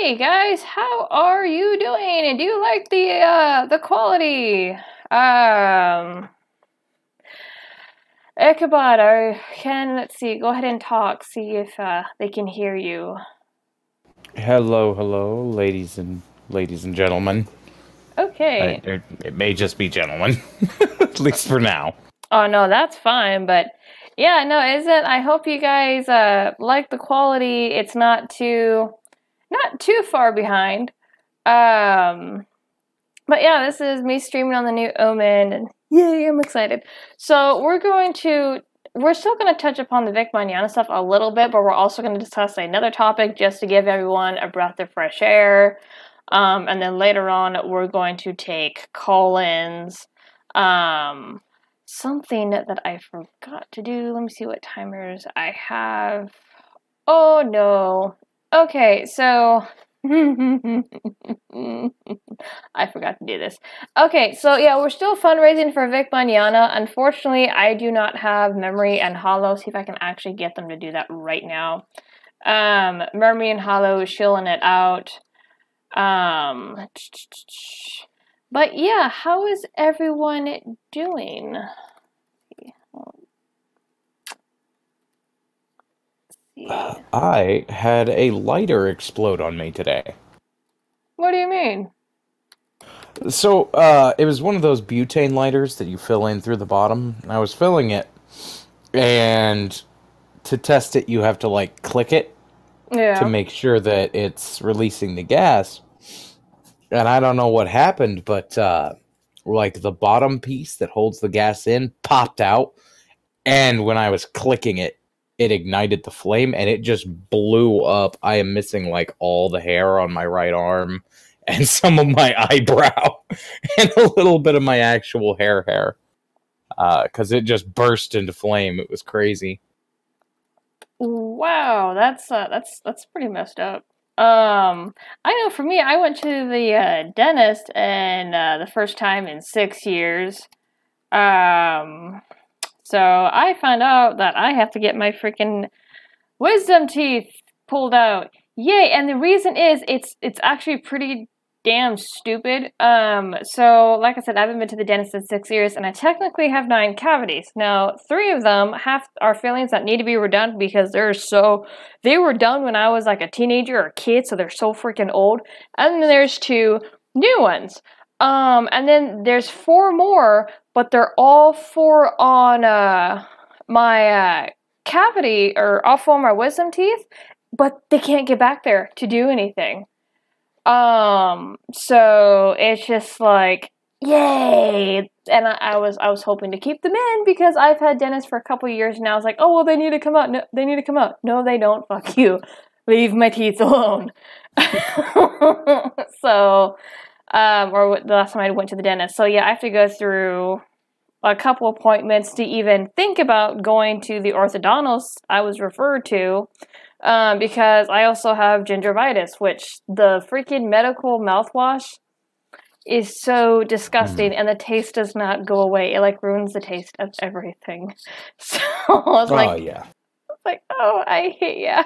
Hey guys, how are you doing? And do you like the quality? Ichabod, let's see, go ahead and talk, see if they can hear you. Hello, ladies and gentlemen. Okay. It may just be gentlemen, at least for now. Oh no, that's fine, but yeah, no, I hope you guys like the quality. It's not too far behind. But yeah, this is me streaming on the new Omen, and yay, I'm excited. So we're still going to touch upon the Vic Mignogna stuff a little bit, but we're also going to discuss another topic just to give everyone a breath of fresh air. And then later on, we're going to take call-ins. Something that I forgot to do. Let me see what timers I have. Oh no. Okay, so I forgot to do this. Okay, so yeah, we're still fundraising for Vic Mignogna. Unfortunately, I do not have Memory and Hollow. See if I can actually get them to do that right now. Memory and Hollow shilling it out. But yeah, how is everyone doing? I had a lighter explode on me today. What do you mean? So, it was one of those butane lighters that you fill in through the bottom. I was filling it, and to test it, you have to, like, click it to make sure that it's releasing the gas. And I don't know what happened, but, like, the bottom piece that holds the gas in popped out, and when I was clicking it, it ignited the flame, and it just blew up. I am missing, like, all the hair on my right arm, and some of my eyebrow, and a little bit of my actual hair. Because it just burst into flame. It was crazy. Wow, that's pretty messed up. I know for me, I went to the dentist and the first time in 6 years. So I found out that I have to get my freaking wisdom teeth pulled out. Yay! And the reason is it's actually pretty damn stupid. So like I said, I haven't been to the dentist in 6 years, and I technically have 9 cavities. Now, 3 of them are fillings that need to be redone because they were done when I was like a teenager or a kid, so they're so freaking old. And then there's 2 new ones. And then there's 4 more, but they're all 4 on my cavity, or all 4 of my wisdom teeth, but they can't get back there to do anything. So it's just like, yay! And I was hoping to keep them in because I've had dentists for a couple of years now. I was like, oh well, they need to come out. No, they need to come out. No, they don't. Fuck you. Leave my teeth alone. So, or the last time I went to the dentist. So yeah, I have to go through a couple appointments to even think about going to the orthodontist I was referred to. Because I also have gingivitis, which the freaking medical mouthwash is so disgusting, and the taste does not go away. It like ruins the taste of everything. So I was like, oh, I hate ya.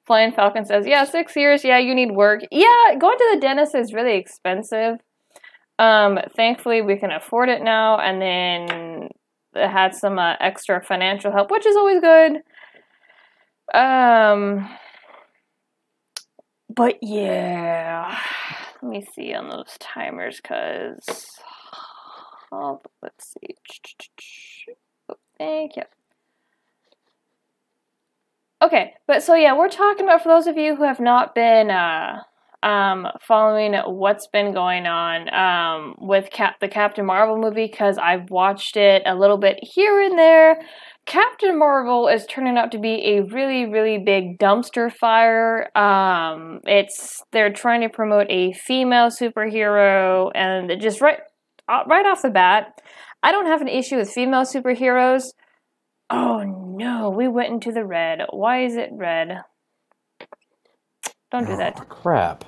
Flying Falcon says, yeah, 6 years, yeah, you need work. Yeah, going to the dentist is really expensive. Thankfully we can afford it now, and then it had some extra financial help, which is always good. But yeah, let me see on those timers, cause, let's see, oh, thank you. Okay, but so yeah, we're talking about, for those of you who have not been, following what's been going on, with the Captain Marvel movie, cause I've watched it a little bit here and there. Captain Marvel is turning out to be a really, really big dumpster fire. They're trying to promote a female superhero, and just right off the bat, I don't have an issue with female superheroes. Oh no, we went into the red. Why is it red? Don't do that. Oh, crap.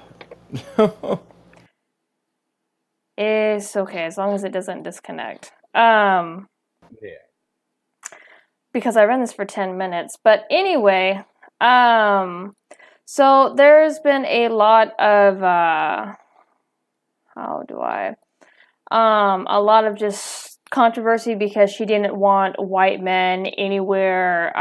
It's okay, as long as it doesn't disconnect. Yeah. Because I ran this for 10 minutes. But anyway, So there's been a lot of a lot of just controversy because she didn't want white men anywhere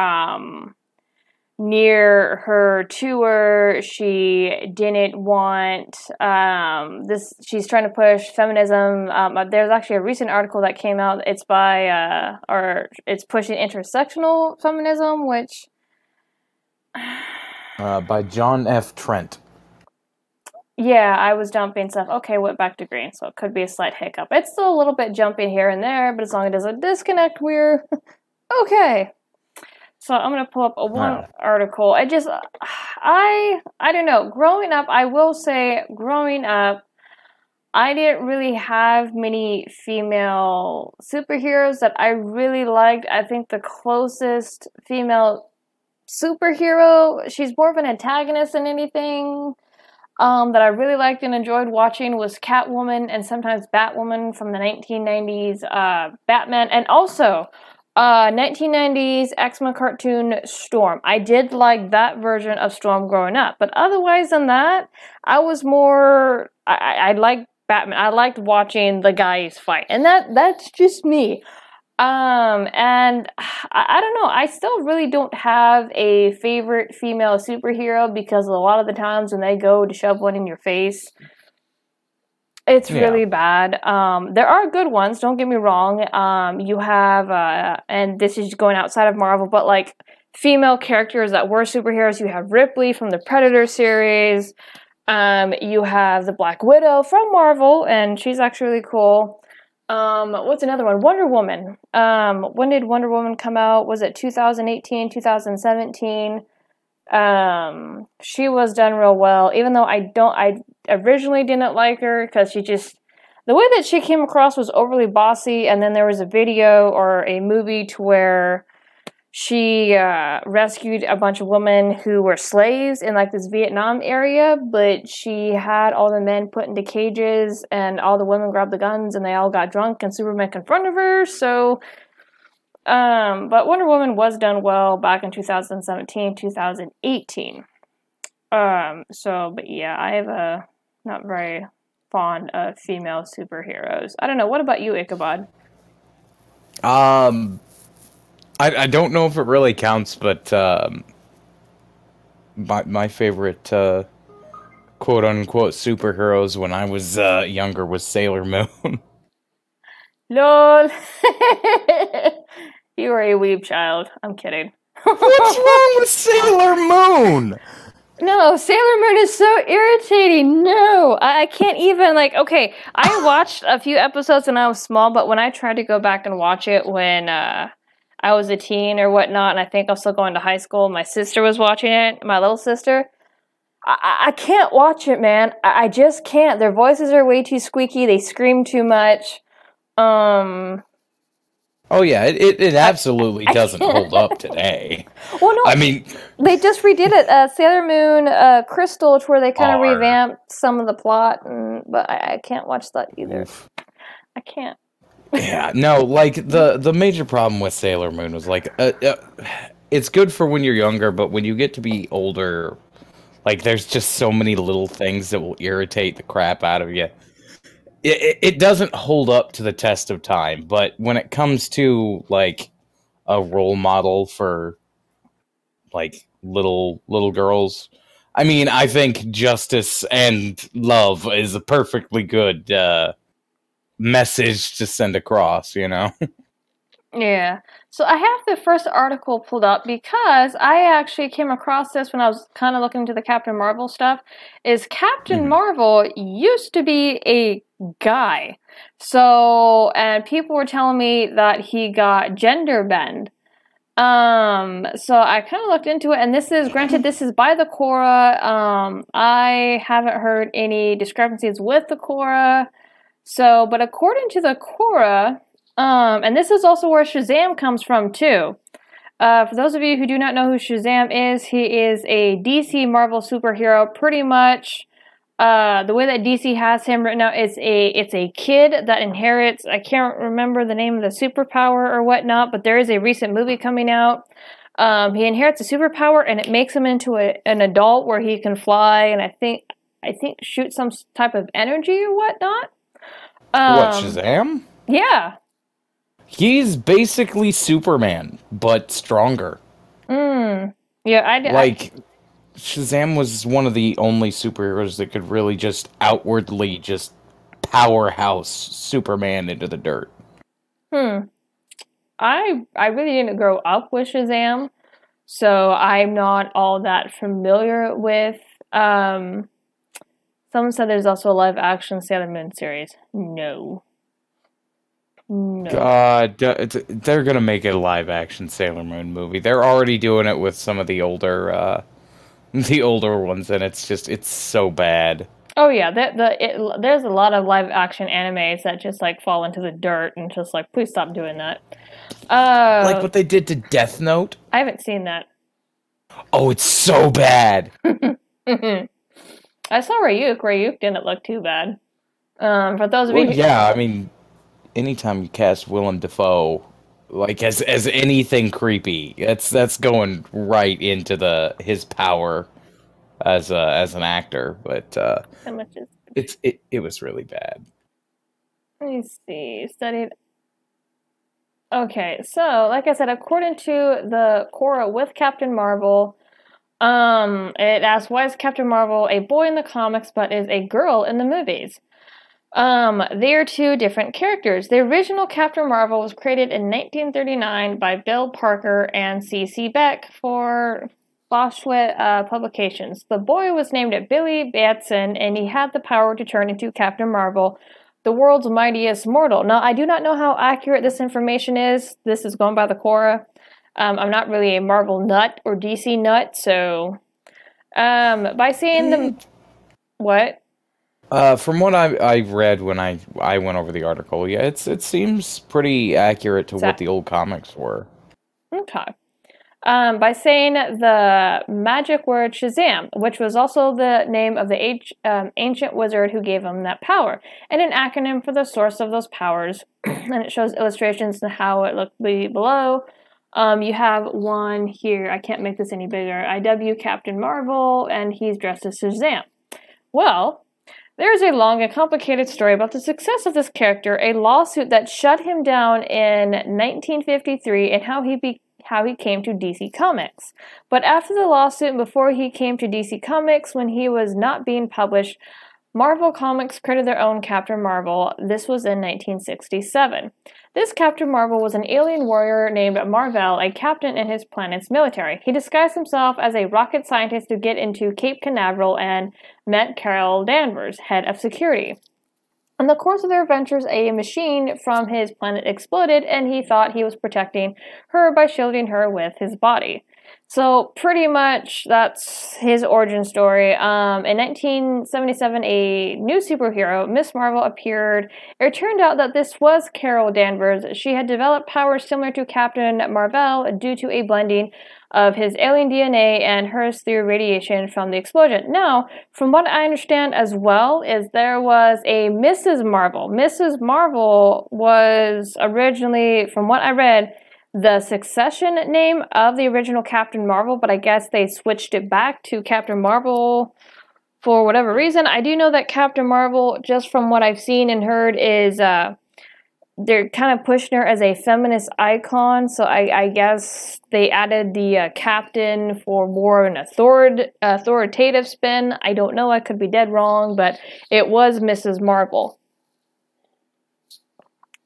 near her tour. She didn't want this. She's trying to push feminism. There's actually a recent article that came out. It's by or it's pushing intersectional feminism, which by John F. Trent. Yeah, I was dumping stuff. Okay, went back to green, so it could be a slight hiccup. It's still a little bit jumping here and there, but as long as it doesn't disconnect, we're okay. So I'm gonna pull up one article. I don't know. Growing up, I will say, I didn't really have many female superheroes that I really liked. I think the closest female superhero, she's more of an antagonist than anything, that I really liked and enjoyed watching was Catwoman and sometimes Batwoman from the 1990s Batman, and also 1990s X-Men cartoon Storm. I did like that version of Storm growing up, but otherwise than that, I was more, I liked Batman. I liked watching the guys fight, and that's just me. And I don't know, I still really don't have a favorite female superhero because a lot of the times when they go to shove one in your face, it's really bad. There are good ones, don't get me wrong. You have, and this is going outside of Marvel, but like female characters that were superheroes. You have Ripley from the Predator series. You have the Black Widow from Marvel, and she's actually really cool. What's another one? Wonder Woman. When did Wonder Woman come out? Was it 2018, 2017? She was done real well, even though I originally didn't like her because the way that she came across was overly bossy, and then there was a video or a movie to where she rescued a bunch of women who were slaves in like this Vietnam area, but she had all the men put into cages and all the women grabbed the guns and they all got drunk and Superman confronted her. So, but Wonder Woman was done well back in 2017, 2018. But yeah, I have a not very fond of female superheroes. I don't know. What about you, Ichabod? I don't know if it really counts, but my favorite quote-unquote superheroes when I was younger was Sailor Moon. LOL! You are a weeb child. I'm kidding. What's wrong with Sailor Moon? No, Sailor Moon is so irritating. No, I can't even, like, okay, I watched a few episodes when I was small, but when I tried to go back and watch it when I was a teen or whatnot, and I think I was still going to high school, my sister was watching it, my little sister, I can't watch it, man. I just can't. Their voices are way too squeaky. They scream too much. Oh yeah, it absolutely doesn't hold up today. Well, no, I mean, they just redid it. Sailor Moon, Crystal, to where they kind of revamped some of the plot, but I can't watch that either. Oof. I can't. Yeah, no, like the major problem with Sailor Moon was like, it's good for when you're younger, but when you get to be older, like there's just so many little things that will irritate the crap out of you. It doesn't hold up to the test of time, but when it comes to like a role model for like little girls, I mean, I think justice and love is a perfectly good message to send across, you know? Yeah. So I have the first article pulled up because I actually came across this when I was kind of looking into the Captain Marvel stuff. Is Captain Marvel used to be a guy. So, and people were telling me that he got gender bend. So I kind of looked into it, and this is by the Quora. I haven't heard any discrepancies with the Quora. So, but according to the Quora, and this is also where Shazam comes from too. For those of you who do not know who Shazam is, he is a DC Marvel superhero. Pretty much, the way that DC has him right now, it's a kid that inherits. I can't remember the name of the superpower or whatnot, but there is a recent movie coming out He inherits a superpower, and it makes him into an adult where he can fly, and I think shoot some type of energy or whatnot. What, Shazam? Yeah. He's basically Superman, but stronger. Yeah, Shazam was one of the only superheroes that could really just outwardly just powerhouse Superman into the dirt. I really didn't grow up with Shazam, so I'm not all that familiar with. Someone said there's also a live action Sailor Moon series. No. God, they're gonna make a live action Sailor Moon movie. They're already doing it with some of the older ones, and it's so bad. Oh yeah, there's a lot of live action animes that just like fall into the dirt and just like, please stop doing that. Like what they did to Death Note. I haven't seen that. Oh, it's so bad. I saw Ryuk. Ryuk didn't look too bad. For those of you, yeah, I mean, anytime you cast Willem Dafoe, like as anything creepy, that's going right into his power as an actor. But it was really bad. Let me see. Studied. Okay, so like I said, according to the Quora with Captain Marvel, it asks, why is Captain Marvel a boy in the comics but is a girl in the movies? They are two different characters. The original Captain Marvel was created in 1939 by Bill Parker and C.C. Beck for Boschwet Publications. The boy was named Billy Batson, and he had the power to turn into Captain Marvel, the world's mightiest mortal. Now, I do not know how accurate this information is. This is going by the Quora. I'm not really a Marvel nut or DC nut, so by seeing them, what? From what I read when I went over the article, yeah, it seems pretty accurate to what the old comics were. Okay. By saying the magic word Shazam, which was also the name of the ancient wizard who gave him that power, and an acronym for the source of those powers. And it shows illustrations to how it looked below. You have one here. I can't make this any bigger. IW Captain Marvel, and he's dressed as Shazam. Well, there's a long and complicated story about the success of this character, a lawsuit that shut him down in 1953, and how he came to DC Comics. But after the lawsuit and before he came to DC Comics, when he was not being published, Marvel Comics created their own Captain Marvel. This was in 1967. This Captain Marvel was an alien warrior named Mar-Vell, a captain in his planet's military. He disguised himself as a rocket scientist to get into Cape Canaveral and met Carol Danvers, head of security. In the course of their adventures, a machine from his planet exploded, and he thought he was protecting her by shielding her with his body. So pretty much that's his origin story. In 1977, a new superhero, Miss Marvel, appeared. It turned out that this was Carol Danvers. She had developed powers similar to Captain Mar-Vell due to a blending of his alien DNA and hers through radiation from the explosion. Now, from what I understand as well, is there was a Mrs. Marvel. Mrs. Marvel was originally, from what I read, the succession name of the original Captain Marvel, but I guess they switched it back to Captain Marvel for whatever reason. I do know that Captain Marvel, just from what I've seen and heard, is they're kind of pushing her as a feminist icon, so I guess they added the captain for more of an authoritative spin. I don't know, I could be dead wrong, but it was Mrs. Marvel.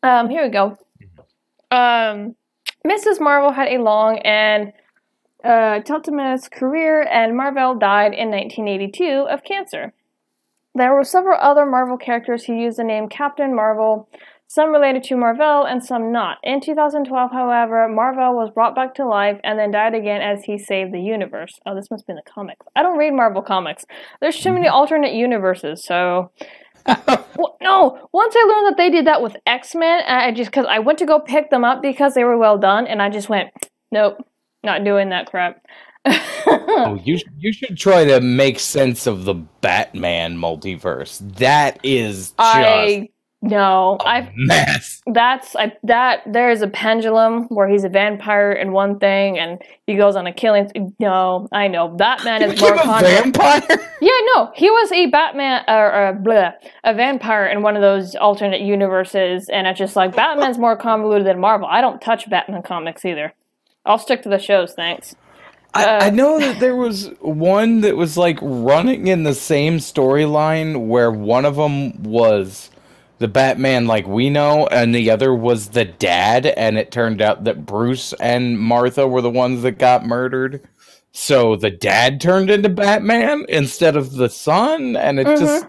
Here we go. Mrs. Marvel had a long and tumultuous career, and Mar-Vell died in 1982 of cancer. There were several other Marvel characters who used the name Captain Marvel, some related to Mar-Vell and some not. In 2012, however, Mar-Vell was brought back to life and then died again as he saved the universe. Oh, this must be in the comics. I don't read Marvel comics. There's too many alternate universes, so... Well, no, once I learned that they did that with X-Men, because I went to go pick them up because they were well done, and I just went, nope, not doing that crap. Oh, you should try to make sense of the Batman multiverse. That is just No, Mess. There is a pendulum where he's a vampire in one thing, and he goes on a killing. No, I know Batman is more a vampire. Yeah, no, he was a Batman a vampire in one of those alternate universes, and it's just like Batman's more convoluted than Marvel. I don't touch Batman comics either. I'll stick to the shows, thanks. I know that there was one that was like running in the same storyline where one of them was the Batman like we know, and the other was the dad, and it turned out that Bruce and Martha were the ones that got murdered. So the dad turned into Batman instead of the son, and it's just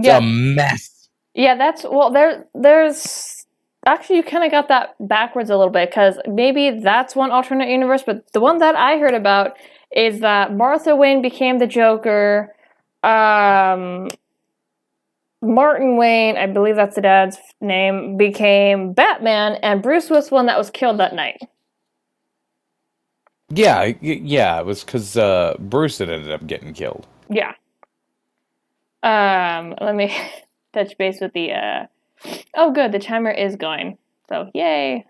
a mess. Yeah, there's actually, you kind of got that backwards a little bit, because maybe that's one alternate universe, but the one that I heard about is that Martha Wayne became the Joker, Martin Wayne, I believe that's the dad's name, became Batman, and Bruce was the one that was killed that night. Yeah, it was because Bruce had ended up getting killed. Yeah. Let me touch base with the, oh good, the timer is going. So, yay.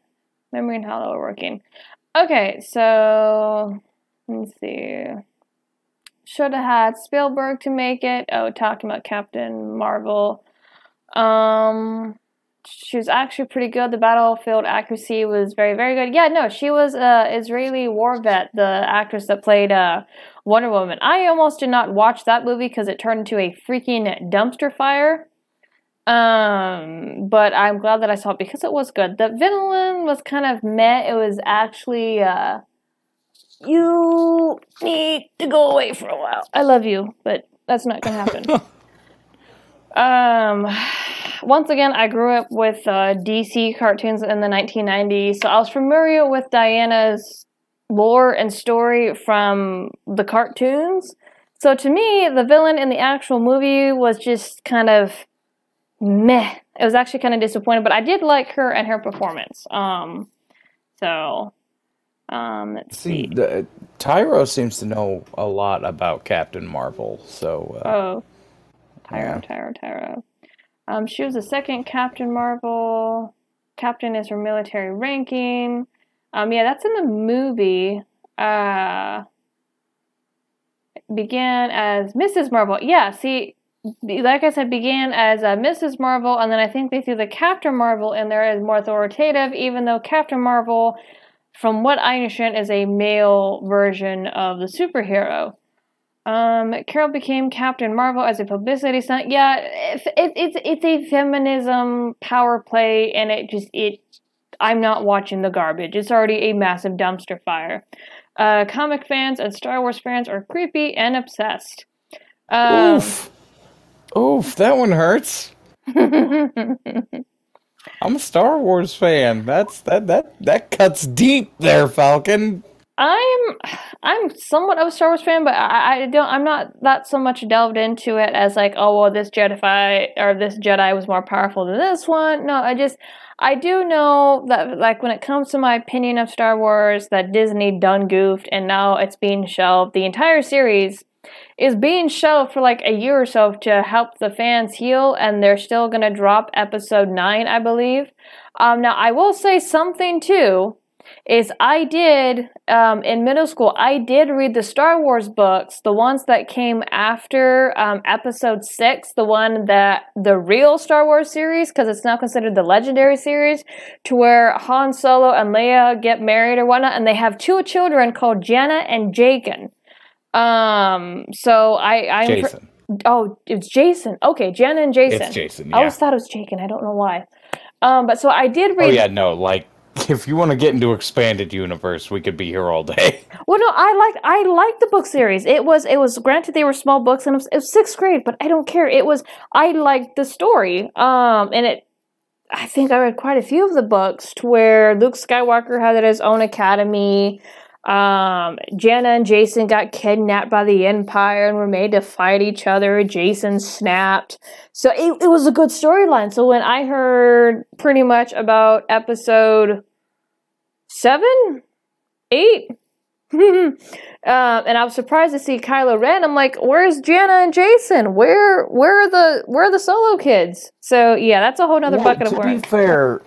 Memory and Hollow are working. Okay, so, let's see. Should have had Spielberg to make it. Oh, talking about Captain Marvel. She was actually pretty good. The battlefield accuracy was very, very good. Yeah, no, she was Israeli war vet, the actress that played Wonder Woman. I almost did not watch that movie because it turned into a freaking dumpster fire. But I'm glad that I saw it because it was good. The villain was kind of meh. It was actually, you need to go away for a while. I love you, but that's not gonna happen. Once again, I grew up with DC cartoons in the 1990s, so I was familiar with Diana's lore and story from the cartoons. So to me, the villain in the actual movie was just kind of meh. It was actually kind of disappointing, but I did like her and her performance. Let's see. Tyro seems to know a lot about Captain Marvel, so... Tyro. She was the second Captain Marvel. Captain is her military ranking. Yeah, that's in the movie. Began as Mrs. Marvel. Yeah, see, like I said, began as Mrs. Marvel, and then I think they threw the Captain Marvel in there as more authoritative, even though Captain Marvel, from what I understand, is a male version of the superhero. Carol became Captain Marvel as a publicity stunt. Yeah, it's a feminism power play, and I'm not watching the garbage. It's already a massive dumpster fire. Comic fans and Star Wars fans are creepy and obsessed. Oof, that one hurts. I'm a Star Wars fan. That cuts deep there, Falcon. I'm somewhat of a Star Wars fan, but I'm not that so much delved into it as like, oh well, this Jedi was more powerful than this one. No, I do know that like when it comes to my opinion of Star Wars, that Disney done goofed and now it's being shelved. The entire series is being shelved for like a year or so to help the fans heal, and they're still gonna drop episode 9, I believe. Now I will say something too. Is I did, in middle school, I did read the Star Wars books, the ones that came after episode 6, the real Star Wars series, because it's now considered the legendary series, to where Han Solo and Leia get married or whatnot, and they have 2 children called Jenna and Jaken. Jason. It's Jason. Okay, Jenna and Jason. It's Jason, yeah. I always thought it was Jaken, I don't know why. But so I did read... Oh yeah, no, like... If you want to get into expanded universe, we could be here all day. Well, no, I liked the book series. It was granted they were small books and it was 6th grade, but I don't care. I liked the story. I think I read quite a few of the books to where Luke Skywalker had his own academy. Jenna and Jason got kidnapped by the Empire and were made to fight each other. Jason snapped. So it was a good storyline. So when I heard pretty much about episode 7, 8, And I was surprised to see Kylo Ren. I'm like, where's Jana and Jason? Where are the solo kids? So yeah, that's a whole nother bucket of work. To be fair,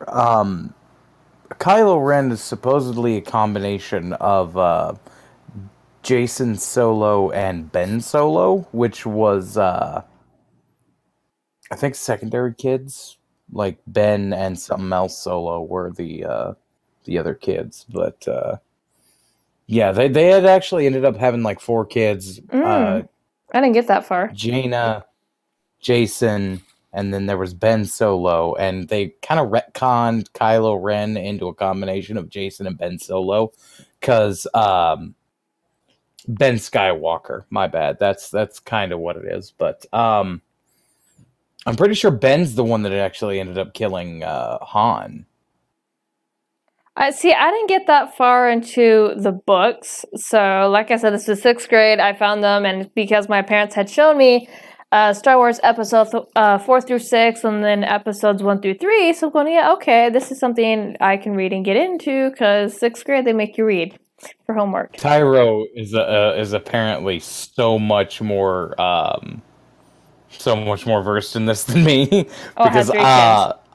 Kylo Ren is supposedly a combination of Jason Solo and Ben Solo, which was I think secondary kids. Like Ben and something else Solo were the other kids, but yeah, they had actually ended up having like 4 kids. I didn't get that far. Jaina, Jason, and then there was Ben Solo, and they kind of retconned Kylo Ren into a combination of Jason and Ben Solo, because Ben Skywalker, my bad. That's kind of what it is, but I'm pretty sure Ben's the one that actually ended up killing Han. I didn't get that far into the books. So, like I said, this is 6th grade. I found them, and because my parents had shown me Star Wars episodes 4 through 6, and then episodes 1 through 3, so I'm going, yeah, okay, this is something I can read and get into, because 6th grade, they make you read for homework. Tyro is apparently so much more versed in this than me, because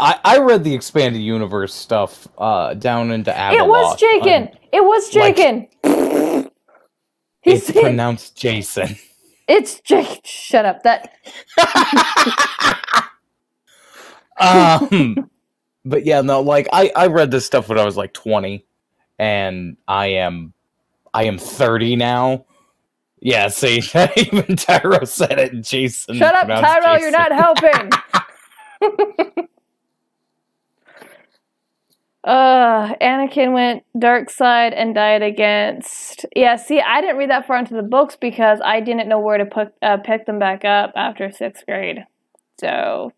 I read the expanded universe stuff down into Avalon. It was Jaken. It was Jaken. Like, it's pronounced Jason. It's Jake. Shut up. That. But yeah, no. Like I read this stuff when I was like 20, and I am 30 now. Yeah, see, even Tyro said it. Jason. Shut up, Tyro. Jason. You're not helping. Anakin went dark side and died against. Yeah, see, I didn't read that far into the books because I didn't know where to pick them back up after 6th grade. So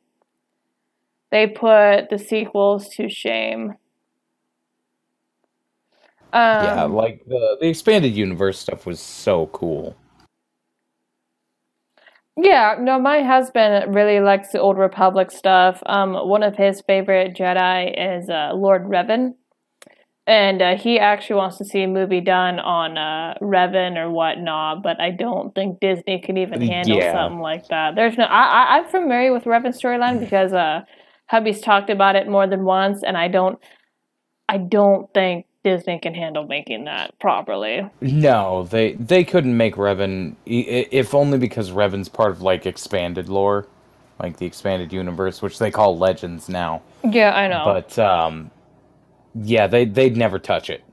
they put the sequels to shame. Yeah, like the expanded universe stuff was so cool. Yeah, no, my husband really likes the Old Republic stuff. One of his favorite Jedi is Lord Revan. And he actually wants to see a movie done on Revan or whatnot, but I don't think Disney could even handle something like that. There's no, I'm familiar with Revan's storyline because hubby's talked about it more than once, and I don't think Disney can handle making that properly. No, they couldn't make Revan, if only because Revan's part of like expanded lore, like the expanded universe, which they call Legends now. Yeah, I know. But yeah, they'd never touch it.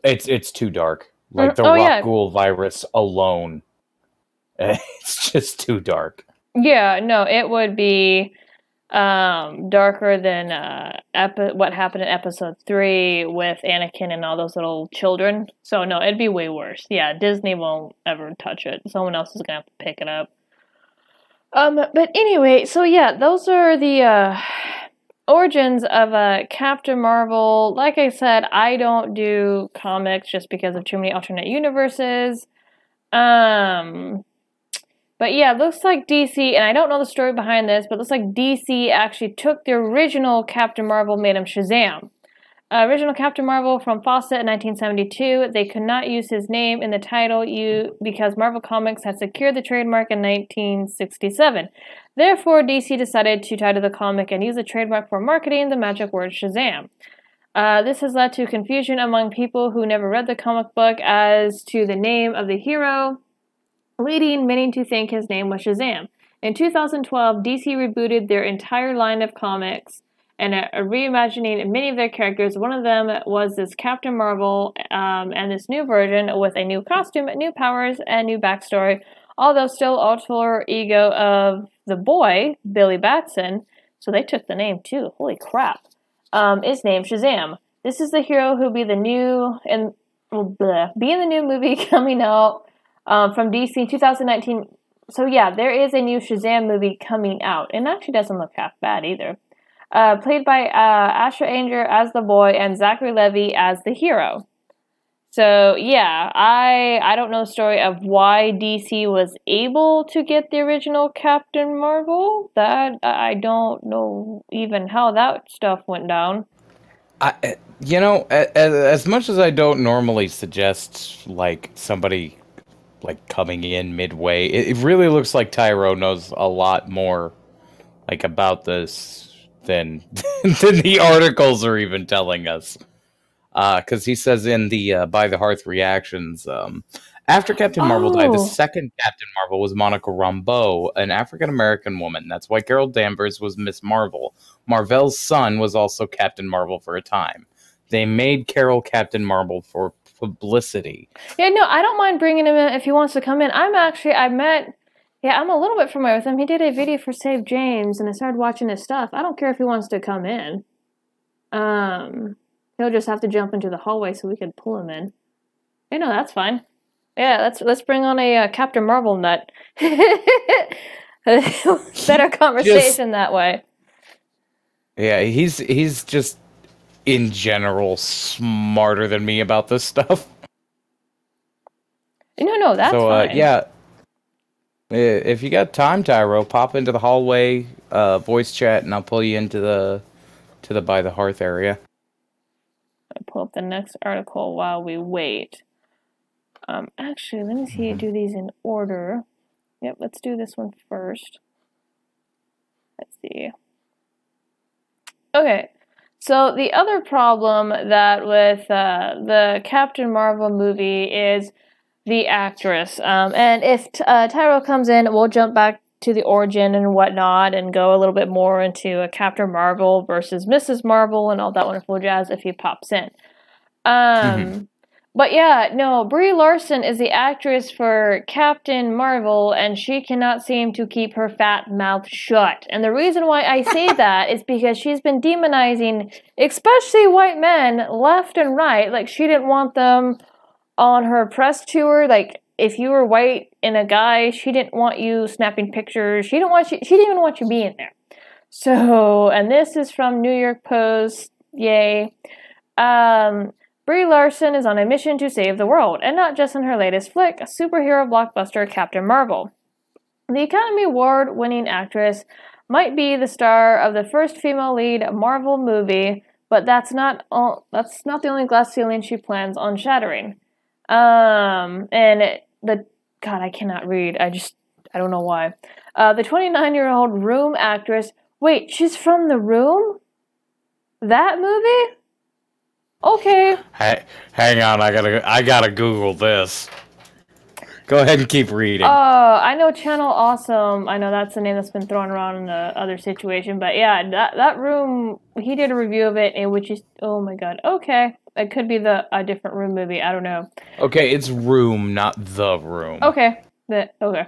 It's too dark. Like the Rock Ghoul virus alone, it's just too dark. Yeah, no, it would be darker than what happened in episode 3 with Anakin and all those little children. So no, it'd be way worse. Yeah, Disney won't ever touch it. Someone else is gonna have to pick it up. But anyway, so yeah, those are the origins of Captain Marvel. Like I said, I don't do comics just because of too many alternate universes. But yeah, it looks like DC, and I don't know the story behind this, but it looks like DC actually took the original Captain Marvel, made him Shazam. Original Captain Marvel from Fawcett in 1972. They could not use his name in the title because Marvel Comics had secured the trademark in 1967. Therefore, DC decided to title the comic and use the trademark for marketing the magic word Shazam. This has led to confusion among people who never read the comic book as to the name of the hero, leading many to think his name was Shazam. In 2012, DC rebooted their entire line of comics and reimagining many of their characters. One of them was this Captain Marvel, and this new version with a new costume, new powers, and new backstory, although still alter ego of the boy, Billy Batson. So they took the name too. Holy crap. Is named Shazam. This is the hero who'll be in the new movie coming out from DC in 2019. So yeah, there is a new Shazam movie coming out. And it actually doesn't look half bad either. Played by Asher Angel as the boy and Zachary Levi as the hero. So yeah, I don't know the story of why DC was able to get the original Captain Marvel. That I don't know even how that stuff went down. As much as I don't normally suggest like somebody like coming in midway, it really looks like Tyro knows a lot more like about this than than the articles are even telling us. Because he says in the By the Hearth reactions, after Captain Marvel died, the second Captain Marvel was Monica Rambeau, an African-American woman. That's why Carol Danvers was Miss Marvel. Marvel's son was also Captain Marvel for a time. They made Carol Captain Marvel for publicity. Yeah, no, I don't mind bringing him in if he wants to come in. I'm a little bit familiar with him. He did a video for Save James, and I started watching his stuff. I don't care if he wants to come in. He'll just have to jump into the hallway so we can pull him in. You know, that's fine. Yeah, let's bring on a Captain Marvel nut. Better conversation that way. Yeah, he's just in general smarter than me about this stuff. No, that's fine. Yeah. If you got time, Tyro, pop into the hallway, voice chat, and I'll pull you into the By the Hearth area. I'll pull up the next article while we wait. Actually, let me see. Do these in order. Yep, let's do this one first. Let's see. Okay, so the other problem that with the Captain Marvel movie is the actress. And if Tyro comes in, we'll jump back to the origin and whatnot and go a little bit more into a Captain Marvel versus Mrs. Marvel and all that wonderful jazz if he pops in. But yeah, no, Brie Larson is the actress for Captain Marvel, and she cannot seem to keep her fat mouth shut. And the reason why I say that is because she's been demonizing, especially white men, left and right. Like, she didn't want them on her press tour. Like, if you were white and a guy, she didn't want you snapping pictures. She didn't even want you being there. So, and this is from New York Post. Yay. Brie Larson is on a mission to save the world, and not just in her latest flick, superhero blockbuster Captain Marvel. The Academy Award-winning actress might be the star of the first female lead Marvel movie, but that's not the only glass ceiling she plans on shattering. God, I cannot read. I don't know why. The 29-year-old Room actress. Wait, she's from The Room? That movie? Okay. Hey, hang on, I gotta Google this. Go ahead and keep reading. I know Channel Awesome. I know that's the name that's been thrown around in the other situation. But yeah, that Room, he did a review of it, which is, oh my god. Okay. It could be a different Room movie. I don't know. Okay, it's Room, not The Room. Okay. Okay.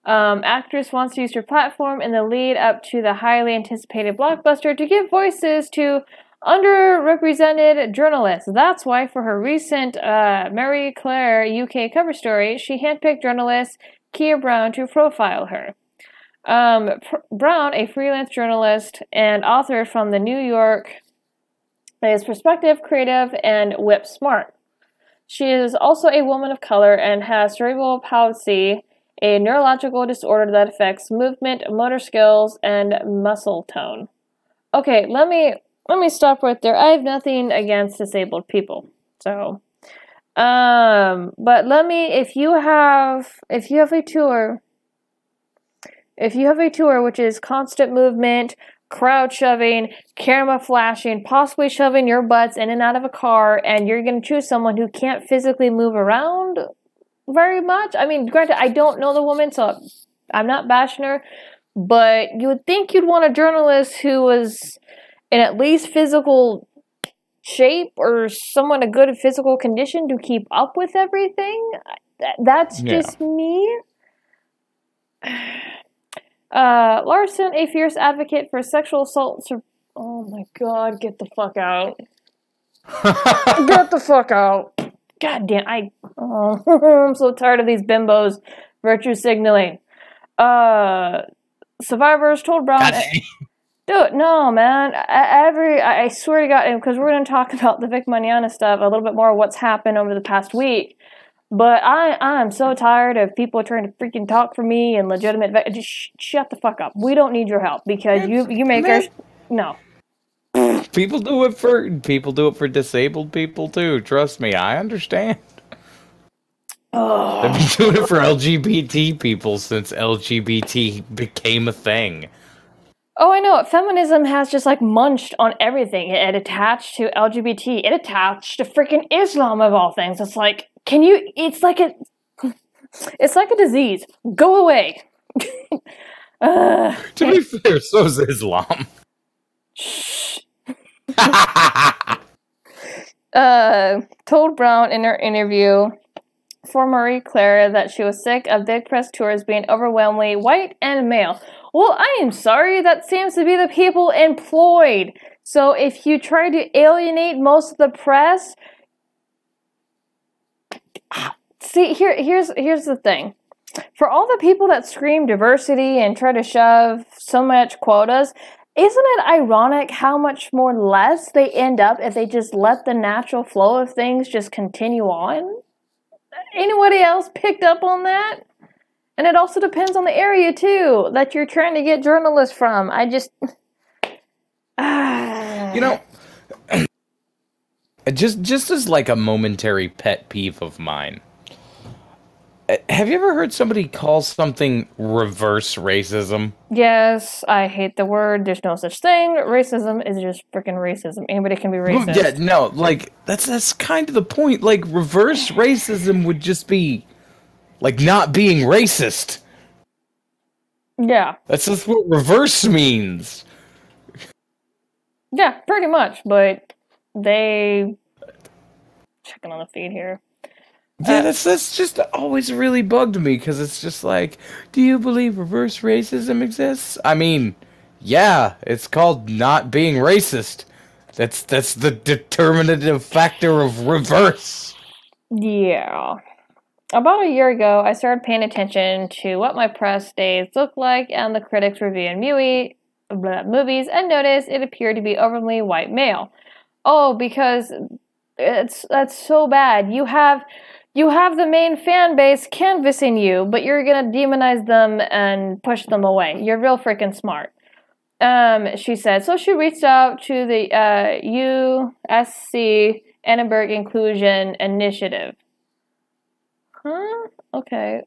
Actress wants to use her platform in the lead up to the highly anticipated blockbuster to give voices to underrepresented journalists. That's why for her recent Marie Claire UK cover story, she handpicked journalist Kia Brown to profile her. Brown, a freelance journalist and author from the New York, is perspective, creative, and whip smart. She is also a woman of color and has cerebral palsy, a neurological disorder that affects movement, motor skills, and muscle tone. Okay, let me stop right there. I have nothing against disabled people. So, but if you have a tour which is constant movement, crowd shoving, camera flashing, possibly shoving your butts in and out of a car, and you're going to choose someone who can't physically move around very much. I mean, granted, I don't know the woman, so I'm not bashing her, but you would think you'd want a journalist who was in at least physical shape or someone in good physical condition to keep up with everything. That's just me. Larson, a fierce advocate for sexual assault. Oh my god, get the fuck out. Get the fuck out. God damn, I'm so tired of these bimbos virtue signaling. Survivors told Brown... Dude, no, man. I swear to God, because we're going to talk about the Vic Mignogna stuff, a little bit more of what's happened over the past week. But I'm so tired of people trying to freaking talk for me and legitimate... Just shut the fuck up. We don't need your help because you make us... No. People do it for disabled people too. Trust me, I understand. They've been doing it for LGBT people since LGBT became a thing. Oh, I know. Feminism has just like munched on everything. It attached to LGBT. It attached to freaking Islam of all things. It's like, it's like a disease. Go away. To be fair, so is Islam. Shh. Told Brown in her interview for Marie Claire that she was sick of big press tours being overwhelmingly white and male. Well, I am sorry, that seems to be the people employed. So if you try to alienate most of the press... See, here's the thing. For all the people that scream diversity and try to shove so much quotas, isn't it ironic how much more less they end up if they just let the natural flow of things just continue on? Anybody else picked up on that? And it also depends on the area, too, that you're trying to get journalists from. I just... You know, just as like a momentary pet peeve of mine, have you ever heard somebody call something reverse racism? Yes, I hate the word. There's no such thing. Racism is just freaking racism. Anybody can be racist. Yeah, no, like, that's kind of the point. Like, reverse racism would just be, like, not being racist. Yeah. That's just what reverse means. Yeah, pretty much, but they... Checking on the feed here. Yeah, that's just always really bugged me, because it's just like, do you believe reverse racism exists? I mean, yeah, it's called not being racist. That's the determinative factor of reverse. Yeah. About a year ago, I started paying attention to what my press days looked like and the critics reviewing movies, and noticed it appeared to be overly white male. Oh, because that's so bad. You have the main fan base canvassing you, but you're gonna demonize them and push them away. You're real freaking smart. She said. So she reached out to the USC Annenberg Inclusion Initiative. Huh? Okay.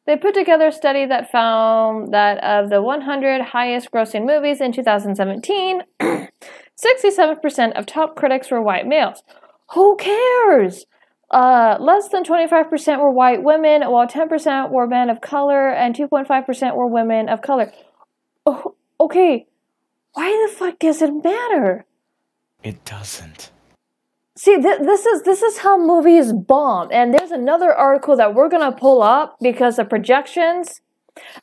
They put together a study that found that of the 100 highest grossing movies in 2017, 67% of top critics were white males. Who cares? Less than 25% were white women, while 10% were men of color, and 2.5% were women of color. Oh, okay, why the fuck does it matter? It doesn't. See, this is how movies bomb. And there's another article that we're going to pull up because the projections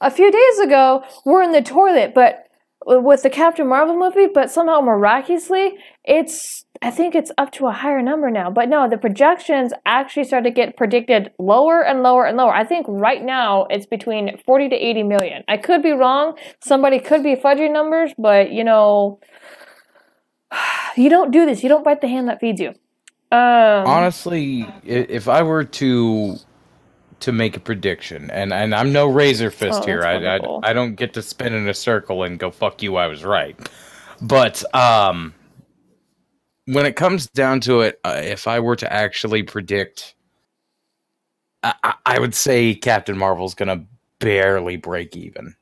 a few days ago were in the toilet, but with the Captain Marvel movie, but somehow miraculously, I think it's up to a higher number now. But no, the projections actually started to get predicted lower and lower and lower. I think right now it's between 40 to 80 million. I could be wrong. Somebody could be fudging numbers, but you know, you don't do this. You don't bite the hand that feeds you. Honestly, if I were to make a prediction, and I'm no razor fist here, I don't get to spin in a circle and go, fuck you, I was right. But when it comes down to it, if I were to actually predict, I would say Captain Marvel's gonna barely break even.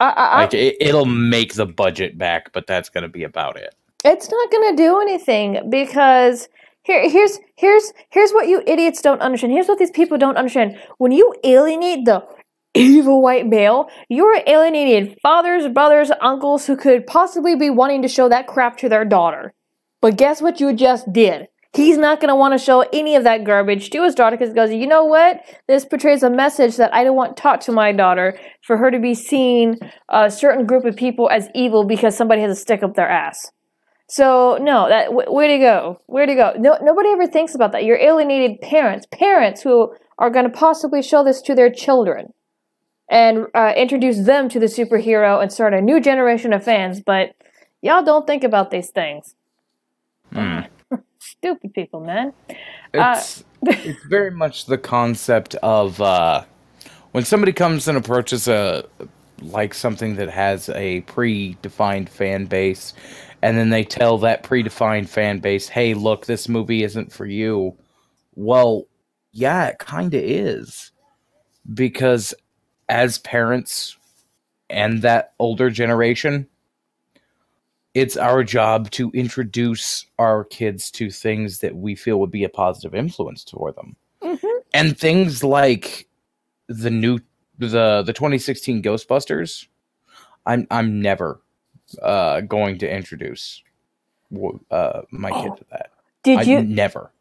It'll make the budget back, but that's gonna be about it. It's not gonna do anything because here's what you idiots don't understand. Here's what these people don't understand. When you alienate the evil white male, you're alienating fathers, brothers, uncles who could possibly be wanting to show that crap to their daughter. But guess what you just did? He's not going to want to show any of that garbage to his daughter because he goes, you know what? This portrays a message that I don't want taught to my daughter for her to be seeing a certain group of people as evil because somebody has a stick up their ass. So, no, way to go. Way to go. No, nobody ever thinks about that. You're alienated parents who are going to possibly show this to their children and introduce them to the superhero and start a new generation of fans, but y'all don't think about these things. Stupid people, man. It's very much the concept of when somebody comes and approaches something that has a predefined fan base, and then they tell that predefined fan base, hey, look, this movie isn't for you. Well, yeah, it kind of is. Because as parents and that older generation, it's our job to introduce our kids to things that we feel would be a positive influence for them. Mm-hmm. And things like the 2016 Ghostbusters, I'm never going to introduce my kid to that. Never.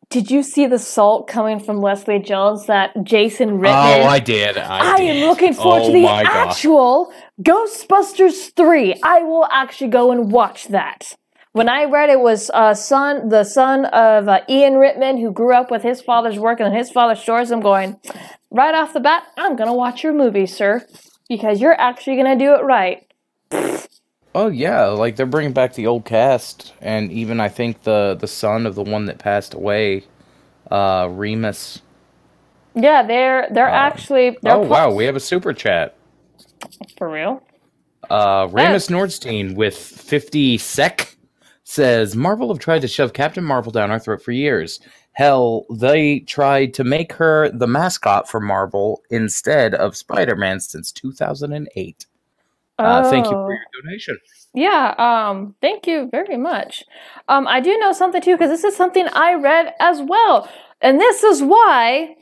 Did you see the salt coming from Leslie Jones that Jason Rittman? Oh, I did. I am looking forward to the actual Ghostbusters 3. I will actually go and watch that. When I read it was the son of Ian Rittman, who grew up with his father's work and his father's stores, I'm going, right off the bat, I'm going to watch your movie, sir, because you're actually going to do it right. Oh, yeah, like, they're bringing back the old cast, and even, I think, the son of the one that passed away, Remus. Yeah, they're actually... wow, we have a super chat. For real? Remus Nordstein with 50 sec says, Marvel have tried to shove Captain Marvel down our throat for years. Hell, they tried to make her the mascot for Marvel instead of Spider-Man since 2008. Thank you for your donation. Yeah, thank you very much. I do know something too, because this is something I read as well. And this is why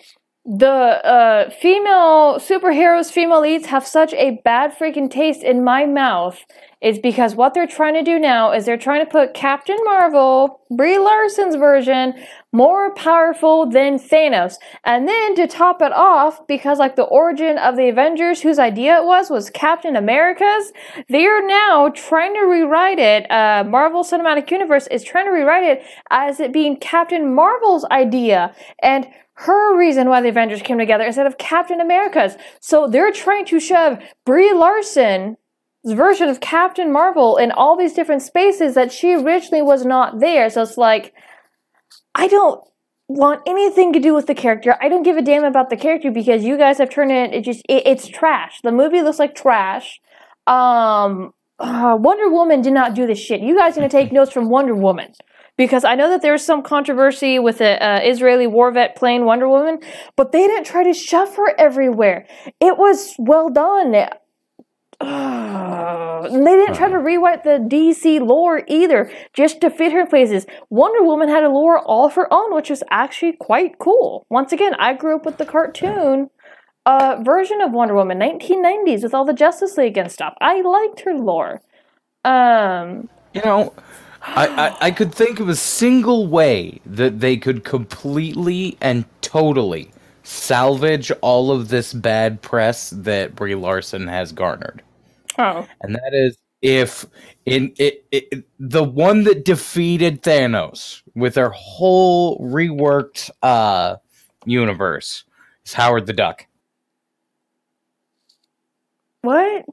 the female superheroes, female leads have such a bad freaking taste in my mouth. Is because what they're trying to do now is they're trying to put Captain Marvel, Brie Larson's version, more powerful than Thanos. And then to top it off, because like the origin of the Avengers, whose idea it was Captain America's, they are now trying to rewrite it. Marvel Cinematic Universe is trying to rewrite it as it being Captain Marvel's idea. And her reason why the Avengers came together instead of Captain America's. So they're trying to shove Brie Larson's version of Captain Marvel in all these different spaces that she originally was not there. So it's like, I don't want anything to do with the character. I don't give a damn about the character because you guys have turned it's trash. The movie looks like trash. Wonder Woman did not do this shit. You guys are going to take notes from Wonder Woman. Because I know that there's some controversy with the Israeli war vet playing Wonder Woman, but they didn't try to shove her everywhere. It was well done. They didn't try to rewrite the DC lore either, just to fit her in places. Wonder Woman had a lore all of her own, which was actually quite cool. Once again, I grew up with the cartoon version of Wonder Woman, 1990s, with all the Justice League and stuff. I liked her lore. You know, I could think of a single way that they could completely and totally salvage all of this bad press that Brie Larson has garnered. Oh. And that is if the one that defeated Thanos with their whole reworked universe is Howard the Duck. What?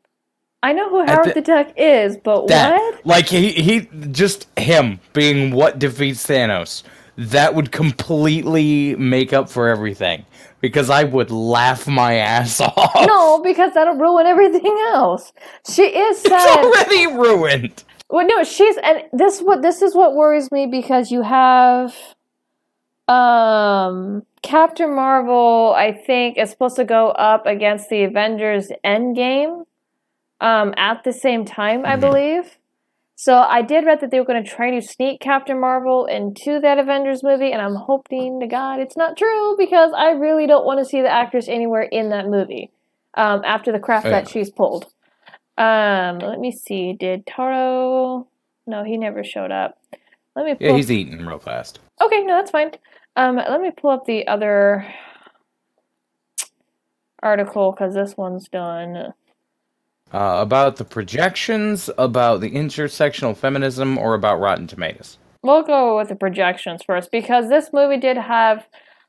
I know who Howard the Duck is, but what? Like, he just him being what defeats Thanos. That would completely make up for everything. Because I would laugh my ass off. No, because that'll ruin everything else. She is sad. It's already ruined. Well, no, and this is what worries me, because you have Captain Marvel, I think, is supposed to go up against the Avengers Endgame at the same time, I believe. So I did read that they were going to try to sneak Captain Marvel into that Avengers movie, and I'm hoping to God it's not true, because I really don't want to see the actress anywhere in that movie after the crap that she's pulled. Let me see. Did Taro... No, he never showed up. Let me pull he's eating real fast. Okay, no, that's fine. Let me pull up the other article, because this one's done. About the projections, about the intersectional feminism, or about Rotten Tomatoes? We'll go with the projections first, because this movie did have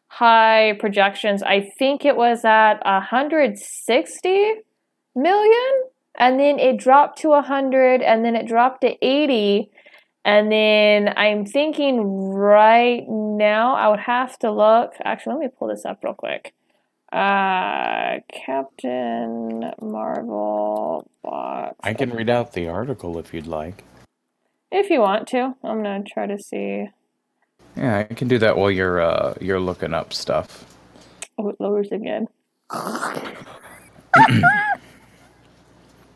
high projections. I think it was at 160 million, and then it dropped to 100, and then it dropped to 80, and then I'm thinking right now, I would have to look. Actually, let me pull this up real quick. Captain Marvel box. I can read out the article if you'd like. If you want to. I'm going to try to see. Yeah, I can do that while you're looking up stuff. Oh, it lowers again.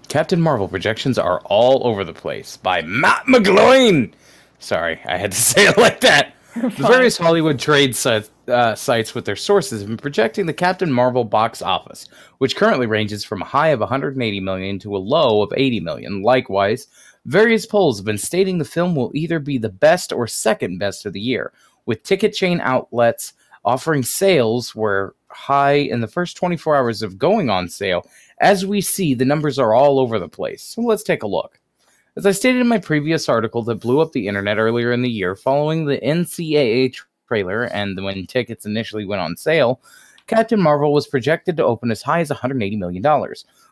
Captain Marvel projections are all over the place by Matt McGloin. Sorry, I had to say it like that. The various Hollywood trade sites with their sources have been projecting the Captain Marvel box office, which currently ranges from a high of 180 million to a low of 80 million. Likewise, various polls have been stating the film will either be the best or second best of the year, with ticket chain outlets offering sales were high in the first 24 hours of going on sale. As we see, the numbers are all over the place. So let's take a look. As I stated in my previous article that blew up the internet earlier in the year, following the NCAA trailer and when tickets initially went on sale, Captain Marvel was projected to open as high as $180 million,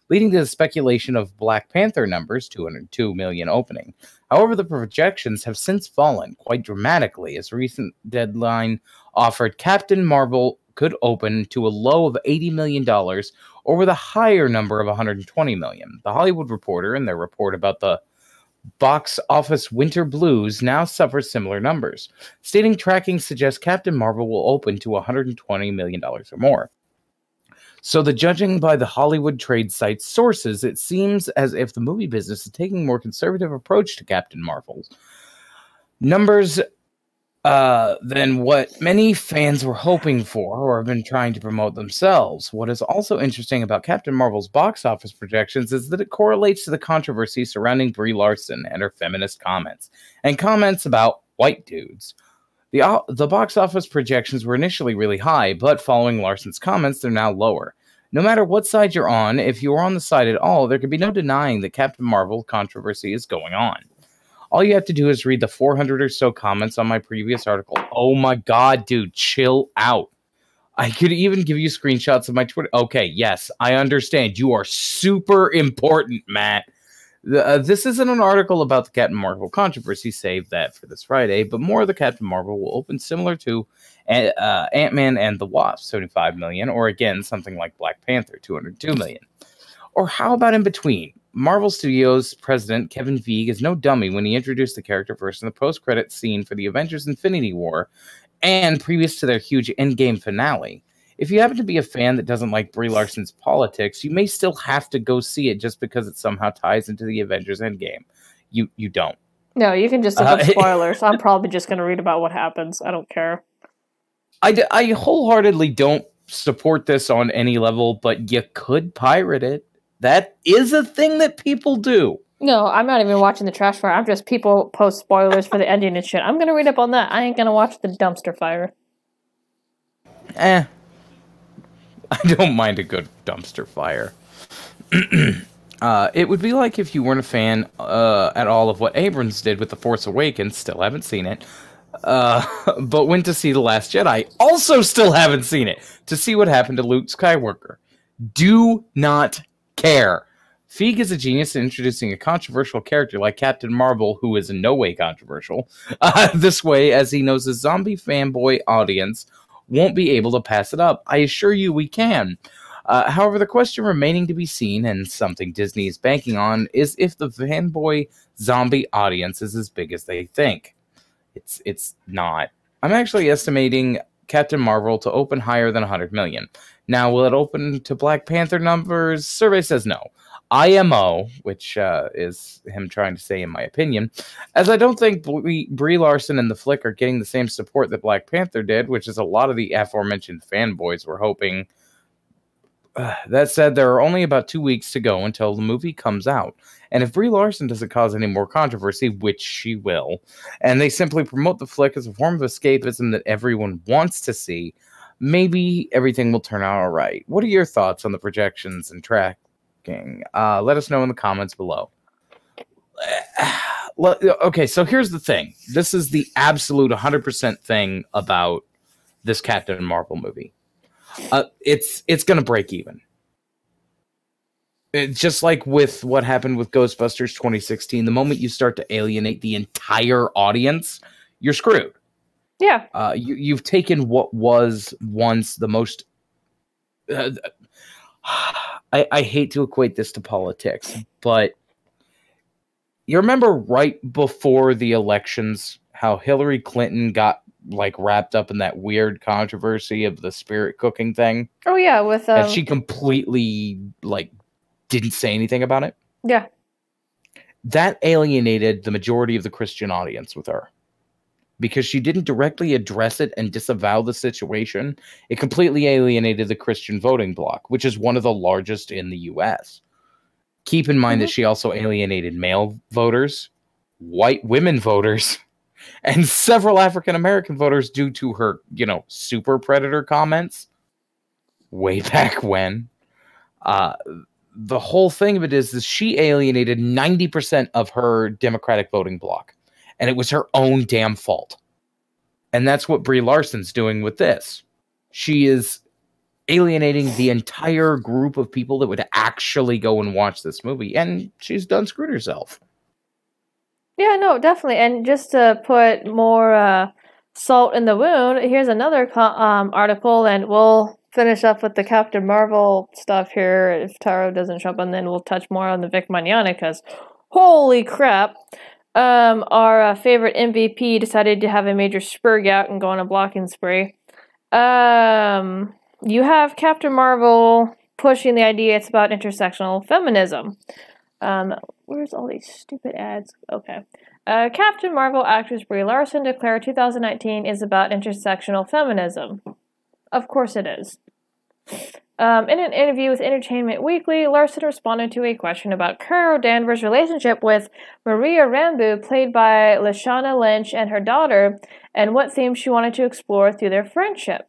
leading to the speculation of Black Panther numbers, $202 million opening. However, the projections have since fallen quite dramatically, as a recent deadline offered Captain Marvel could open to a low of $80 million or with a higher number of $120 million. The Hollywood Reporter, in their report about the box office winter blues, now suffers similar numbers, stating tracking suggests Captain Marvel will open to $120 million or more. So the judging by the Hollywood trade site sources, it seems as if the movie business is taking a more conservative approach to Captain Marvel's numbers than what many fans were hoping for or have been trying to promote themselves. What is also interesting about Captain Marvel's box office projections is that it correlates to the controversy surrounding Brie Larson and her feminist comments, and comments about white dudes. The box office projections were initially really high, but following Larson's comments, they're now lower. No matter what side you're on, if you are on the side at all, there can be no denying that Captain Marvel controversy is going on. All you have to do is read the 400 or so comments on my previous article. Oh my god, dude, chill out. I could even give you screenshots of my Twitter. Okay, yes, I understand. You are super important, Matt. This isn't an article about the Captain Marvel controversy, save that for this Friday, but more of the Captain Marvel will open similar to Ant-Man and the Wasp, 75 million, or again, something like Black Panther, 202 million. Or how about in between? Marvel Studios president Kevin Feige is no dummy when he introduced the character first in the post-credits scene for the Avengers Infinity War and previous to their huge endgame finale. If you happen to be a fan that doesn't like Brie Larson's politics, you may still have to go see it just because it somehow ties into the Avengers Endgame. You don't. No, you can just look up spoilers. I'm probably just going to read about what happens. I don't care. I wholeheartedly don't support this on any level, but you could pirate it. That is a thing that people do. No, I'm not even watching the trash fire. I'm just people post spoilers for the ending and shit. I'm going to read up on that. I ain't going to watch the dumpster fire. I don't mind a good dumpster fire. It would be like if you weren't a fan at all of what Abrams did with The Force Awakens, still haven't seen it, but went to see The Last Jedi, also still haven't seen it, to see what happened to Luke Skywalker. Do not care. Feige is a genius in introducing a controversial character like Captain Marvel, who is in no way controversial, this way, as he knows a zombie fanboy audience won't be able to pass it up. I assure you we can. However, the question remaining to be seen, and something Disney is banking on, is if the fanboy zombie audience is as big as they think. It's not. I'm actually estimating Captain Marvel to open higher than 100 million. Now, will it open to Black Panther numbers? Survey says no. IMO, which is him trying to say in my opinion, as I don't think Brie Larson and the flick are getting the same support that Black Panther did, which is a lot of the aforementioned fanboys were hoping. That said, there are only about 2 weeks to go until the movie comes out, and if Brie Larson doesn't cause any more controversy, which she will, and they simply promote the flick as a form of escapism that everyone wants to see, maybe everything will turn out all right. What are your thoughts on the projections and tracking? Let us know in the comments below. Okay, so here's the thing. This is the absolute 100% thing about this Captain Marvel movie. It's going to break even. It's just like with what happened with Ghostbusters 2016. The moment you start to alienate the entire audience, you're screwed. Yeah. You've taken what was once the most... I hate to equate this to politics, but You remember right before the elections how Hillary Clinton got like wrapped up in that weird controversy of the spirit cooking thing? Oh yeah, with And she completely like didn't say anything about it? Yeah. That alienated the majority of the Christian audience with her. Because she didn't directly address it and disavow the situation, it completely alienated the Christian voting bloc, which is one of the largest in the US. Keep in mind that she also alienated male voters, white women voters, and several African American voters due to her, super predator comments way back when. The whole thing of it is she alienated 90% of her Democratic voting bloc, and it was her own damn fault. And that's what Brie Larson's doing with this. She is alienating the entire group of people that would actually go and watch this movie, and she's done screwed herself. Yeah, no, definitely. And just to put more salt in the wound, here's another article, and we'll finish up with the Captain Marvel stuff here if Taro doesn't show up, and then we'll touch more on the Vic Mignogna, because holy crap. Our favorite MVP decided to have a major spurg out and go on a blocking spree. You have Captain Marvel pushing the idea it's about intersectional feminism. Where's all these stupid ads? Okay. Captain Marvel actress Brie Larson declared 2019 is about intersectional feminism. Of course it is. In an interview with Entertainment Weekly, Larson responded to a question about Carol Danvers' relationship with Maria Rambeau, played by Lashana Lynch, and her daughter, and what themes she wanted to explore through their friendship.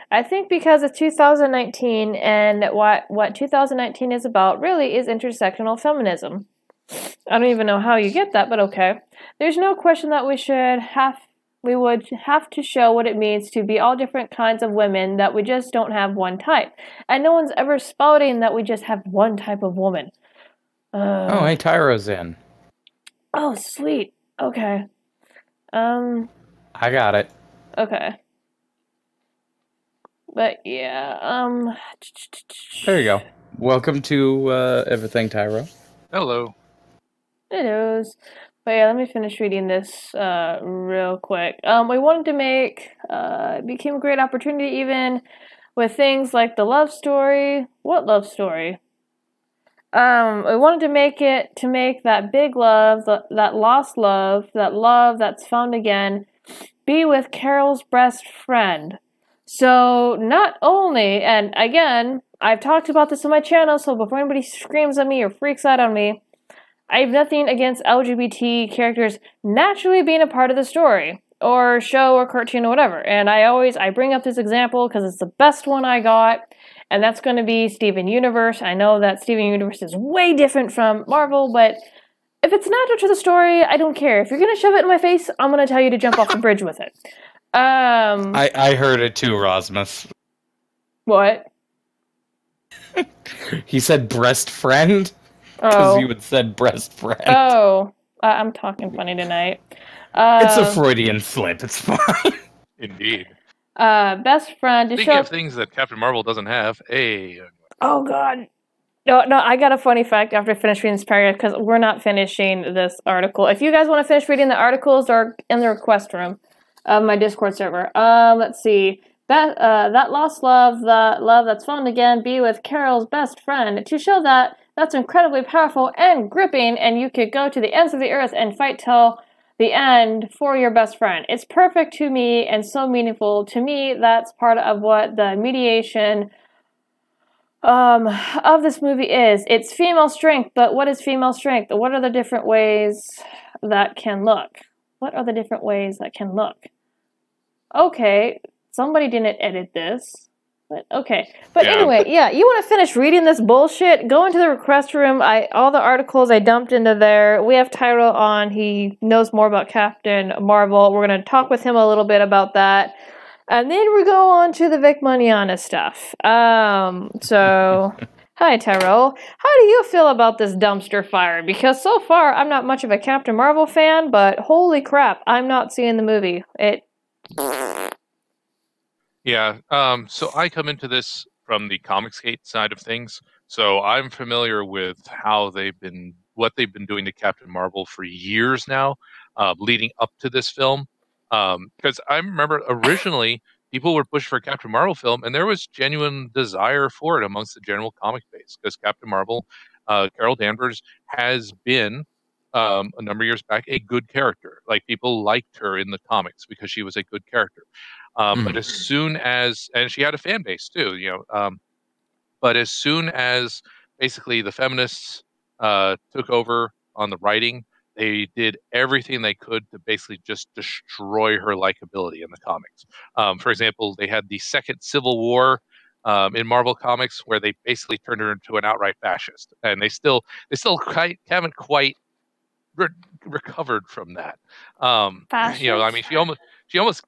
I think because it's 2019, and what 2019 is about really is intersectional feminism. I don't even know how you get that, but okay. There's no question that we would have to show what it means to be all different kinds of women, that we just don't have one type. And no one's ever spouting that we just have one type of woman. Oh, hey, Tyro's in. Oh, sweet. Okay. I got it. Okay. But yeah, There you go. Welcome to everything, Tyro. Hello. It is. But yeah, let me finish reading this real quick. We wanted to make it became a great opportunity even with things like the love story. What love story? We wanted to make that big love, that lost love, that love that's found again, be with Carol's best friend. So not only, and again, I've talked about this on my channel, so before anybody screams at me or freaks out on me, I have nothing against LGBT characters naturally being a part of the story, or show, or cartoon, or whatever. And I bring up this example because it's the best one I got, and that's going to be Steven Universe. I know that Steven Universe is way different from Marvel, but if it's natural to the story, I don't care. If you're going to shove it in my face, I'm going to tell you to jump off the bridge with it. I heard it too, Rosmus. What? He said breast friend? Because you had said breast friend. Oh, I'm talking funny tonight. It's a Freudian slip. It's fine. Indeed. Best friend. Speaking of things that Captain Marvel doesn't have, Oh, God. No, I got a funny fact after I finish reading this paragraph, because we're not finishing this article. If you guys want to finish reading the articles, they're in the request room of my Discord server. Let's see. That lost love, the love that's found again, be with Carol's best friend. To show that's incredibly powerful and gripping, and you could go to the ends of the earth and fight till the end for your best friend. It's perfect to me and so meaningful. To me, that's part of what the mediation of this movie is. It's female strength, but what is female strength? What are the different ways that can look? What are the different ways that can look? Okay, somebody didn't edit this. But okay. But yeah. Anyway, yeah, you want to finish reading this bullshit? Go into the request room. All the articles I dumped into there. We have Tyro on. He knows more about Captain Marvel. We're going to talk with him a little bit about that. And then we go on to the Vic Mignogna stuff. So, hi Tyro. How do you feel about this dumpster fire? Because so far, I'm not much of a Captain Marvel fan, but holy crap, I'm not seeing the movie. Yeah, so I come into this from the Comicsgate side of things, so I'm familiar with how they've been what they've been doing to Captain Marvel for years now, leading up to this film. Because I remember originally people were pushing for a Captain Marvel film, and there was genuine desire for it amongst the general comic base. Because Captain Marvel, Carol Danvers, has been a number of years back a good character. Like people liked her in the comics because she was a good character. But as soon as, and she had a fan base too, but as soon as basically the feminists took over on the writing, they did everything they could to basically just destroy her likability in the comics. For example, they had the second Civil War in Marvel Comics, where they basically turned her into an outright fascist, and they still haven't quite re- recovered from that. I mean, she almost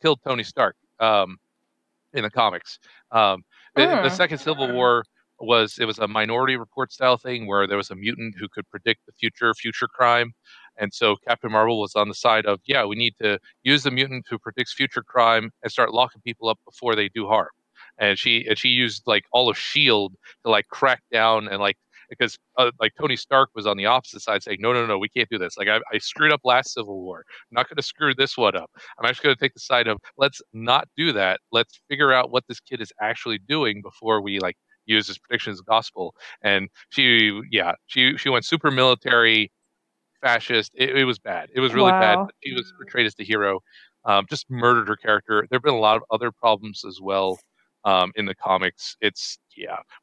killed Tony Stark. In the comics. The second Civil War was a Minority Report style thing where there was a mutant who could predict the future crime, and so Captain Marvel was on the side of, yeah, we need to use the mutant who predicts future crime and start locking people up before they do harm. And she used like all of Shield to like crack down and like, because like Tony Stark was on the opposite side saying, no, we can't do this. Like I screwed up last Civil War. I'm not going to screw this one up. I'm actually going to take the side of, let's not do that. Let's figure out what this kid is actually doing before we like use his predictions as gospel. And she went super military, fascist. It was bad. It was really bad. But she was portrayed as the hero. Just murdered her character. There have been a lot of other problems as well in the comics.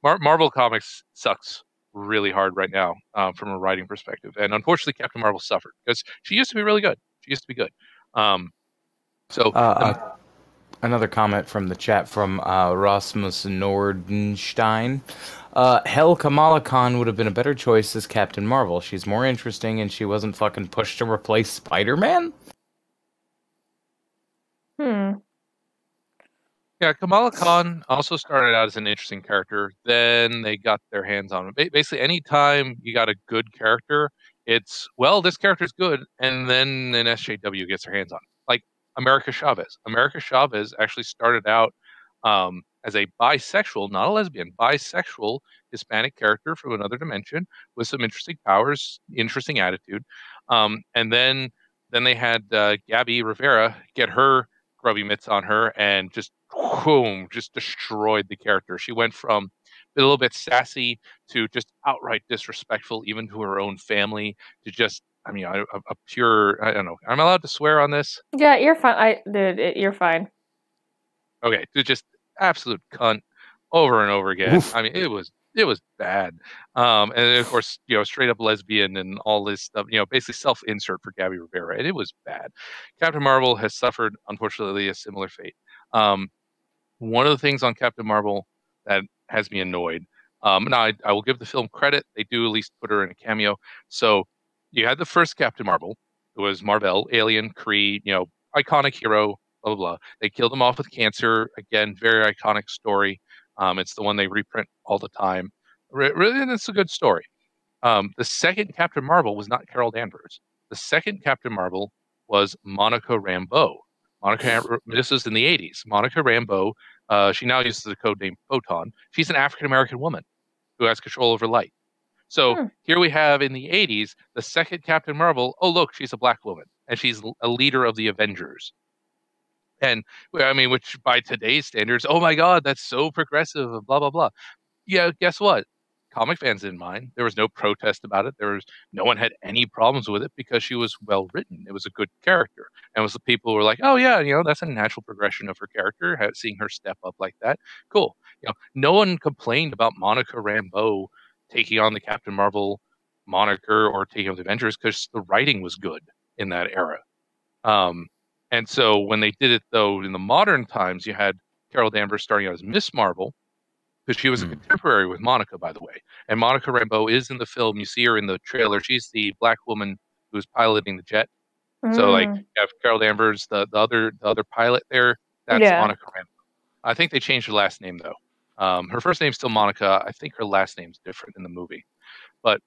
Marvel Comics sucks really hard right now from a writing perspective, and unfortunately, Captain Marvel suffered because she used to be really good. She used to be good. Another comment from the chat from Rasmus Nordenstein. Hell, Kamala Khan would have been a better choice as Captain Marvel. She's more interesting, and she wasn't fucking pushed to replace Spider-Man? Yeah, Kamala Khan also started out as an interesting character. Then they got their hands on him. Basically, anytime you got a good character, it's, well, this character's good, and then an SJW gets their hands on it. Like America Chavez. America Chavez actually started out as a bisexual, not a lesbian, bisexual Hispanic character from another dimension with some interesting powers, interesting attitude. And then they had Gabby Rivera get her grubby mitts on her and just boom, just destroyed the character. She went from a little bit sassy to just outright disrespectful, even to her own family, to just, I mean, a pure, I don't know. Am I allowed to swear on this? Yeah, you're fine. You're fine. Okay, to just absolute cunt over and over again. Oof. I mean, it was bad. And of course, straight up lesbian and all this stuff, basically self-insert for Gabby Rivera. And it was bad. Captain Marvel has suffered, unfortunately, a similar fate. One of the things on Captain Marvel that has me annoyed, now I will give the film credit. They do at least put her in a cameo. So you had the first Captain Marvel. It was Marvel, Alien, Kree, iconic hero, blah, blah, blah. They killed him off with cancer. Again, very iconic story. It's the one they reprint all the time. Really, and it's a good story. The second Captain Marvel was not Carol Danvers. The second Captain Marvel was Monica Rambeau. This was in the 80s. Monica Rambeau, she now uses the code name Photon. She's an African-American woman who has control over light. So here we have in the 80s, the second Captain Marvel. Oh, look, she's a black woman, and she's a leader of the Avengers. And I mean, which by today's standards, oh my God, that's so progressive, blah, blah, blah. Yeah, guess what? Comic fans didn't mind. There was no protest about it. No one had any problems with it because she was well written. It was a good character. And it was the people who were like, oh yeah, that's a natural progression of her character, seeing her step up like that. Cool. No one complained about Monica Rambeau taking on the Captain Marvel moniker or taking on the Avengers because the writing was good in that era. And so when they did it, though, in the modern times, you had Carol Danvers starting out as Miss Marvel, because she was a contemporary with Monica, by the way. And Monica Rambeau is in the film. You see her in the trailer. She's the black woman who's piloting the jet. So, like, you have Carol Danvers, the other pilot there. That's Monica Rambeau. I think they changed her last name, though. Her first name's still Monica. I think her last name's different in the movie. But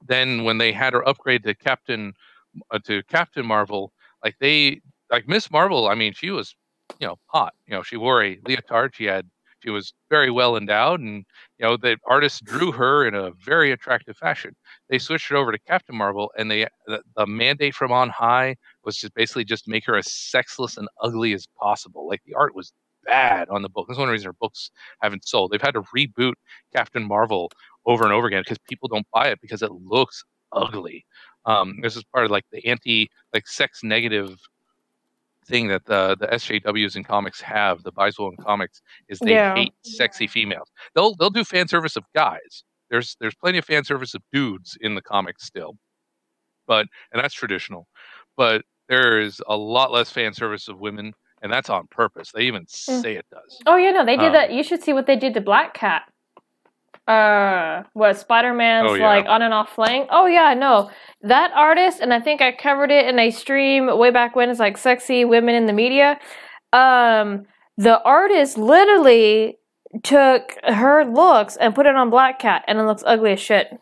then when they had her upgrade to Captain Marvel, like Miss Marvel, I mean, she was, hot. She wore a leotard. She She was very well endowed, and the artists drew her in a very attractive fashion. They switched it over to Captain Marvel, and the mandate from on high was just basically just make her as sexless and ugly as possible. Like, the art was bad on the book. That's one reason her books haven't sold. They've had to reboot Captain Marvel over and over again because people don't buy it because it looks ugly. This is part of like the sex negative thing that the SJWs in comics have. The Biswell in comics is they hate sexy females. They'll do fan service of guys. There's plenty of fan service of dudes in the comics still, and that's traditional. But there is a lot less fan service of women, and that's on purpose. They even say it does. Oh yeah, no, they did that. You should see what they did to Black Cat. What Spider-Man's like on and off fling. Oh yeah, no, that artist, and I think I covered it in a stream way back when. It's like sexy women in the media. The artist literally took her looks and put it on Black Cat, and it looks ugly as shit.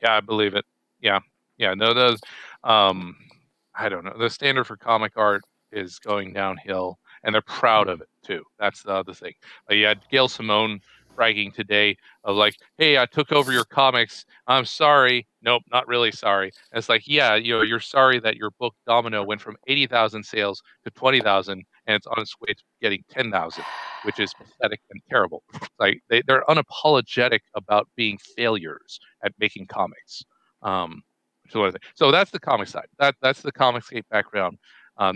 Yeah, I believe it. Yeah. No, those. I don't know. The standard for comic art is going downhill, and they're proud of it too. That's the other thing. You had Gail Simone bragging today of like, hey, I took over your comics. I'm sorry. Nope, not really sorry. And it's like, yeah, you're sorry that your book Domino went from 80,000 sales to 20,000, and it's on its way to getting 10,000, which is pathetic and terrible. Like, they're unapologetic about being failures at making comics. So that's the comic side. That's the Comicscape background.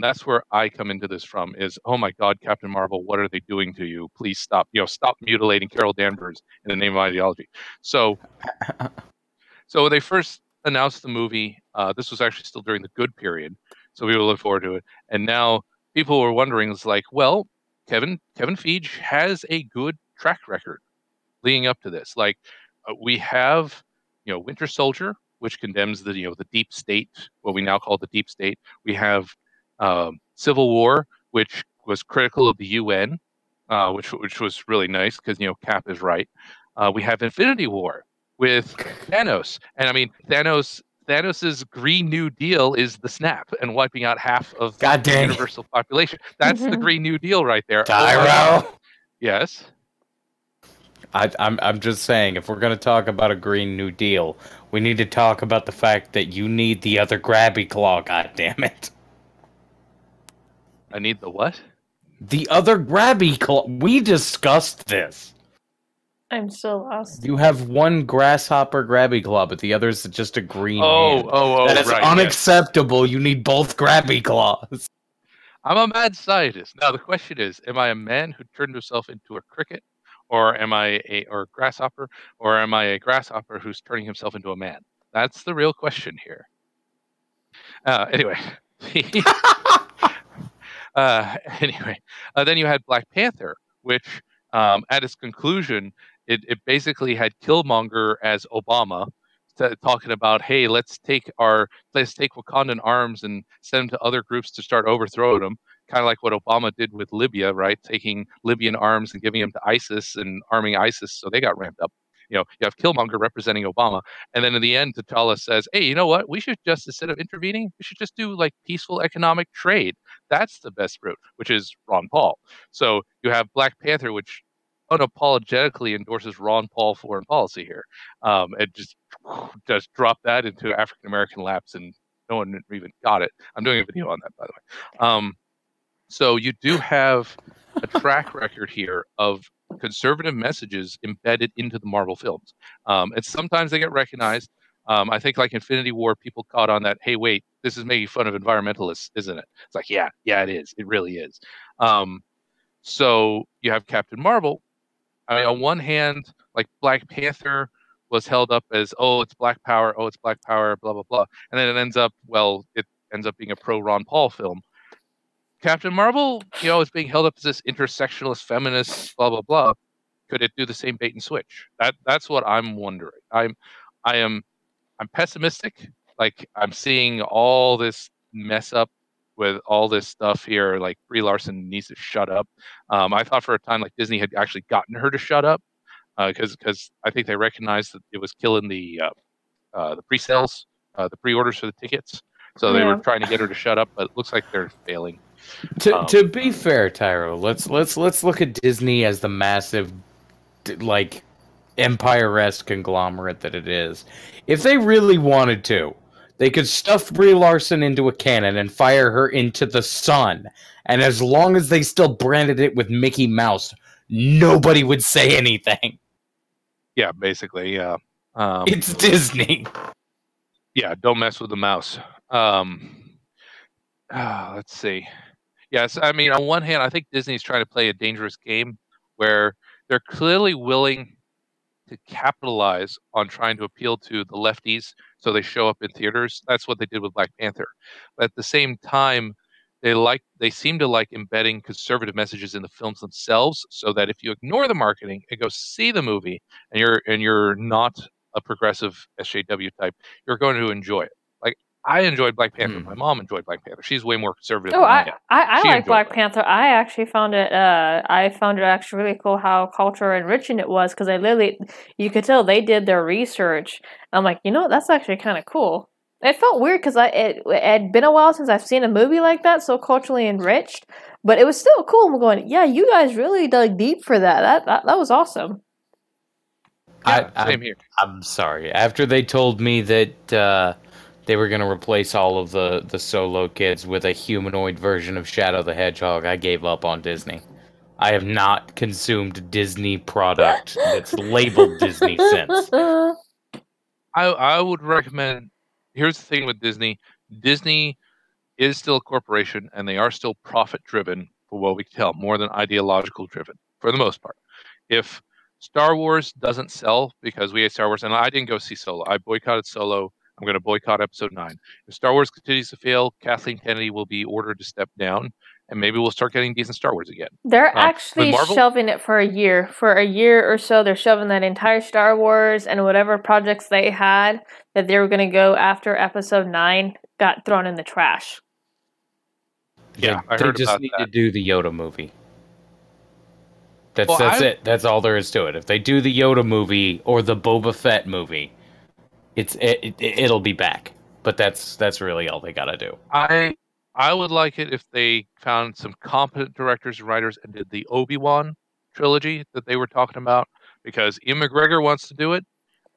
That's where I come into this from is, oh my God, Captain Marvel, what are they doing to you? Please stop. Stop mutilating Carol Danvers in the name of ideology. So when they first announced the movie, this was actually still during the good period, so we will look forward to it. And now people were wondering, it's like, well, Kevin Feige has a good track record leading up to this. Like, we have, Winter Soldier, which condemns the deep state, what we now call the deep state. We have Civil War, which was critical of the UN, which was really nice because Cap is right. We have Infinity War with Thanos, and I mean Thanos's Green New Deal is the snap and wiping out half of the universal population. That's the Green New Deal right there. Tyro. Yes. I'm just saying, if we're going to talk about a Green New Deal, we need to talk about the fact that you need the other grabby claw, goddammit. I need the what? The other grabby claw. We discussed this. I'm so lost. You have one grasshopper grabby claw, but the other is just a green hand. That is right, unacceptable. Yes. You need both grabby claws. I'm a mad scientist. Now the question is, am I a man who turned himself into a cricket? Or am I a grasshopper? Or am I a grasshopper who's turning himself into a man? That's the real question here. Anyway. Then you had Black Panther, which at its conclusion, it basically had Killmonger as Obama, talking about, hey, let's take Wakandan arms and send them to other groups to start overthrowing them. Kind of like what Obama did with Libya, right? Taking Libyan arms and giving them to ISIS and arming ISIS, so they got ramped up. You have Killmonger representing Obama, and then in the end, T'Challa says, "Hey, you know what? We should just, instead of intervening, we should just do like peaceful economic trade. That's the best route," which is Ron Paul. So you have Black Panther, which unapologetically endorses Ron Paul foreign policy here. It just dropped that into African American laps, and no one even got it. I'm doing a video on that, by the way. So you do have a track record here of conservative messages embedded into the Marvel films. And sometimes they get recognized. I think like Infinity War, people caught on that, hey, wait, this is making fun of environmentalists, isn't it? It's like, yeah, it is. It really is. So you have Captain Marvel. I mean, on one hand, like Black Panther was held up as, oh, it's Black Power, blah, blah, blah. And then it ends up being a pro-Ron Paul film. Captain Marvel, is being held up as this intersectionalist, feminist, blah blah blah. Could it do the same bait and switch? That's what I'm wondering. I'm pessimistic. Like, I'm seeing all this mess up with all this stuff here. Like, Brie Larson needs to shut up. I thought for a time like Disney had actually gotten her to shut up because I think they recognized that it was killing the pre-sales, the pre-orders for the tickets. So they were trying to get her to shut up, but it looks like they're failing. To be fair, Tyro, let's look at Disney as the massive, like, empire-esque conglomerate that it is. If they really wanted to, they could stuff Brie Larson into a cannon and fire her into the sun. And as long as they still branded it with Mickey Mouse, nobody would say anything. Yeah, basically, yeah. It's Disney. Yeah, don't mess with the mouse. Let's see. Yes, I mean, on one hand, I think Disney's trying to play a dangerous game where they're clearly willing to capitalize on trying to appeal to the lefties, so they show up in theaters. That's what they did with Black Panther. But at the same time, they seem to like embedding conservative messages in the films themselves, so that if you ignore the marketing and go see the movie, and you're not a progressive SJW type, you're going to enjoy it. Like, I enjoyed Black Panther. My mom enjoyed Black Panther. She's way more conservative than I am. I like Black Panther. I actually found it. I found it actually really cool how cultural enriching it was, because you could tell they did their research. I'm like, that's actually kind of cool. It felt weird because it had been a while since I've seen a movie like that, so culturally enriched. But it was still cool. I'm going, yeah, you guys really dug deep for that. That was awesome. Same here. I'm sorry. After they told me that they were going to replace all of the Solo kids with a humanoid version of Shadow the Hedgehog, I gave up on Disney. I have not consumed Disney product that's labeled Disney since. I would recommend. Here's the thing with Disney. Disney is still a corporation, and they are still profit-driven, for what we can tell, more than ideological-driven, for the most part. If Star Wars doesn't sell, because we hate Star Wars, and I didn't go see Solo. I boycotted Solo. I'm going to boycott Episode 9. If Star Wars continues to fail, Kathleen Kennedy will be ordered to step down, and maybe we'll start getting decent Star Wars again. They're actually shelving it for a year. For a year or so, they're shelving that entire Star Wars, and whatever projects they had that they were going to go after Episode 9 got thrown in the trash. Yeah, I heard about that. They just need to do the Yoda movie. That's it. That's all there is to it. If they do the Yoda movie or the Boba Fett movie, it'll be back. But that's really all they gotta do. I would like it if they found some competent directors and writers and did the Obi-Wan trilogy that they were talking about, because Ian McGregor wants to do it,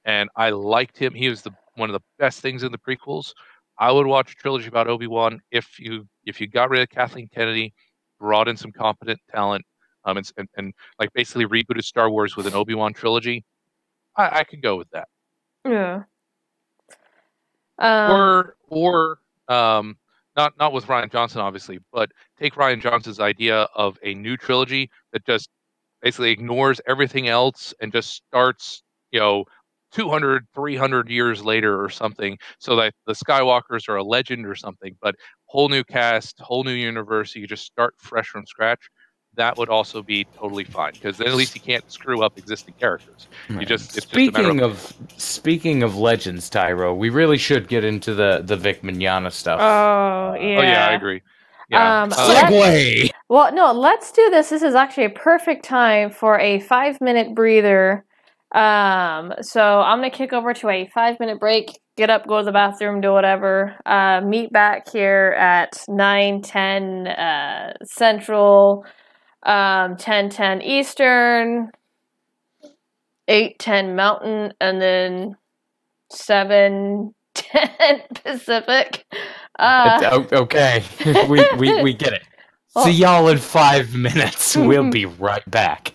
and I liked him. He was one of the best things in the prequels. I would watch a trilogy about Obi-Wan if you got rid of Kathleen Kennedy, brought in some competent talent, and like basically rebooted Star Wars with an Obi-Wan trilogy. I could go with that. Yeah. Or not with Rian Johnson, obviously, but take Rian Johnson's idea of a new trilogy that just basically ignores everything else and just starts, 200, 300 years later or something, so that the Skywalkers are a legend or something, but whole new cast, whole new universe, you just start fresh from scratch. That would also be totally fine, because then at least you can't screw up existing characters. Speaking of legends, Tyro, we really should get into the Vic Mignogna stuff. Oh yeah. Oh yeah, I agree. Yeah. Segue. Well, no, let's do this. This is actually a perfect time for a 5-minute breather. So I'm gonna kick over to a 5-minute break. Get up, go to the bathroom, do whatever. Meet back here at 9:10 Central. 10:10 Eastern, 8:10 Mountain, and then 7:10 Pacific. Okay, we get it. See y'all in 5 minutes. We'll be right back.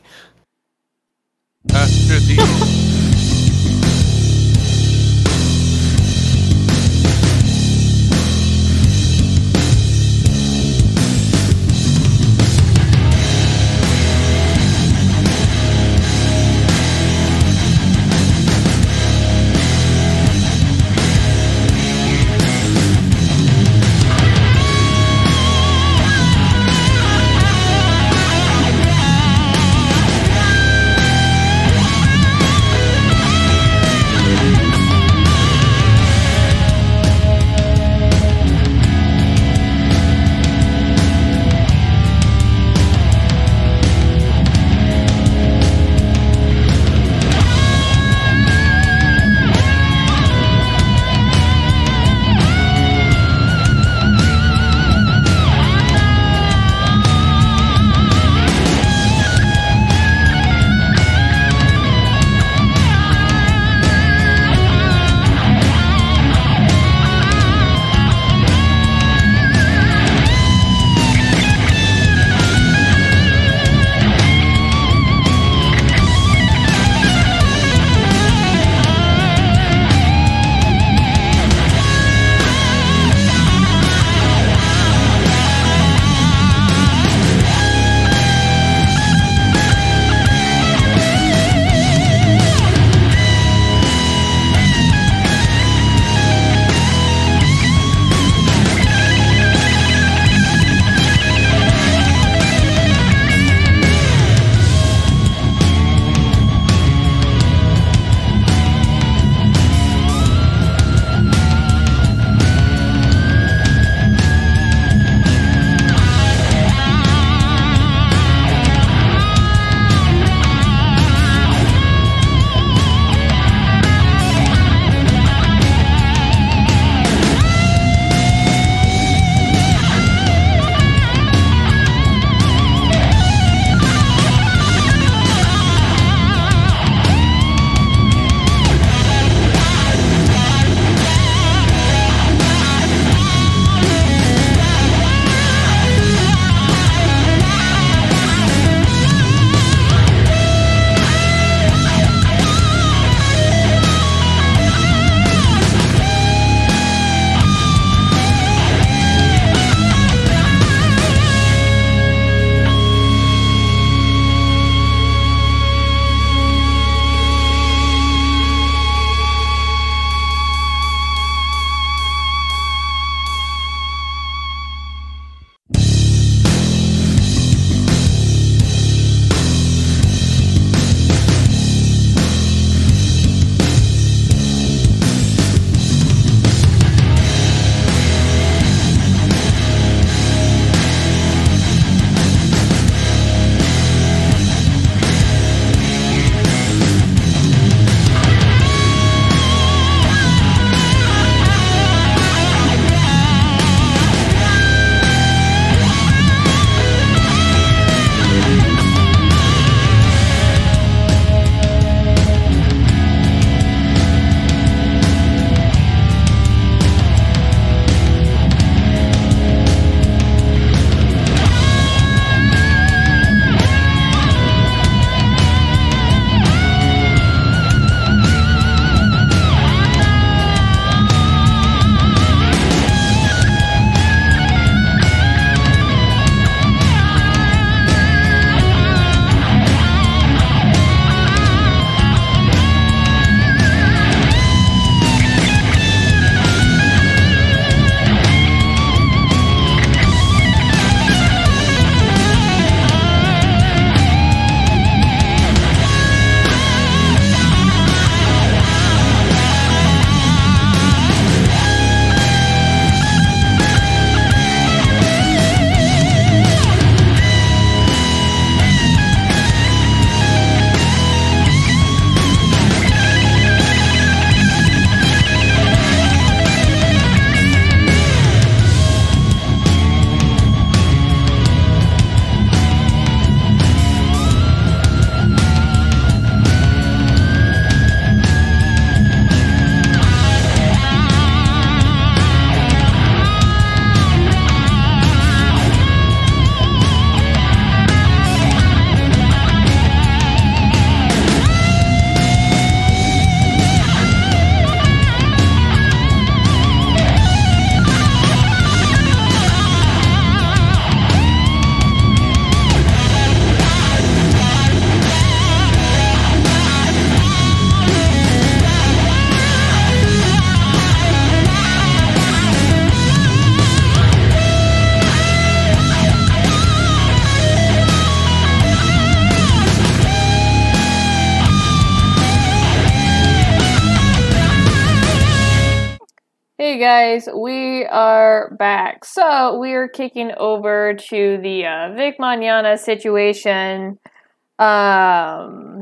Okay, guys, we are back. So we are kicking over to the Vic Mignogna situation.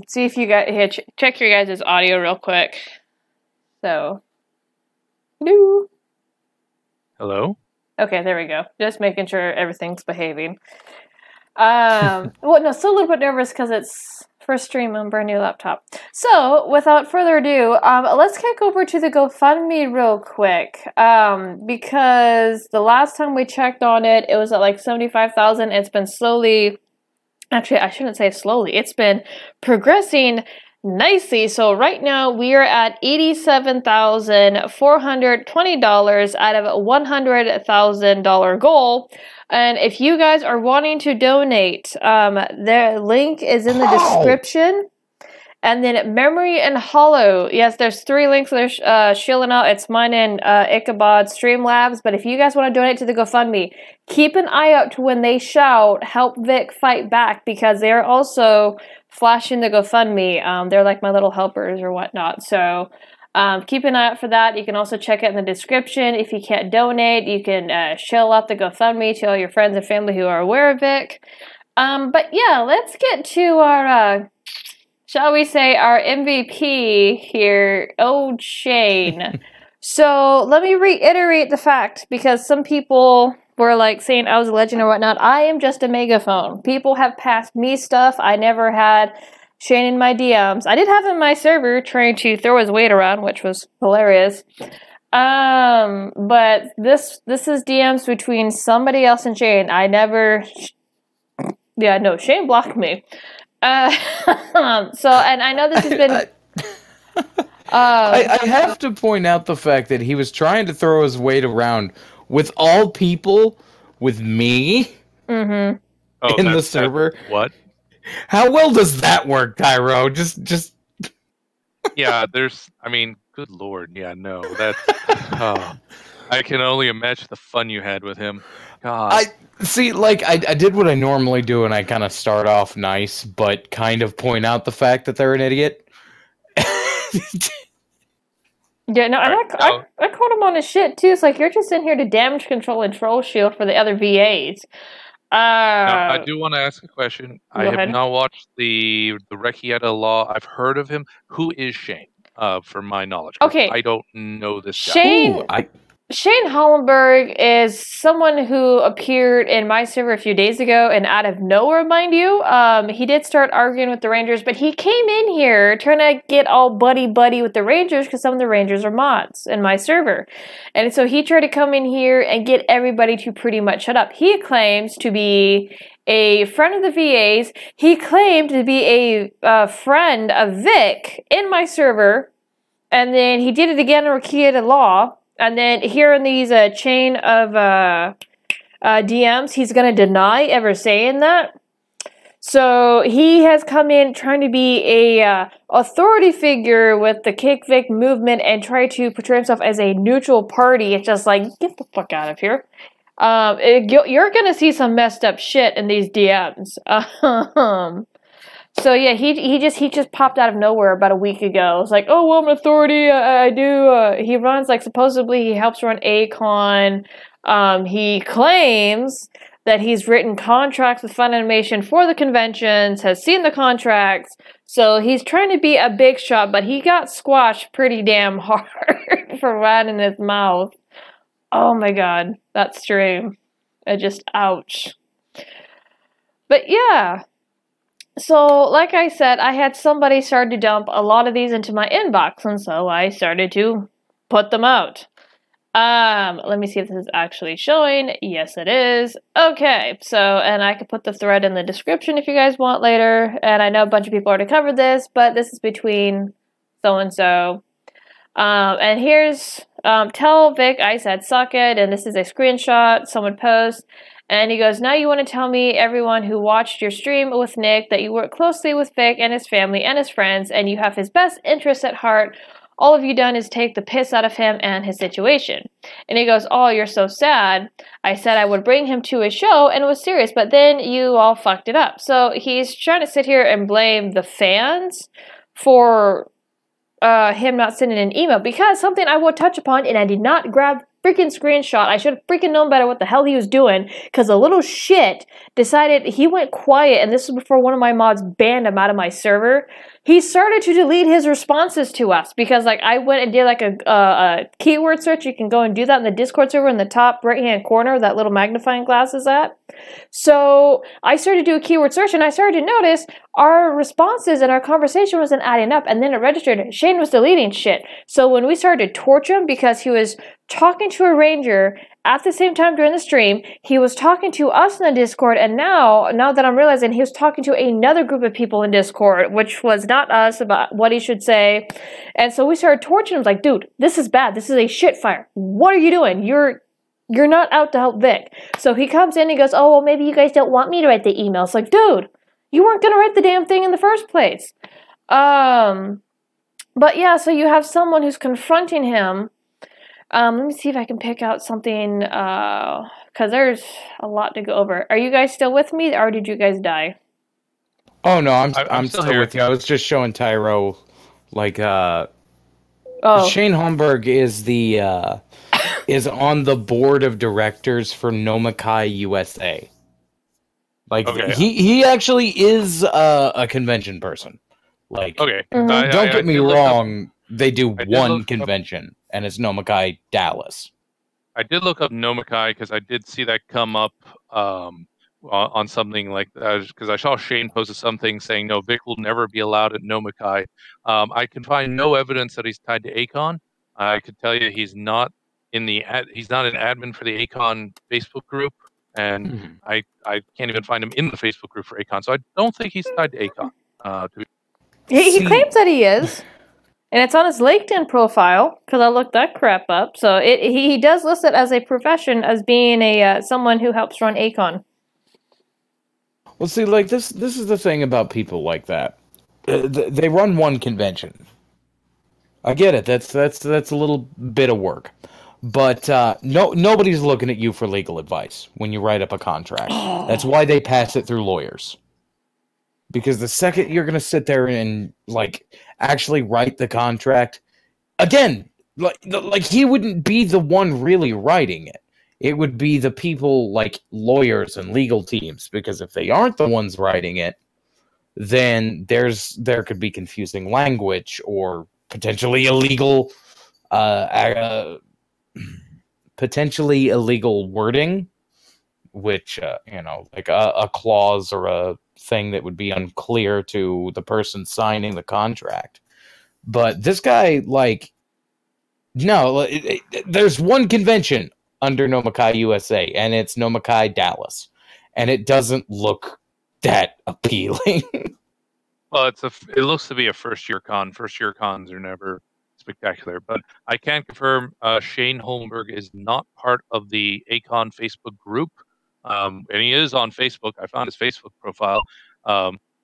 See if you guys here. Check your guys' audio real quick. So, Hello? Okay, there we go. Just making sure everything's behaving. Well, no, still a little bit nervous because it's first stream on a brand new laptop. So, without further ado, let's kick over to the GoFundMe real quick. Because the last time we checked on it, it was at like 75,000. It's been slowly, actually, I shouldn't say slowly. It's been progressing nicely. So right now we are at $87,420 out of a $100,000 goal. And if you guys are wanting to donate, the link is in the description. And then Memory and Hollow. Yes, there's 3 links that are shilling out. It's mine and Ichabod Streamlabs. But if you guys want to donate to the GoFundMe, keep an eye out to when they shout, help Vic fight back, because they're also flashing the GoFundMe. They're like my little helpers or whatnot. So keep an eye out for that. You can also check it in the description. If you can't donate, you can shill out the GoFundMe to all your friends and family who are aware of Vic. But yeah, let's get to our... shall we say, our MVP here, old Shane. So let me reiterate the fact, because some people were like saying I was a legend or whatnot. I am just a megaphone. People have passed me stuff. I never had Shane in my DMs. I did have him in my server trying to throw his weight around, which was hilarious. But this is DMs between somebody else and Shane. I never... Yeah, no, Shane blocked me. So, and I know this has been... I have to point out the fact that he was trying to throw his weight around with all people, with me, in the server. What? How well does that work, Tyro? Just... Yeah, there's... I mean, good lord. Yeah, no, that's... I can only imagine the fun you had with him. God. See, like, I did what I normally do, and I kind of start off nice, but kind of point out the fact that they're an idiot. Yeah, no, I called him on his shit, too. It's like, you're just in here to damage control and troll shield for the other VAs. Now, I do want to ask a question. I Go ahead. have not watched the Rekieta Law. I've heard of him. Who is Shane, from my knowledge? Okay. I don't know this guy. Shane... Shane Hollenberg is someone who appeared in my server a few days ago, and out of nowhere, mind you, he did start arguing with the Rangers, but he came in here trying to get all buddy-buddy with the Rangers, because some of the Rangers are mods in my server. And so he tried to come in here and get everybody to pretty much shut up. He claims to be a friend of the VAs. He claimed to be a friend of Vic in my server, and then he did it again in Rekieta Law. And then here in these chain of DMs, he's going to deny ever saying that. So he has come in trying to be a authority figure with the Kick Vic movement and try to portray himself as a neutral party. It's just like, get the fuck out of here. You're going to see some messed up shit in these DMs. So yeah, he just popped out of nowhere about a week ago. It's like, oh, well, I'm an authority. I do. He runs, like, supposedly he helps run Acon. He claims that he's written contracts with Funimation for the conventions, has seen the contracts. So he's trying to be a big shot, but he got squashed pretty damn hard for running his mouth. Oh my god, that stream. Just ouch. But yeah. So, like I said, I had somebody start to dump a lot of these into my inbox, and so I started to put them out. Let me see if this is actually showing. Yes, it is. Okay, so, and I could put the thread in the description if you guys want later, and I know a bunch of people already covered this, but this is between so-and-so. And here's, tell Vic I said suck it, and this is a screenshot someone posts. And he goes, now you want to tell me, everyone who watched your stream with Nick, that you work closely with Vic and his family and his friends, and you have his best interests at heart. All of you done is take the piss out of him and his situation. And he goes, oh, you're so sad. I said I would bring him to a show, and it was serious, but then you all fucked it up. So he's trying to sit here and blame the fans for him not sending an email, because something I will touch upon, and I did not grab freaking screenshot. I should have freaking known better what the hell he was doing, because the little shit decided he went quiet, and this was before one of my mods banned him out of my server. He started to delete his responses to us, because like I went and did like a keyword search. You can go and do that in the Discord server in the top right hand corner, that little magnifying glass is at. So I started to do a keyword search, and I started to notice our responses and our conversation wasn't adding up, and then it registered Shane was deleting shit. So when we started to torture him because he was talking to a ranger at the same time during the stream, he was talking to us in the Discord, and now that I'm realizing he was talking to another group of people in Discord, which was not us, about what he should say. And so we started torturing him, like, dude, this is bad. This is a shit fire. What are you doing? You're not out to help Vic. So he comes in and he goes, oh, well, maybe you guys don't want me to write the email. It's like, dude, you weren't going to write the damn thing in the first place. But yeah, so you have someone who's confronting him. Let me see if I can pick out something, because there's a lot to go over. Are you guys still with me, or did you guys die? Oh, no, I'm still with you. I was just showing Tyro, like, Shane Holmberg is the, is on the board of directors for Nomikai USA. Like, okay. he actually is a convention person. Like, okay. Don't get me wrong, they do one convention, and it's Nomikai Dallas. I did look up Nomikai because I did see that come up on something like that, because I saw Shane posted something saying, no, Vic will never be allowed at Nomikai. I can find no evidence that he's tied to Acon. I could tell you he's not he's not an admin for the Acon Facebook group, and I can't even find him in the Facebook group for Acon, so I don't think he's tied to Acon. He claims that he is, and it's on his LinkedIn profile, because I looked that crap up. So he does list it as a profession, as being a someone who helps run Acon. Well, see, like this is the thing about people like that. They run one convention. I get it. That's a little bit of work, but nobody's looking at you for legal advice when you write up a contract. That's why they pass it through lawyers. Because the second you're gonna sit there and like actually write the contract, again, like he wouldn't be the one really writing it. It would be the people like lawyers and legal teams. Because if they aren't the ones writing it, then there could be confusing language or potentially illegal, potentially illegal wording, which like a clause or a thing that would be unclear to the person signing the contract. But this guy, like, no, there's one convention under Nomikai USA, and it's Nomikai Dallas, and it doesn't look that appealing. Well, it looks to be a first-year con. First-year cons are never spectacular, but I can confirm Shane Holmberg is not part of the Acon Facebook group. And he is on Facebook. I found his Facebook profile.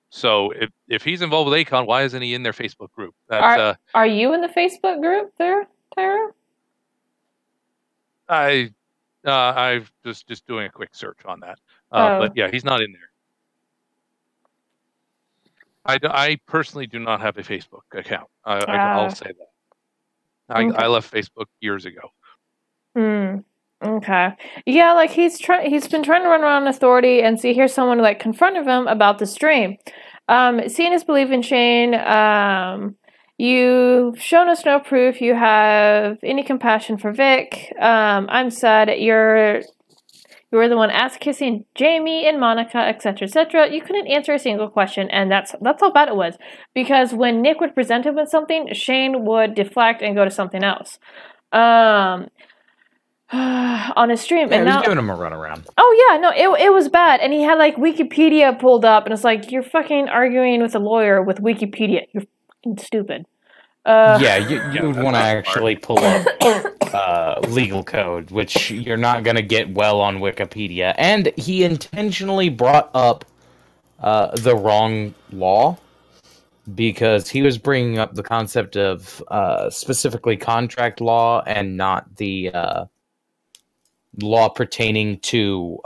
So if he's involved with Acon, why isn't he in their Facebook group? That's, are you in the Facebook group there, Tyra? I've just doing a quick search on that. But yeah, he's not in there. I personally do not have a Facebook account. I'll say that. I left Facebook years ago. Okay. Yeah, like he's been trying to run around authority, and see, here's someone like confronted him about the stream. Seeing his belief in Shane, you've shown us no proof you have any compassion for Vic. I'm sad you're the one ass kissing Jamie and Monica, etc., etc. You couldn't answer a single question, and that's how bad it was. Because when Nick would present him with something, Shane would deflect and go to something else. On his stream, and now giving him a runaround. Oh yeah, no, it was bad, and he had like Wikipedia pulled up, and it's like, you're fucking arguing with a lawyer with Wikipedia. You're fucking stupid. Yeah, you would want to actually pull up legal code, which you're not going to get well on Wikipedia. And he intentionally brought up the wrong law, because he was bringing up the concept of specifically contract law and not the law pertaining to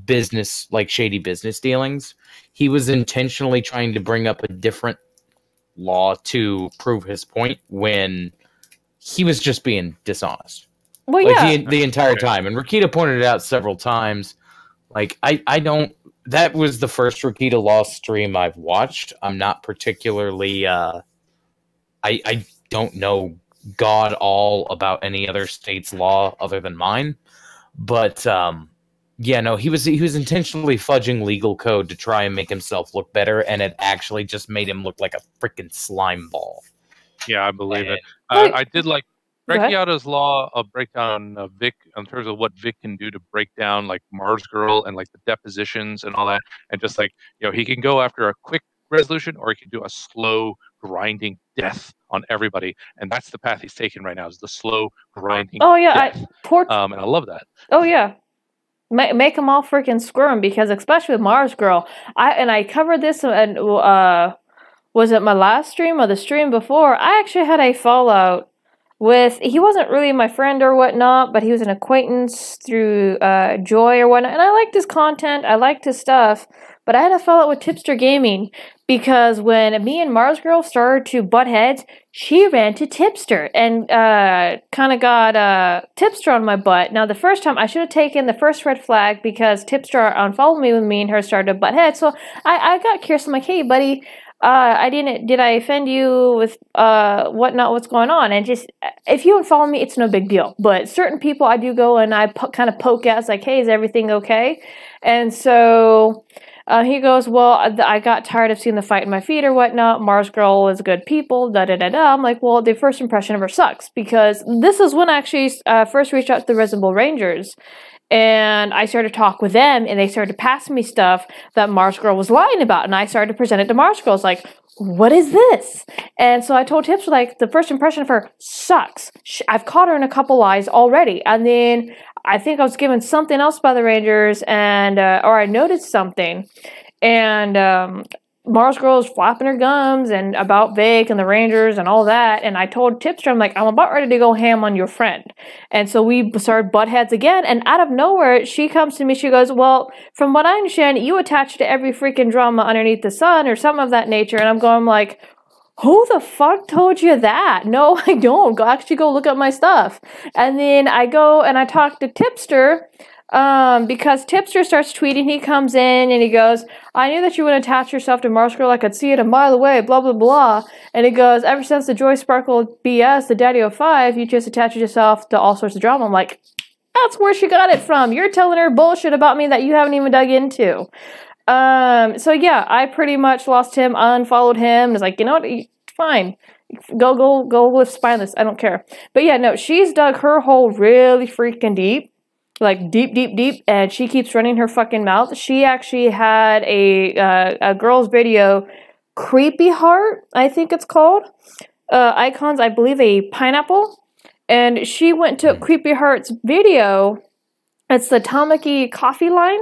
business, like shady business dealings. He was intentionally trying to bring up a different law to prove his point when he was just being dishonest. Well, like yeah. the entire time. And Rakita pointed it out several times. Like, I don't... That was the first Rakita Law stream I've watched. I'm not particularly... I don't know God all about any other state's law other than mine. But, yeah, no, he was intentionally fudging legal code to try and make himself look better, and it actually just made him look like a freaking slime ball. Yeah, I believe it. I did like Recchiato's law of breakdown of Vic in terms of what Vic can do to break down like Mars Girl and like the depositions and all that, and just like, you know, he can go after a quick resolution or he can do a slow grinding death on everybody, and that's the path he's taking right now, is the slow grinding death. And I love that. Oh yeah, make them all freaking squirm, because especially with Mars Girl, I covered this and was it my last stream or the stream before? I actually had a fallout with, he wasn't really my friend or whatnot, but he was an acquaintance through Joy or whatnot, and I liked his content, I liked his stuff, but I had a fallout with Tipster Gaming, because when me and Mars Girl started to butt heads, she ran to Tipster and kind of got Tipster on my butt. Now, the first time, I should have taken the first red flag, because Tipster unfollowed me when me and her started to butt heads, so I got curious. I'm like, hey, buddy, did I offend you with whatnot, what's going on? And just, if you unfollow me, it's no big deal. But certain people I do go and I kind of poke at, like, hey, is everything okay? And so he goes, well, I got tired of seeing the fight in my feed or whatnot. Mars Girl is good people, da-da-da-da. I'm like, well, the first impression of her sucks, because this is when I actually first reached out to the Risembool Rangers. And I started to talk with them, and they started to pass me stuff that Mars Girl was lying about. And I started to present it to Mars Girl. It's like, what is this? And so I told Tips, like, the first impression of her sucks. I've caught her in a couple lies already. And then I think I was given something else by the Rangers, and or I noticed something. And Mars Girl is flapping her gums and about Vic and the Rangers and all that. And I told Tipster, I'm like, I'm about ready to go ham on your friend. And so we started butt heads again. And out of nowhere, she comes to me. She goes, well, from what I understand, you attach to every freaking drama underneath the sun or something of that nature. And I'm going like, who the fuck told you that? No, I don't. Actually go look up my stuff. And then I go and I talk to Tipster. Because Tipster starts tweeting, he comes in and he goes, I knew that you would attach yourself to Mars Girl, I could see it a mile away, blah, blah, blah. And he goes, ever since the Joy Sparkle BS, the Daddy 05, you just attach yourself to all sorts of drama. I'm like, that's where she got it from. You're telling her bullshit about me that you haven't even dug into. So yeah, I pretty much lost him, unfollowed him, and was like, you know what, fine. Go live spineless, I don't care. But yeah, no, she's dug her hole really freaking deep. Like deep, and she keeps running her fucking mouth. She actually had a girl's video, Creepy Heart, I think it's called. Icons, I believe a pineapple. And she went to Creepy Heart's video. It's the Tamaki coffee line.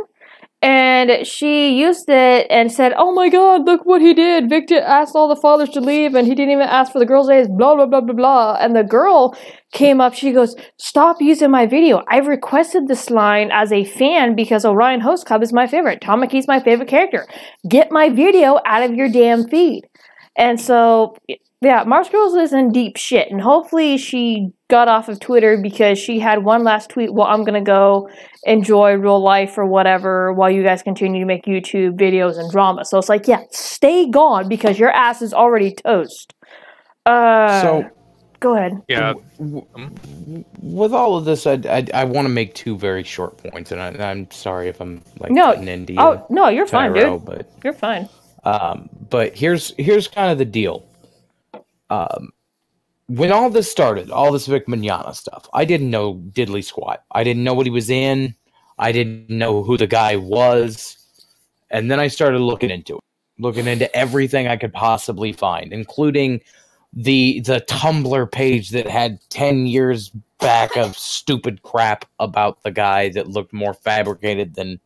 And she used it and said, oh my god, look what he did. Victor asked all the fathers to leave and he didn't even ask for the girls' names, blah, blah, blah, blah, blah. And the girl came up, she goes, stop using my video. I've requested this line as a fan because Orion Host Club is my favorite. Tamaki's my favorite character. Get my video out of your damn feed. And so, yeah, Mars Girls is in deep shit. And hopefully she got off of Twitter because she had one last tweet, well, I'm going to go enjoy real life or whatever while you guys continue to make YouTube videos and drama. So it's like, yeah, stay gone because your ass is already toast. So go ahead. Yeah. With all of this, I want to make two very short points, and I'm sorry if I'm like getting into you. No, you're fine, dude. But you're fine. But here's kind of the deal. When all this started, all this Vic Mignogna stuff, I didn't know diddly squat. I didn't know what he was in. I didn't know who the guy was. And then I started looking into everything I could possibly find, including the Tumblr page that had 10 years back of stupid crap about the guy that looked more fabricated than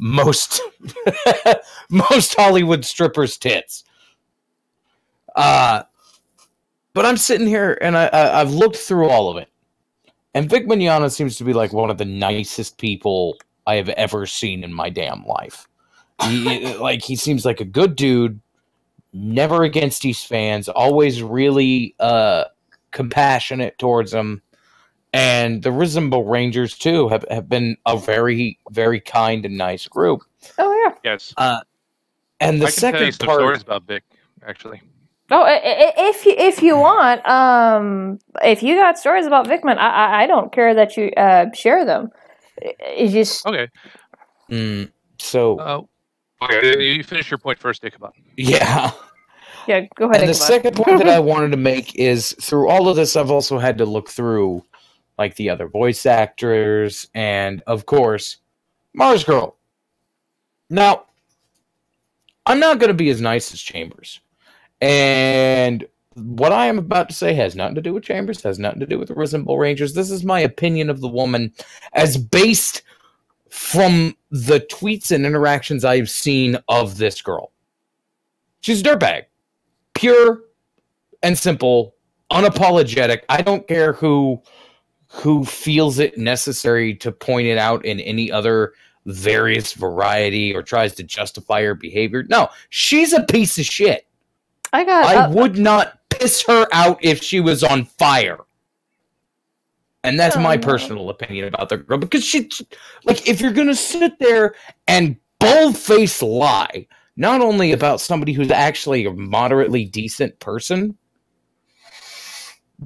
most Hollywood strippers' tits. But I'm sitting here, and I've looked through all of it. And Vic Mignogna seems to be like one of the nicest people I have ever seen in my damn life. He seems like a good dude, never against these fans, always really compassionate towards them. And the Risembool Rangers, too, have been a very, very kind and nice group. Oh, yeah. Yes. And the I can tell you second some part... stories about Vic, actually. Oh, if you want, if you got stories about Vicman, I don't care that you share them. It's just... Okay. So... okay, you finish your point first, Ichabod. Yeah. Yeah, go ahead, And the Ichabod. second point that I wanted to make is, through all of this, I've also had to look through, like, the other voice actors, and, of course, Mars Girl. Now, I'm not going to be as nice as Chambers. And what I am about to say has nothing to do with Chambers, has nothing to do with the Risembool Rangers. This is my opinion of the woman as based from the tweets and interactions I've seen of this girl. She's a dirtbag. Pure and simple, unapologetic. I don't care who feels it necessary to point it out in any other various variety or tries to justify her behavior. No, she's a piece of shit. I would not piss her out if she was on fire. And that's my personal opinion about the girl. Because she, like, if you're going to sit there and bold-faced lie, not only about somebody who's actually a moderately decent person,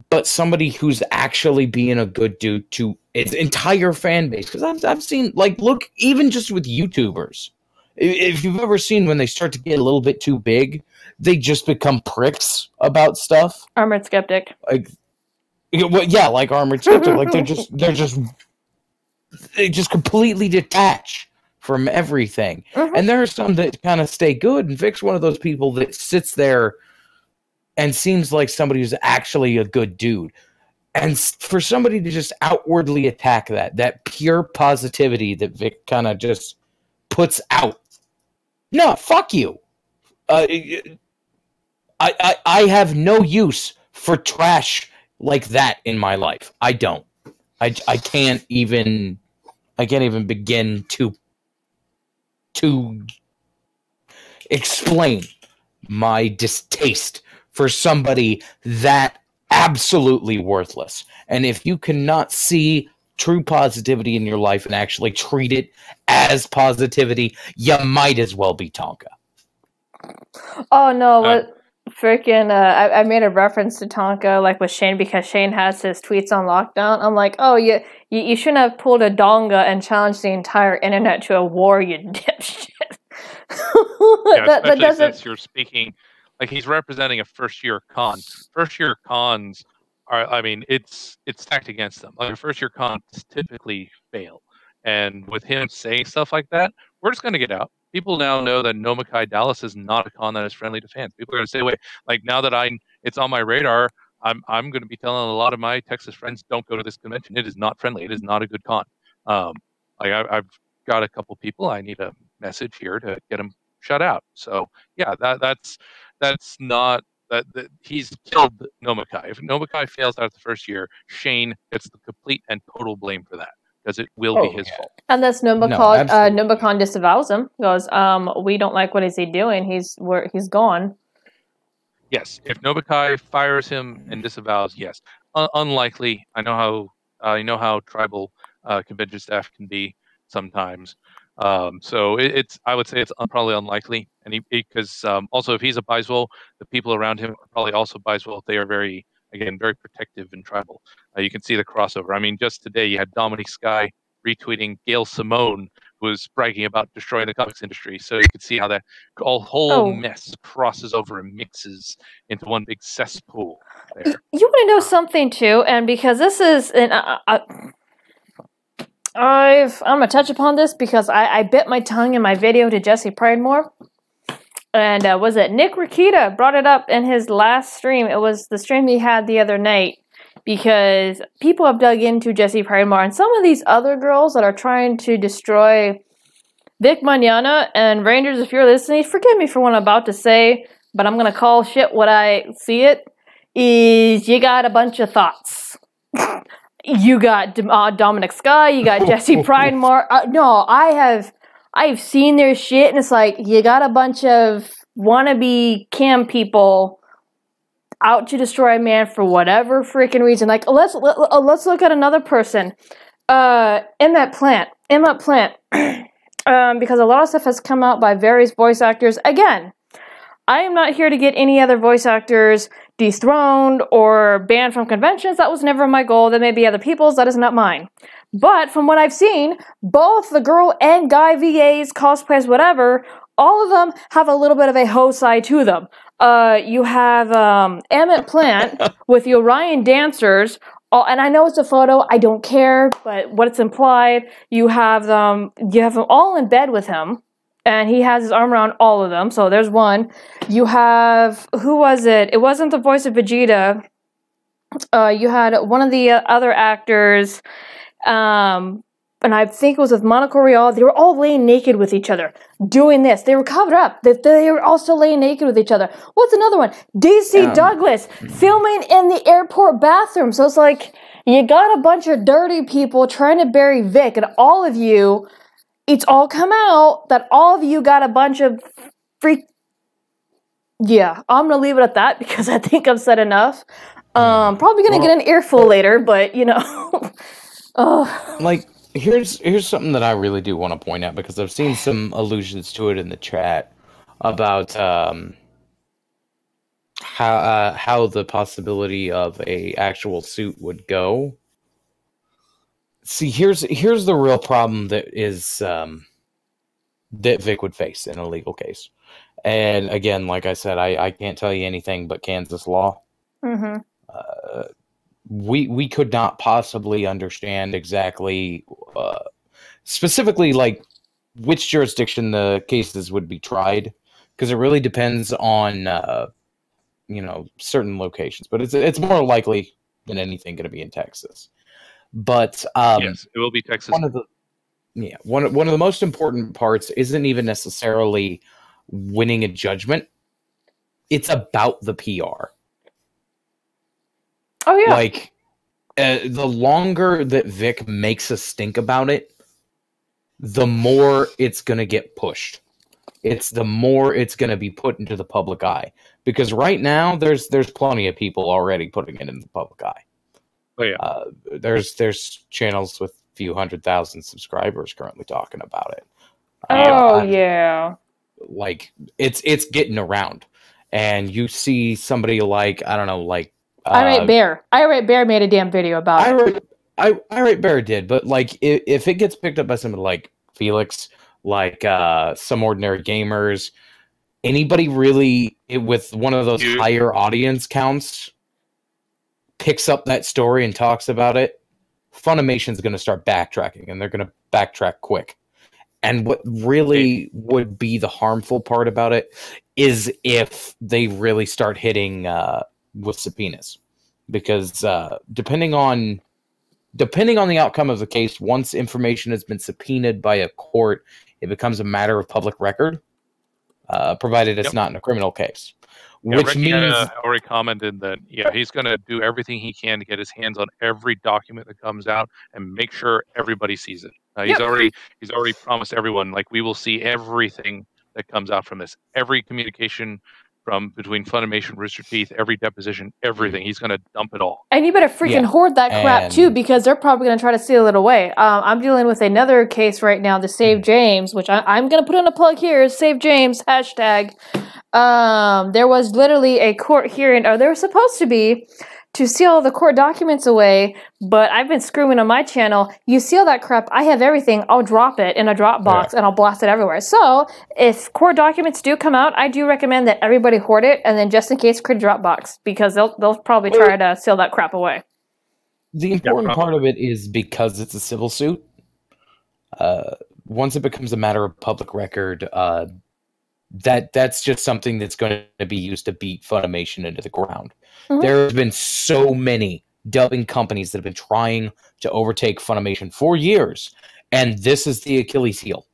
but somebody who's actually being a good dude to its entire fan base. Because I've seen, like, look, even just with YouTubers. If you've ever seen when they start to get a little bit too big, they just become pricks about stuff. Armored Skeptic. Like, yeah, like Armored Skeptic. Like, they just completely detach from everything. Mm-hmm. And there are some that kind of stay good, and Vic's one of those people that sits there and seems like somebody who's actually a good dude. And for somebody to just outwardly attack that pure positivity that Vic kind of just puts out. No, fuck you. I have no use for trash like that in my life. I don't. I can't even begin to explain my distaste for somebody that absolutely worthless. And if you cannot see true positivity in your life and actually treat it as positivity, you might as well be Tonka. Oh no, what freaking I made a reference to Tonka, like with Shane, because Shane has his tweets on lockdown. I'm like, oh, you shouldn't have pulled a donga and challenged the entire internet to a war, you dipshit. That doesn't... since you're speaking, like, he's representing a first-year con. First-year cons are, I mean, it's stacked against them. Like, first-year cons typically fail. And with him saying stuff like that, we're just going to get out. People now know that Nomakai Dallas is not a con that is friendly to fans. People are going to say, wait, like, now that it's on my radar, I'm going to be telling a lot of my Texas friends, don't go to this convention. It is not friendly. It is not a good con. I've got a couple people. I need a message here to get them shut out. So yeah, that's not that he's killed Nomakai. If Nomakai fails out the first year, Shane gets the complete and total blame for that, because it will be his fault. Unless Nomicon disavows him, goes, we don't like what is he doing. He's gone. Yes, if Nomakai fires him and disavows, yes. Unlikely. I know how tribal convention staff can be sometimes. So I would say it's probably unlikely, and because also if he's a Biswell, the people around him are probably also Biswell. They are very protective and tribal. You can see the crossover. I mean, just today you had Dominic Sky retweeting Gail Simone, who was bragging about destroying the comics industry. So you can see how that whole mess crosses over and mixes into one big cesspool there. You want to know something too, and because this is I'm going to touch upon this because I bit my tongue in my video to Jesse Pridemore. And was it Nick Rakita brought it up in his last stream? It was the stream he had the other night. Because people have dug into Jesse Pridemore and some of these other girls that are trying to destroy Vic Mignogna. And Rangers, if you're listening, forgive me for what I'm about to say, but I'm going to call shit what I see it, is you got a bunch of thoughts. You got Dominic Sky, you got Jesse Pridemore. No, I've seen their shit, and it's like, you got a bunch of wannabe cam people out to destroy a man for whatever freaking reason. Like, let's look at another person. Emmett Plant. Because a lot of stuff has come out by various voice actors. Again, I am not here to get any other voice actors dethroned or banned from conventions. That was never my goal. That may be other people's. That is not mine. But from what I've seen, both the girl and guy VAs, cosplayers, whatever, all of them have a little bit of a hoe side to them. You have Emmett Plant with the Orion dancers. And I know it's a photo. I don't care, but what it's implied, you have them all in bed with him. And he has his arm around all of them. So there's one. You have, who was it? It wasn't the voice of Vegeta. You had one of the other actors, and I think it was with Monaco Real. They were all laying naked with each other, doing this. They were covered up. They were also laying naked with each other. What's another one? DC Douglas, filming in the airport bathroom. So it's like, you got a bunch of dirty people trying to bury Vic, and all of you... It's all come out that all of you got a bunch of freak... Yeah, I'm going to leave it at that because I think I've said enough. Probably going to get an earful later, but, you know. Like, here's something that I really do want to point out because I've seen some allusions to it in the chat about how the possibility of a actual suit would go. See, here's the real problem that is that Vic would face in a legal case. And again, like I said, I can't tell you anything but Kansas law. Mm-hmm. We could not possibly understand exactly, specifically, like, which jurisdiction the cases would be tried, because it really depends on, certain locations. But it's more likely than anything going to be in Texas. But yes, it will be Texas. One of the most important parts isn't even necessarily winning a judgment. It's about the PR. Oh yeah. Like the longer that Vic makes us think about it, the more it's going to get pushed. The more it's going to be put into the public eye. Because right now there's plenty of people already putting it in the public eye. Oh yeah. There's channels with a few 100,000 subscribers currently talking about it. Yeah. Like it's getting around, and you see somebody like Irate Bear. Irate Bear made a damn video about it. Irate Bear did, but like if it gets picked up by somebody like Felix, like Some Ordinary Gamers, anybody really with one of those higher audience counts picks up that story and talks about it, Funimation's going to start backtracking, and they're going to backtrack quick. And what really would be the harmful part about it is if they really start hitting with subpoenas, because depending on the outcome of the case, once information has been subpoenaed by a court, it becomes a matter of public record, provided it's not in a criminal case. Yeah, which Rick means already commented that he's going to do everything he can to get his hands on every document that comes out and make sure everybody sees it. He's already promised everyone, like, we will see everything that comes out from this, every communication from between Funimation, Rooster Teeth, every deposition, everything. He's going to dump it all. And you better freaking hoard that crap too, because they're probably going to try to steal it away. I'm dealing with another case right now, the Save James, which I'm going to put in a plug here. Save James hashtag. There was literally a court hearing, or there was supposed to be, to seal the court documents away, but I've been screaming on my channel, you seal that crap, I have everything, I'll drop it in a Dropbox and I'll blast it everywhere. So, if court documents do come out, I do recommend that everybody hoard it, and then just in case, create a Dropbox, because they'll probably try to seal that crap away. The important part of it is because it's a civil suit, once it becomes a matter of public record, that's just something that's going to be used to beat Funimation into the ground. Mm-hmm. There have been so many dubbing companies that have been trying to overtake Funimation for years, and this is the Achilles heel.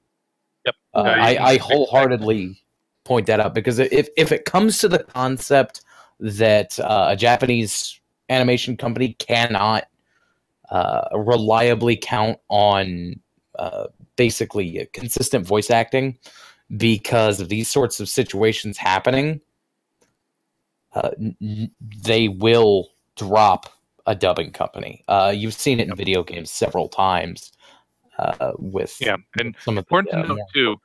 Yep. I wholeheartedly point that out, because if it comes to the concept that a Japanese animation company cannot reliably count on basically consistent voice acting, because of these sorts of situations happening, they will drop a dubbing company. You've seen it in video games several times. With and some of important to note too,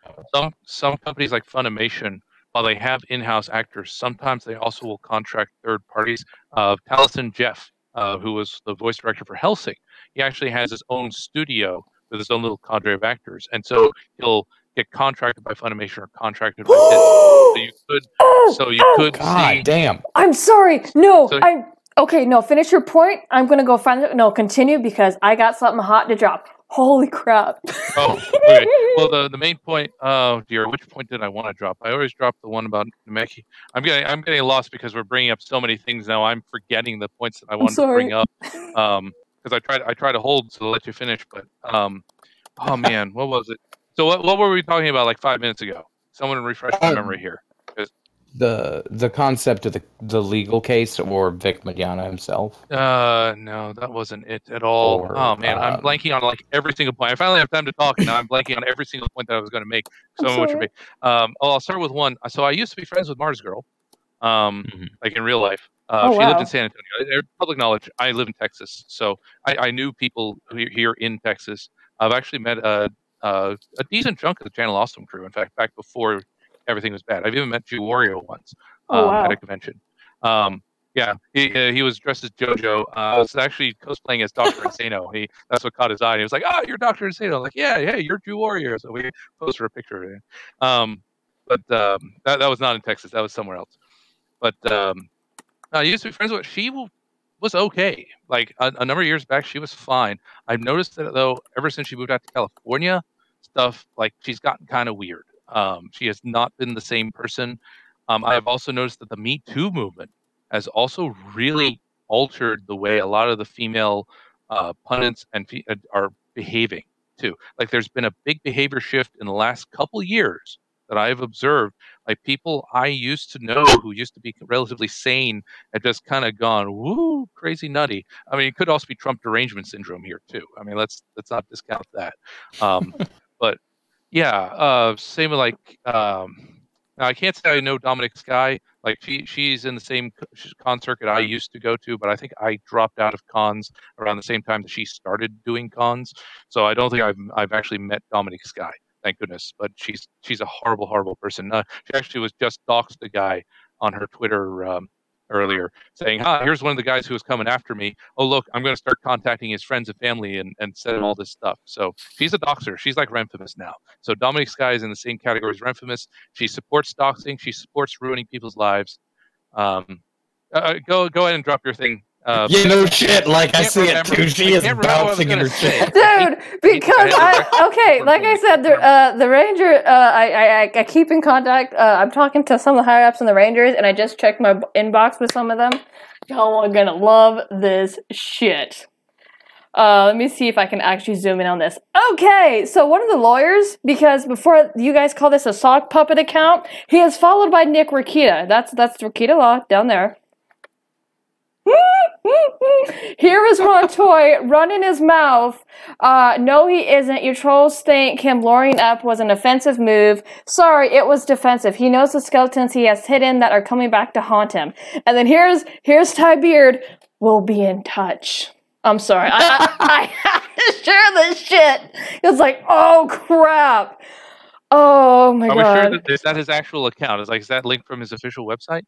some companies like Funimation, while they have in-house actors, sometimes they also will contract third parties. Taliesin Jeff, who was the voice director for Hellsing, he actually has his own studio with his own little cadre of actors, and so he'll get contracted by Funimation or contracted by his. So you could God see. damn! I'm sorry. No, okay. No, finish your point. I'm gonna go find it. No, continue because I got something hot to drop. Holy crap! Oh, okay. Well, the main point. Oh dear, which point did I want to drop? I always drop the one about Nemeki. I'm getting lost because we're bringing up so many things now. I'm forgetting the points that I wanted to bring up. Because I try to hold to let you finish, but oh man, what was it? So what were we talking about like 5 minutes ago? Someone refresh my memory here. The concept of the legal case or Vic Mignogna himself. No, that wasn't it at all. Or, oh man, I'm blanking on like every single point. I finally have time to talk, and now I'm blanking on every single point that I was going to make. I'll start with one. So I used to be friends with Mars Girl, like in real life. She lived in San Antonio. Public knowledge. I live in Texas, so I knew people here in Texas. I've actually met a decent chunk of the Channel Awesome crew. In fact, back before everything was bad. I've even met Jew Wario once at a convention. He was dressed as JoJo. I was actually cosplaying as Dr. Insano. That's what caught his eye. He was like, "Oh, you're Dr. Insano." I'm like, "Yeah, you're Jew Warrior." So we posed for a picture of it. But that was not in Texas. That was somewhere else. But I used to be friends with her. She was okay. Like a number of years back, she was fine. I've noticed that though, ever since she moved out to California, stuff like she's gotten kind of weird. She has not been the same person. I have also noticed that the Me Too movement has also really altered the way a lot of the female pundits and are behaving too. Like there's been a big behavior shift in the last couple years that I have observed. Like people I used to know who used to be relatively sane have just kind of gone woo crazy nutty. I mean, it could also be Trump derangement syndrome here too. I mean, let's not discount that. But yeah, same with like now I can't say I know Dominic Sky. Like she's in the same con circuit I used to go to, but I think I dropped out of cons around the same time that she started doing cons. So I don't think I've actually met Dominic Sky, thank goodness. But she's a horrible, horrible person. She actually was just doxed a guy on her Twitter earlier, saying, here's one of the guys who was coming after me. Oh, look, I'm going to start contacting his friends and family and sending all this stuff. So she's a doxer. She's like Renfamous now. So Dominic Sky is in the same category as Renfamous. She supports doxing. She supports ruining people's lives. Go ahead and drop your thing. No shit. Like I see it too. She is bouncing in her shit, dude. Because like I said, the Ranger. I keep in contact. I'm talking to some of the higher ups in the Rangers, and I just checked my inbox with some of them. Y'all are gonna love this shit. Let me see if I can actually zoom in on this. Okay, so one of the lawyers, because before you guys call this a sock puppet account, he is followed by Nick Rikita. That's Rikita Law down there. Here is Montoy running his mouth. No, he isn't. You trolls think him blowing up was an offensive move. Sorry, it was defensive. He knows the skeletons he has hidden that are coming back to haunt him. And then here's Ty Beard. We'll be in touch. I'm sorry. I have to share this shit. It's like, oh crap. Oh my god. Are we sure is that his actual account? Is that linked from his official website?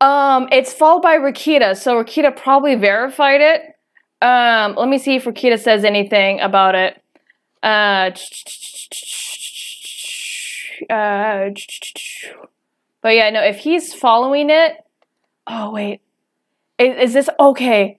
It's followed by Rikita, so Rikita probably verified it. Let me see if Rikita says anything about it. But yeah, no, if he's following it... Oh, wait. Is this... Okay.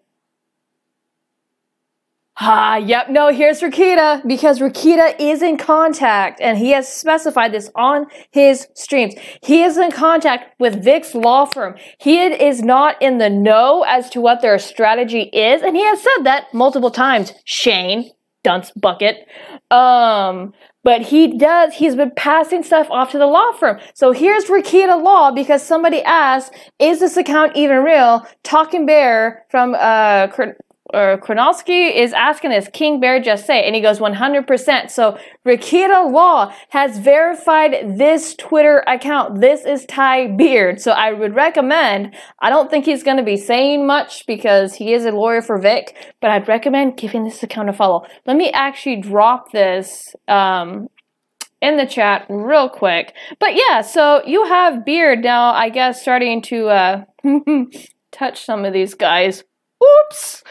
Yep, no, here's Rikita, because Rikita is in contact, and he has specified this on his streams. He is in contact with Vic's law firm. He is not in the know as to what their strategy is, and he has said that multiple times. Shane, dunce bucket. But he's been passing stuff off to the law firm. So here's Rikita Law, because somebody asked, is this account even real? Talking Bear from, Kronowski is asking this, King Bear just say, and he goes 100%. So Rakita Law has verified this Twitter account. This is Ty Beard. So I would recommend, I don't think he's going to be saying much because he is a lawyer for Vic, but I'd recommend giving this account a follow. Let me actually drop this in the chat real quick. But yeah, so you have Beard now, I guess, starting to touch some of these guys. Oops!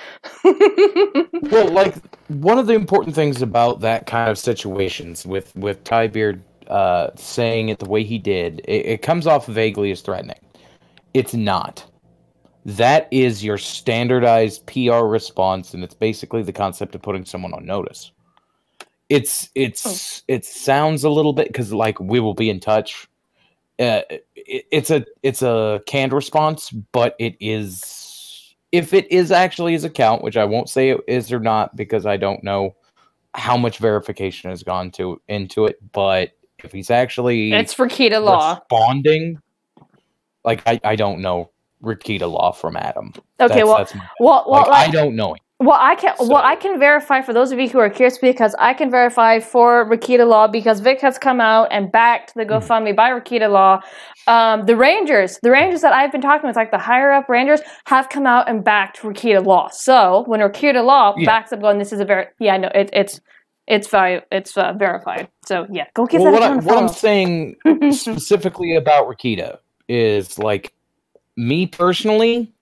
Well, like, one of the important things about that kind of situations with Ty Beard saying it the way he did, it comes off vaguely as threatening. It's not. That is your standardized PR response, and it's basically the concept of putting someone on notice. It sounds a little bit, because, like, we will be in touch. It's a canned response, but it is, if it is actually his account, which I won't say it is or not, because I don't know how much verification has gone into it, but if he's actually it's Rakita Law responding, like, I don't know Rakita Law from Adam. Okay, I don't know him. Well, I can verify for those of you who are curious, because I can verify for Rakita Law because Vic has come out and backed the GoFundMe by Rakita Law. The Rangers that I've been talking with, like the higher up Rangers, have come out and backed Rakita Law. So when Rakita Law backs up, going, this is it's verified. So yeah, go give that account a follow. What I'm saying specifically about Rakita is, like, me personally,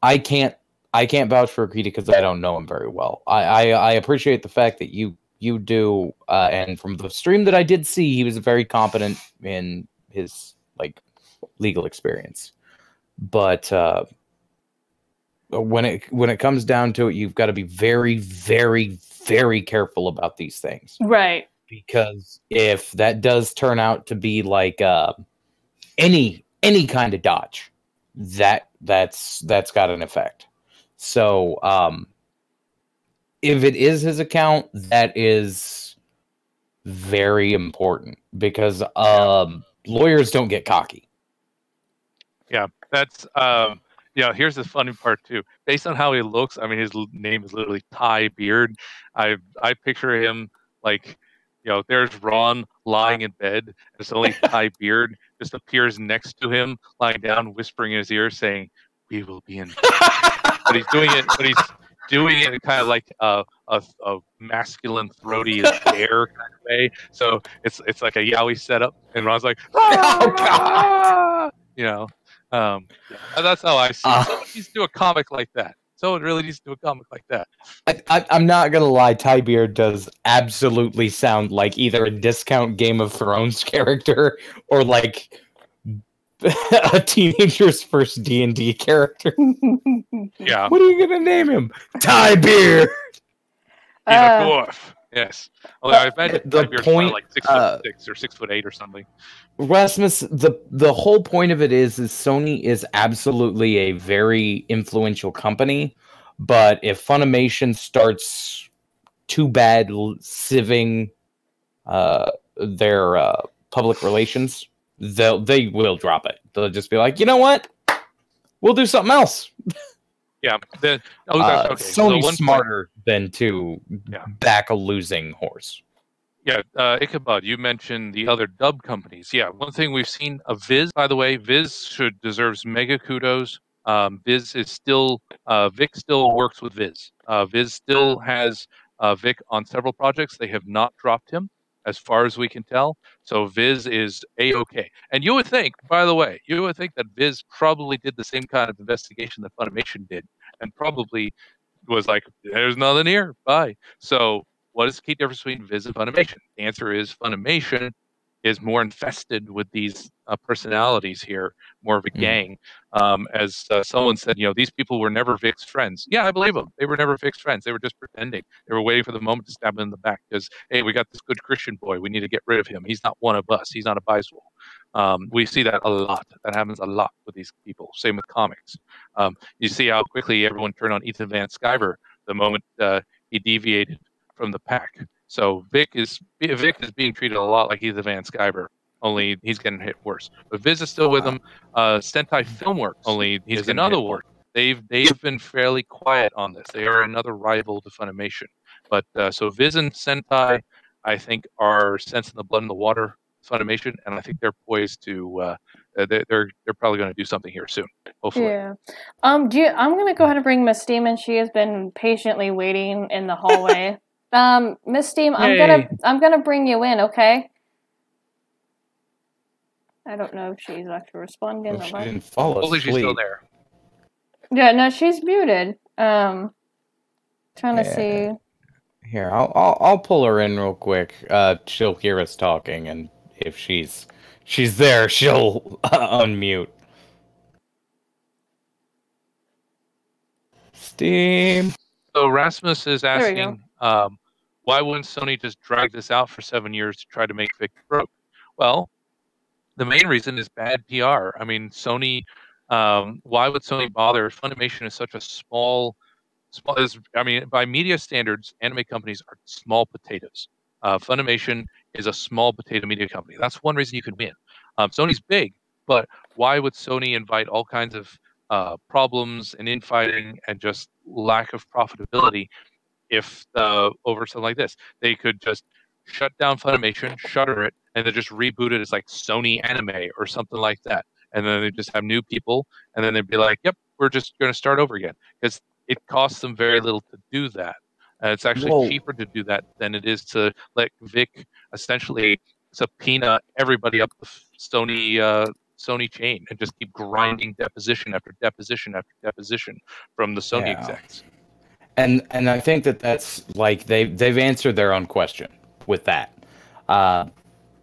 I can't vouch for Rakita because I don't know him very well. I appreciate the fact that you do, and from the stream that I did see, he was very competent in his, like, legal experience. But when it comes down to it, you've got to be very, very, very careful about these things, right? Because if that does turn out to be like any kind of dodge, that's got an effect. So if it is his account, that is very important, because lawyers don't get cocky. Yeah, that's here's the funny part too. Based on how he looks, I mean, his name is literally Ty Beard. I picture him like, there's Ron lying in bed, and suddenly Ty Beard just appears next to him, lying down, whispering in his ear, saying, "We will be in touch." But he's doing it in kind of like a masculine, throaty bear kind of way. So it's like a yaoi setup, and Ron's like, "Oh God!" That's how I see it. Someone needs to do a comic like that. Someone really needs to do a comic like that. I'm not gonna lie, Ty Beard does absolutely sound like either a discount Game of Thrones character or like a teenager's first D&D character. Yeah. What are you gonna name him? Ty Beard. He's a dwarf. Yes. Although I imagine Ty Beard's probably like 6'6" or 6'8" or something. Rasmus, the whole point of it is Sony is absolutely a very influential company, but if Funimation starts too bad sieving their public relations, they will drop it. They'll just be like, you know what? We'll do something else. Yeah. Sony's smarter than to back a losing horse. Yeah, Ichabod, you mentioned the other dub companies. Yeah, one thing we've seen of Viz, by the way, Viz deserves mega kudos. Viz is still, Vic still works with Viz. Viz still has Vic on several projects. They have not dropped him, as far as we can tell. So Viz is A-okay. And you would think, by the way, that Viz probably did the same kind of investigation that Funimation did, and probably was like, there's nothing here, bye. So what is the key difference between Viz and Funimation? The answer is Funimation is more infested with these personalities here, more of a gang. As someone said, these people were never Vic's friends. Yeah, I believe them. They were never Vic's friends. They were just pretending. They were waiting for the moment to stab him in the back because, hey, we got this good Christian boy. We need to get rid of him. He's not one of us. He's not a bisexual. We see that a lot. That happens a lot with these people. Same with comics. You see how quickly everyone turned on Ethan Van Sciver the moment he deviated from the pack. So Vic is being treated a lot like Ethan Van Sciver, only he's getting hit worse. But Viz is still with him. Sentai Filmworks, only he's getting another war. they've been fairly quiet on this. They are another rival to Funimation. But so Viz and Sentai, I think, are sensing the blood in the water. Funimation, and I think they're poised to. They're probably going to do something here soon. Hopefully. Yeah. I'm gonna go ahead and bring Miss Steam in. She has been patiently waiting in the hallway. Miss Steam, I'm gonna bring you in, okay? I don't know if she's actually responding. She didn't fall Hopefully she's still asleep. there. Yeah, no, she's muted. Trying to see. Here, I'll pull her in real quick. She'll hear us talking, and if she's there, she'll unmute. Steam. So Rasmus is asking, why wouldn't Sony just drag this out for 7 years to try to make Vic broke? Well, the main reason is bad PR. I mean, Sony. Why would Sony bother? Funimation is such a small. I mean, by media standards, anime companies are small potatoes. Funimation is a small potato media company. That's one reason you can win. Sony's big, but why would Sony invite all kinds of problems and infighting and just lack of profitability if over something like this? They could just shut down Funimation, shutter it, and then just reboot it as like Sony Anime or something like that. And then they just have new people, and then they'd be like, "Yep, we're just going to start over again," because it costs them very little to do that. It's actually cheaper to do that than it is to let Vic essentially subpoena everybody up the Sony chain and just keep grinding deposition after deposition after deposition from the Sony execs. And I think that's like they've answered their own question with that.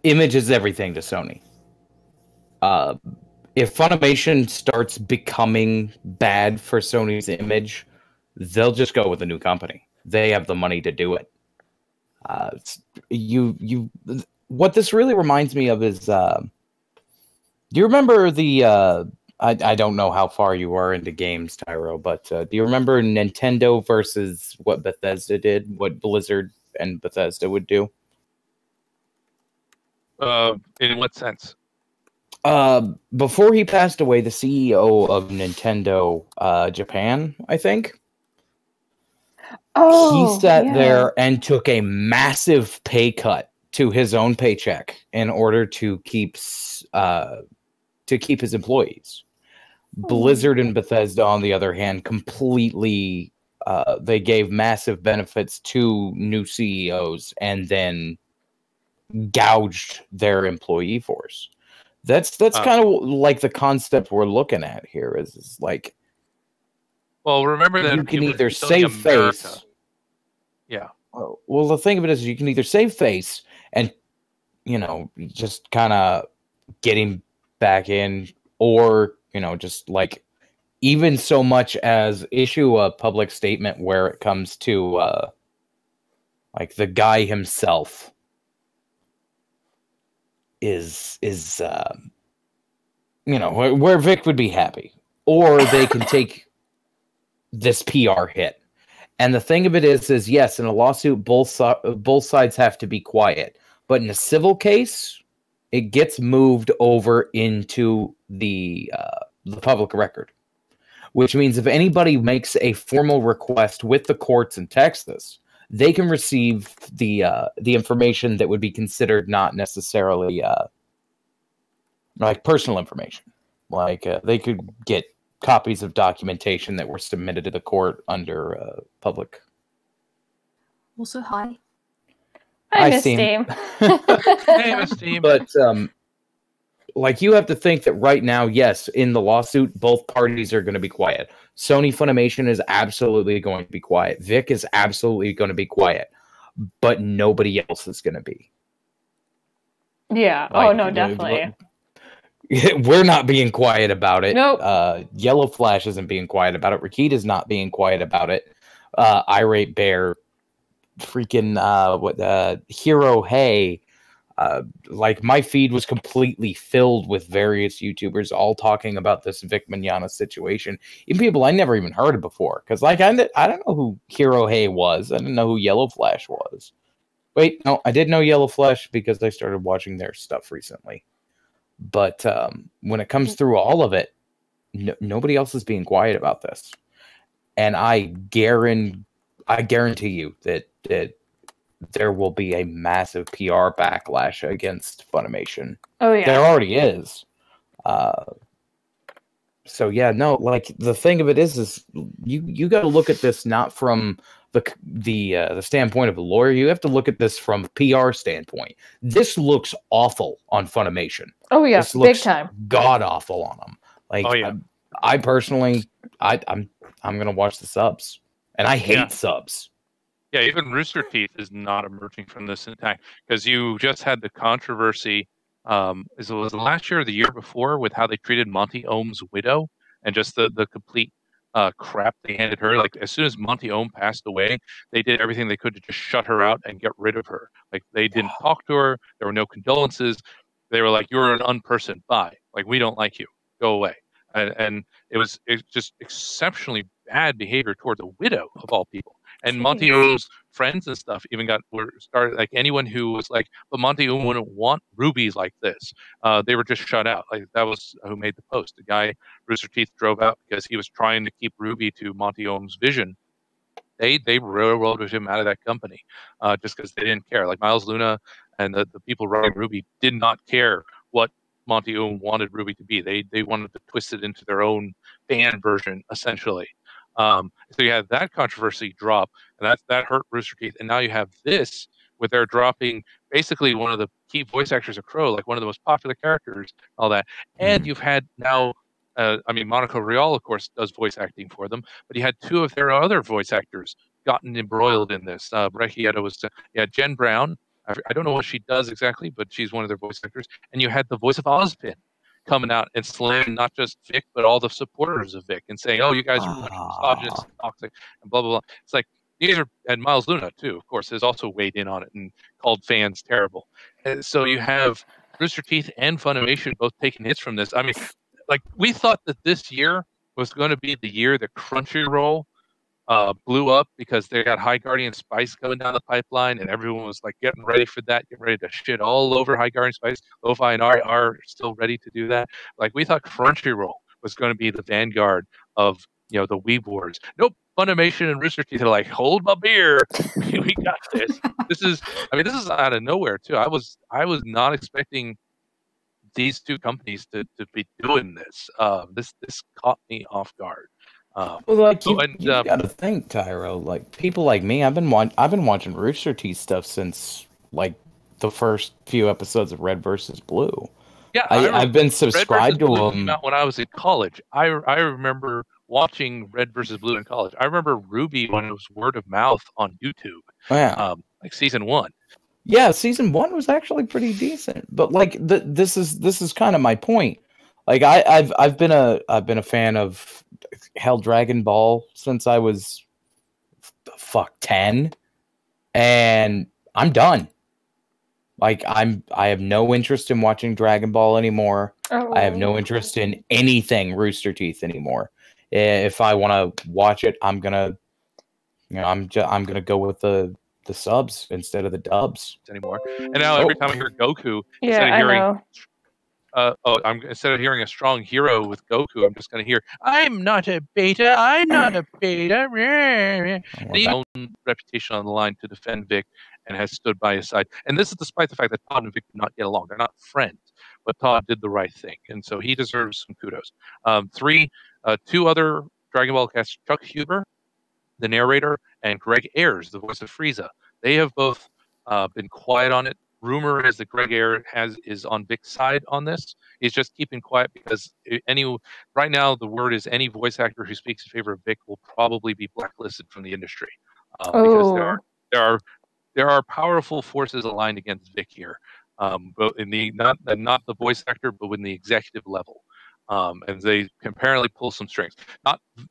Image is everything to Sony. If Funimation starts becoming bad for Sony's image, they'll just go with a new company. They have the money to do it. What this really reminds me of is, do you remember the? I don't know how far you are into games, Tyro, but do you remember Nintendo versus what Bethesda did? What Blizzard and Bethesda would do? In what sense? Before he passed away, the CEO of Nintendo Japan, I think. Oh, he sat there and took a massive pay cut to his own paycheck in order to keep his employees. Blizzard and Bethesda, on the other hand, completely they gave massive benefits to new CEOs and then gouged their employee force. That's kind of like the concept we're looking at here. Is like, well, remember that you can either save face. Yeah. Well, the thing of it is, you can either save face and just kind of getting back in, or just like even so much as issue a public statement where it comes to like the guy himself is where Vic would be happy, or they can take this PR hit. And the thing of it is yes, in a lawsuit, both sides have to be quiet. But in a civil case, it gets moved over into the public record, which means if anybody makes a formal request with the courts in Texas, they can receive the information that would be considered not necessarily like personal information. Like they could get copies of documentation that were submitted to the court under public. Also, hi. Hi, Miss Steam. Hey, Miss Steam. But like, you have to think that right now, yes, in the lawsuit, both parties are going to be quiet. Sony Funimation is absolutely going to be quiet. Vic is absolutely going to be quiet. But nobody else is going to be. Yeah. Like, oh, no, definitely. We're not being quiet about it. Nope. Yellow Flash isn't being quiet about it. Rakita's not being quiet about it. Irate Bear, freaking Hero Hey. Like, my feed was completely filled with various YouTubers all talking about this Vic Mignogna situation. Even people I never even heard of before. Because, like, I don't know who Hero Hey was. I didn't know who Yellow Flash was. Wait, no, I did know Yellow Flash because I started watching their stuff recently. But when it comes through all of it, nobody else is being quiet about this, and I guarantee you that there will be a massive PR backlash against Funimation. Oh yeah, there already is. So yeah, no, like the thing of it is you got to look at this not from the standpoint of a lawyer. You have to look at this from a PR standpoint. This looks awful on Funimation. oh yeah, This looks big time. god awful on them. Like, Oh, yeah. I personally, I'm gonna watch the subs, and I hate subs. Yeah, even Rooster Teeth is not emerging from this intact because you just had the controversy. Was it last year or the year before with how they treated Monty Ohm's widow and just the complete crap they handed her. Like as soon as Monty Ohm passed away, they did everything they could to just shut her out and get rid of her. Like they didn't talk to her. There were no condolences. They were like, "You're an unperson. Bye. Like we don't like you. Go away." And it's just exceptionally bad behavior toward the widow of all people. And Monty Ohm's friends and stuff even were started, like anyone who was like, but Monty Ohm wouldn't want Ruby like this. They were just shut out. Like that was who made the post. The guy Rooster Teeth drove out because he was trying to keep Ruby to Monty Ohm's vision. They railroaded him out of that company just because they didn't care. Like Miles Luna and the people running Ruby did not care what Monty Ohm wanted Ruby to be. They wanted to twist it into their own fan version, essentially. So you had that controversy drop, and that hurt Rooster Teeth. And now you have this, where they're dropping basically one of the key voice actors of Crow, like one of the most popular characters, all that. And you've had now, Monaco Real, of course, does voice acting for them, but you had two of their other voice actors gotten embroiled in this. Rekieta was, Jen Brown. I don't know what she does exactly, but she's one of their voice actors. And you had the voice of Ozpin coming out and slamming not just Vic, but all the supporters of Vic and saying, "Oh, you guys are misogynist and toxic," and blah, blah, blah. It's like, and Miles Luna, too, of course, has also weighed in on it and called fans terrible. And so you have Rooster Teeth and Funimation both taking hits from this. I mean, like, we thought that this year was going to be the year that Crunchyroll blew up because they got High Guardian Spice going down the pipeline, and everyone was like getting ready for that, getting ready to shit all over High Guardian Spice. Lo-Fi and I are still ready to do that. Like we thought Crunchyroll was going to be the vanguard of the Weeb Wars. Nope, Funimation and Rooster Teeth are like, hold my beer, we got this. This is out of nowhere too. I was not expecting these two companies to be doing this. This caught me off guard. Well, like you got to think, Tyro. Like people like me, I've been watching Rooster Teeth stuff since like the first few episodes of Red versus Blue. Yeah, I've been subscribed to them when I was in college. I remember watching Red versus Blue in college. I remember Ruby when it was word of mouth on YouTube. Oh, yeah. Like season 1. Yeah, season 1 was actually pretty decent. But like this is kind of my point. Like I've been a fan of Hell Dragon Ball since I was 10, and I'm done. Like I have no interest in watching Dragon Ball anymore. I have no interest in anything Rooster Teeth anymore. If I want to watch it, I'm gonna go with the subs instead of the dubs anymore. And now every time I hear Goku, instead of hearing a strong hero with Goku, I'm just going to hear, "I'm not a beta. I'm not a beta." He has own reputation on the line to defend Vic and has stood by his side. And this is despite the fact that Todd and Vic did not get along. They're not friends, but Todd did the right thing, and so he deserves some kudos. Two other Dragon Ball casts: Chuck Huber, the narrator, and Greg Ayers, the voice of Frieza. They have both been quiet on it. Rumor is that Greg Ayers is on Vic's side on this. He's just keeping quiet because right now the word is any voice actor who speaks in favor of Vic will probably be blacklisted from the industry because there are powerful forces aligned against Vic here, but in the not the voice actor, but in the executive level. And they can apparently pull some strings.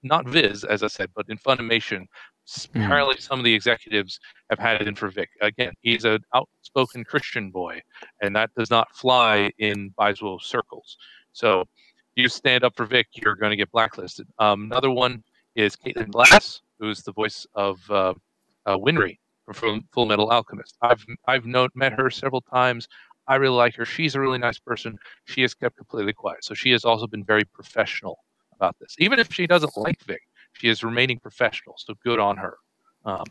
Not Viz, as I said, but in Funimation, apparently some of the executives have had it in for Vic. Again, he's an outspoken Christian boy, and that does not fly in Biswell circles. So you stand up for Vic, you're going to get blacklisted. Another one is Caitlin Glass, who's the voice of Winry from Full Metal Alchemist. I've met her several times. I really like her. She's a really nice person. She has kept completely quiet. So she has also been very professional about this. Even if she doesn't like Vic, she is remaining professional. So good on her.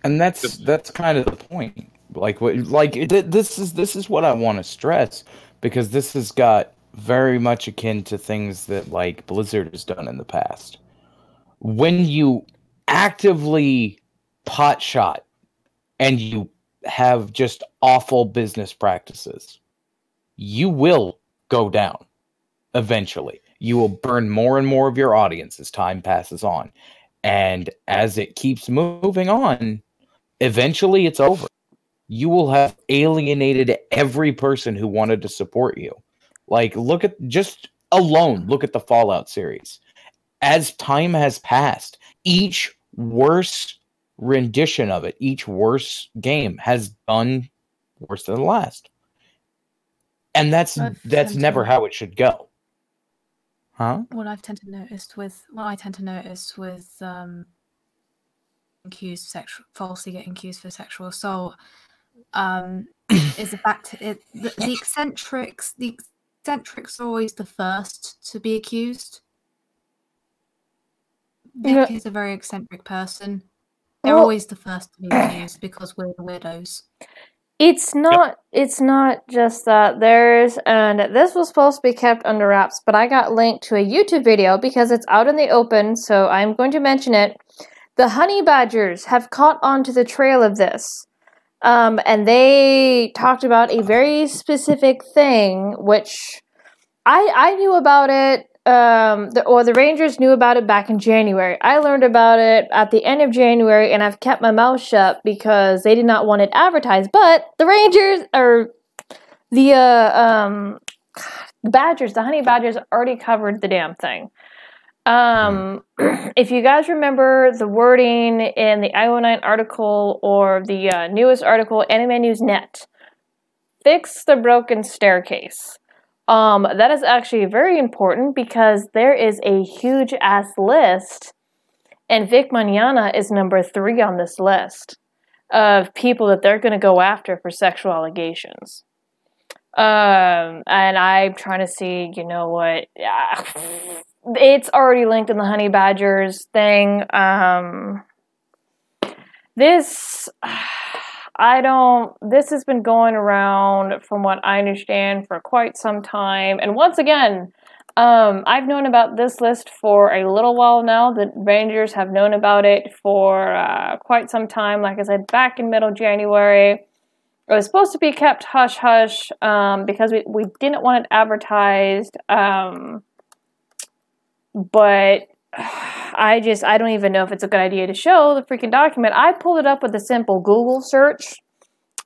And that's kind of the point. This is what I want to stress, because this has got very much akin to things that like Blizzard has done in the past. When you actively potshot and you have just awful business practices, you will go down eventually. You will burn more and more of your audience as time passes on. And as it keeps moving on, eventually it's over. You will have alienated every person who wanted to support you. Like, look at the Fallout series. As time has passed, each worse rendition of it, each worse game has done worse than the last. And that's never how it should go. Huh? What I tend to notice with falsely getting accused for sexual assault is the fact the eccentrics are always the first to be accused. Vic is a very eccentric person. They're always the first to be accused because we're the weirdos. It's not just that. And this was supposed to be kept under wraps, but I got linked to a YouTube video because it's out in the open, so I'm going to mention it. The honey badgers have caught onto the trail of this. And they talked about a very specific thing, which I knew about it, the Rangers knew about it back in January. I learned about it at the end of January, and I've kept my mouth shut because they did not want it advertised. But the Rangers, or the Badgers, the honey badgers, already covered the damn thing. If you guys remember the wording in the IO9 article or the newest article, Anime News Net, fix the broken staircase. That is actually very important because there is a huge ass list, and Vic Mignogna is number 3 on this list of people that they're going to go after for sexual allegations. And I'm trying to see, you know what? Yeah. It's already linked in the Honey Badgers thing. This has been going around, from what I understand, for quite some time. And once again, I've known about this list for a little while now. The Rangers have known about it for quite some time. Like I said, back in middle January. It was supposed to be kept hush-hush because we didn't want it advertised. But I don't even know if it's a good idea to show the freaking document. I pulled it up with a simple Google search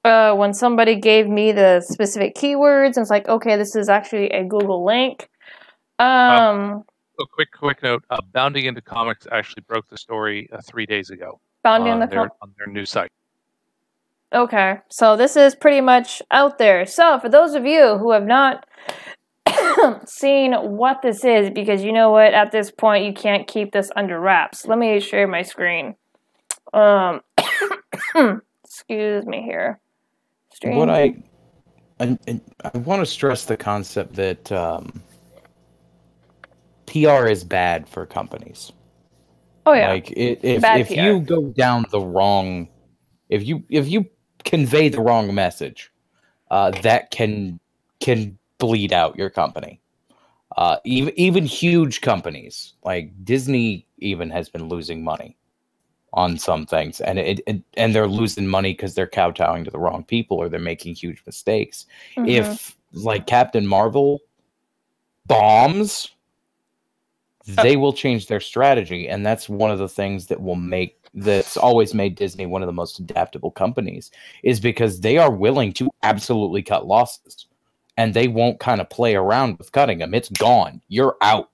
when somebody gave me the specific keywords, and it's like, okay, this is actually a Google link. A quick note: Bounding Into Comics actually broke the story 3 days ago. On their new site. Okay, so this is pretty much out there. So for those of you who have not seen what this is, because you know what, at this point you can't keep this under wraps. Let me share my screen. Excuse me here. Stream. What I want to stress the concept that PR is bad for companies. Oh yeah. Like if you go down the wrong, if you convey the wrong message, that can bleed out your company. Even huge companies like Disney even has been losing money on some things, and they're losing money because they're kowtowing to the wrong people or they're making huge mistakes. Mm-hmm. If like Captain Marvel bombs, they will change their strategy, and that's one of the things that's always made Disney one of the most adaptable companies, is because they are willing to absolutely cut losses. And they won't kind of play around with cutting them. It's gone. You're out.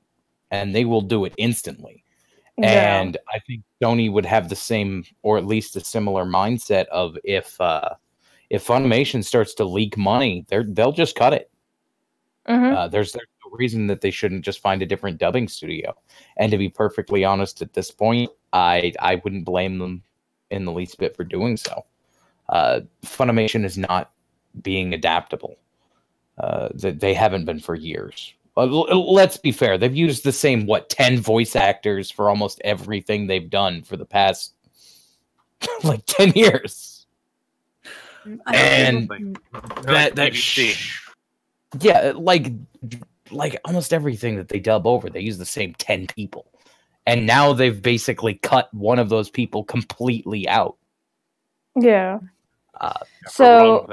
And they will do it instantly. Yeah. And I think Sony would have the same, or at least a similar mindset of if Funimation starts to leak money, they'll just cut it. Mm-hmm. There's no reason that they shouldn't just find a different dubbing studio. And to be perfectly honest, at this point, I wouldn't blame them in the least bit for doing so. Funimation is not being adaptable. They haven't been for years. let's be fair. They've used the same 10 voice actors for almost everything they've done for the past 10 years. And yeah, like almost everything that they dub over, they use the same 10 people. And now they've basically cut one of those people completely out. Yeah. So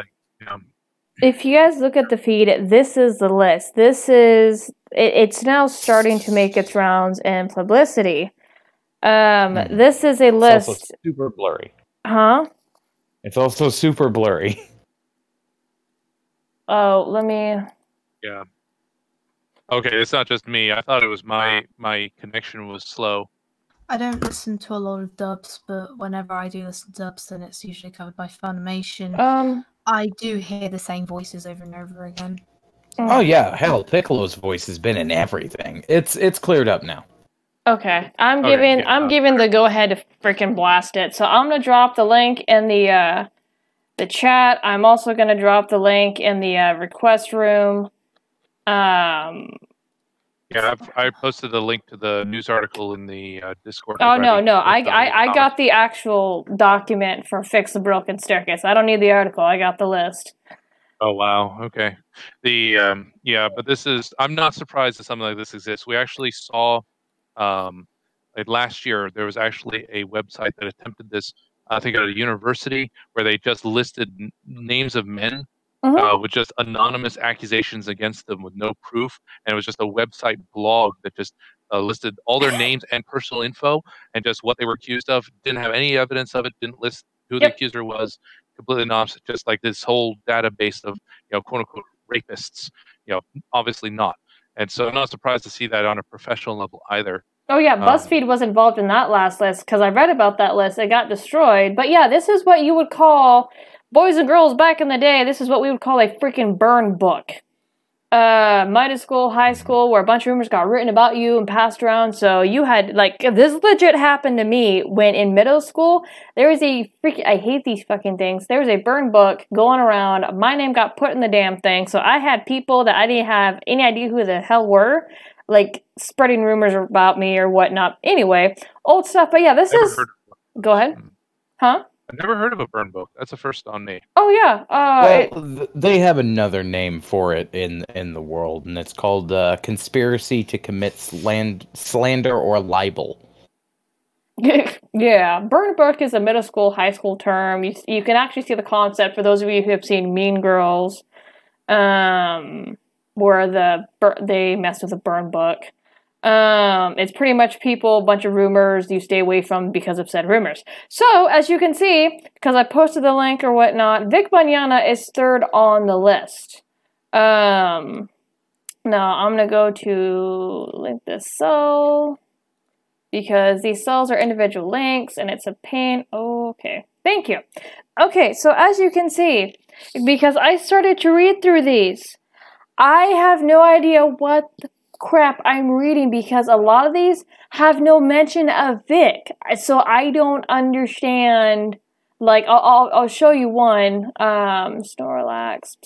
if you guys look at the feed, this is the list. It's now starting to make its rounds in publicity. This is a list. It's also super blurry. Huh? It's also super blurry. Oh, let me... Yeah. Okay, it's not just me. I thought it was my connection was slow. I don't listen to a lot of dubs, but whenever I do listen to dubs, then it's usually covered by Funimation. I do hear the same voices over and over again. Oh yeah, hell, Piccolo's voice has been in everything. It's cleared up now. Okay, I'm giving the go ahead to freaking blast it. So I'm gonna drop the link in the chat. I'm also gonna drop the link in the request room. Yeah, I posted a link to the news article in the Discord. Oh, no. I got the actual document for Fix the Broken Staircase. I don't need the article. I got the list. Oh, wow. Okay. But this is... I'm not surprised that something like this exists. We actually saw... last year, there was actually a website that attempted this, I think at a university, where they just listed names of men with just anonymous accusations against them with no proof, and it was just a website blog that just listed all their names and personal info and just what they were accused of. Didn't have any evidence of it. Didn't list who the accuser was. Completely anonymous. Just like this whole database of quote unquote rapists. Obviously not. And so I'm not surprised to see that on a professional level either. Oh yeah, BuzzFeed was involved in that last list because I read about that list. It got destroyed. But yeah, this is what you would call... Boys and girls, back in the day, this is what we would call a freaking burn book. Middle school, high school, where a bunch of rumors got written about you and passed around. So you had, this legit happened to me when in middle school, there was a freaking, I hate these fucking things. There was a burn book going around. My name got put in the damn thing. So I had people that I didn't have any idea who the hell were, spreading rumors about me or whatnot. Anyway, old stuff. But yeah, this is... Go ahead. Huh? I've never heard of a burn book. That's a first on me. Oh yeah. They have another name for it in the world, and it's called conspiracy to commit slander or libel. Yeah, burn book is a middle school, high school term. You can actually see the concept for those of you who have seen Mean Girls, where they mess with a burn book. It's pretty much people, a bunch of rumors you stay away from because of said rumors. So, as you can see, because I posted the link or whatnot, Vic Mignogna is third on the list. Now, I'm going to go to link this cell, because these cells are individual links, and it's a pain. Okay, thank you. Okay, so as you can see, because I started to read through these, I have no idea what the crap I'm reading because a lot of these have no mention of Vic, so I don't understand. I'll show you one. Snorlax.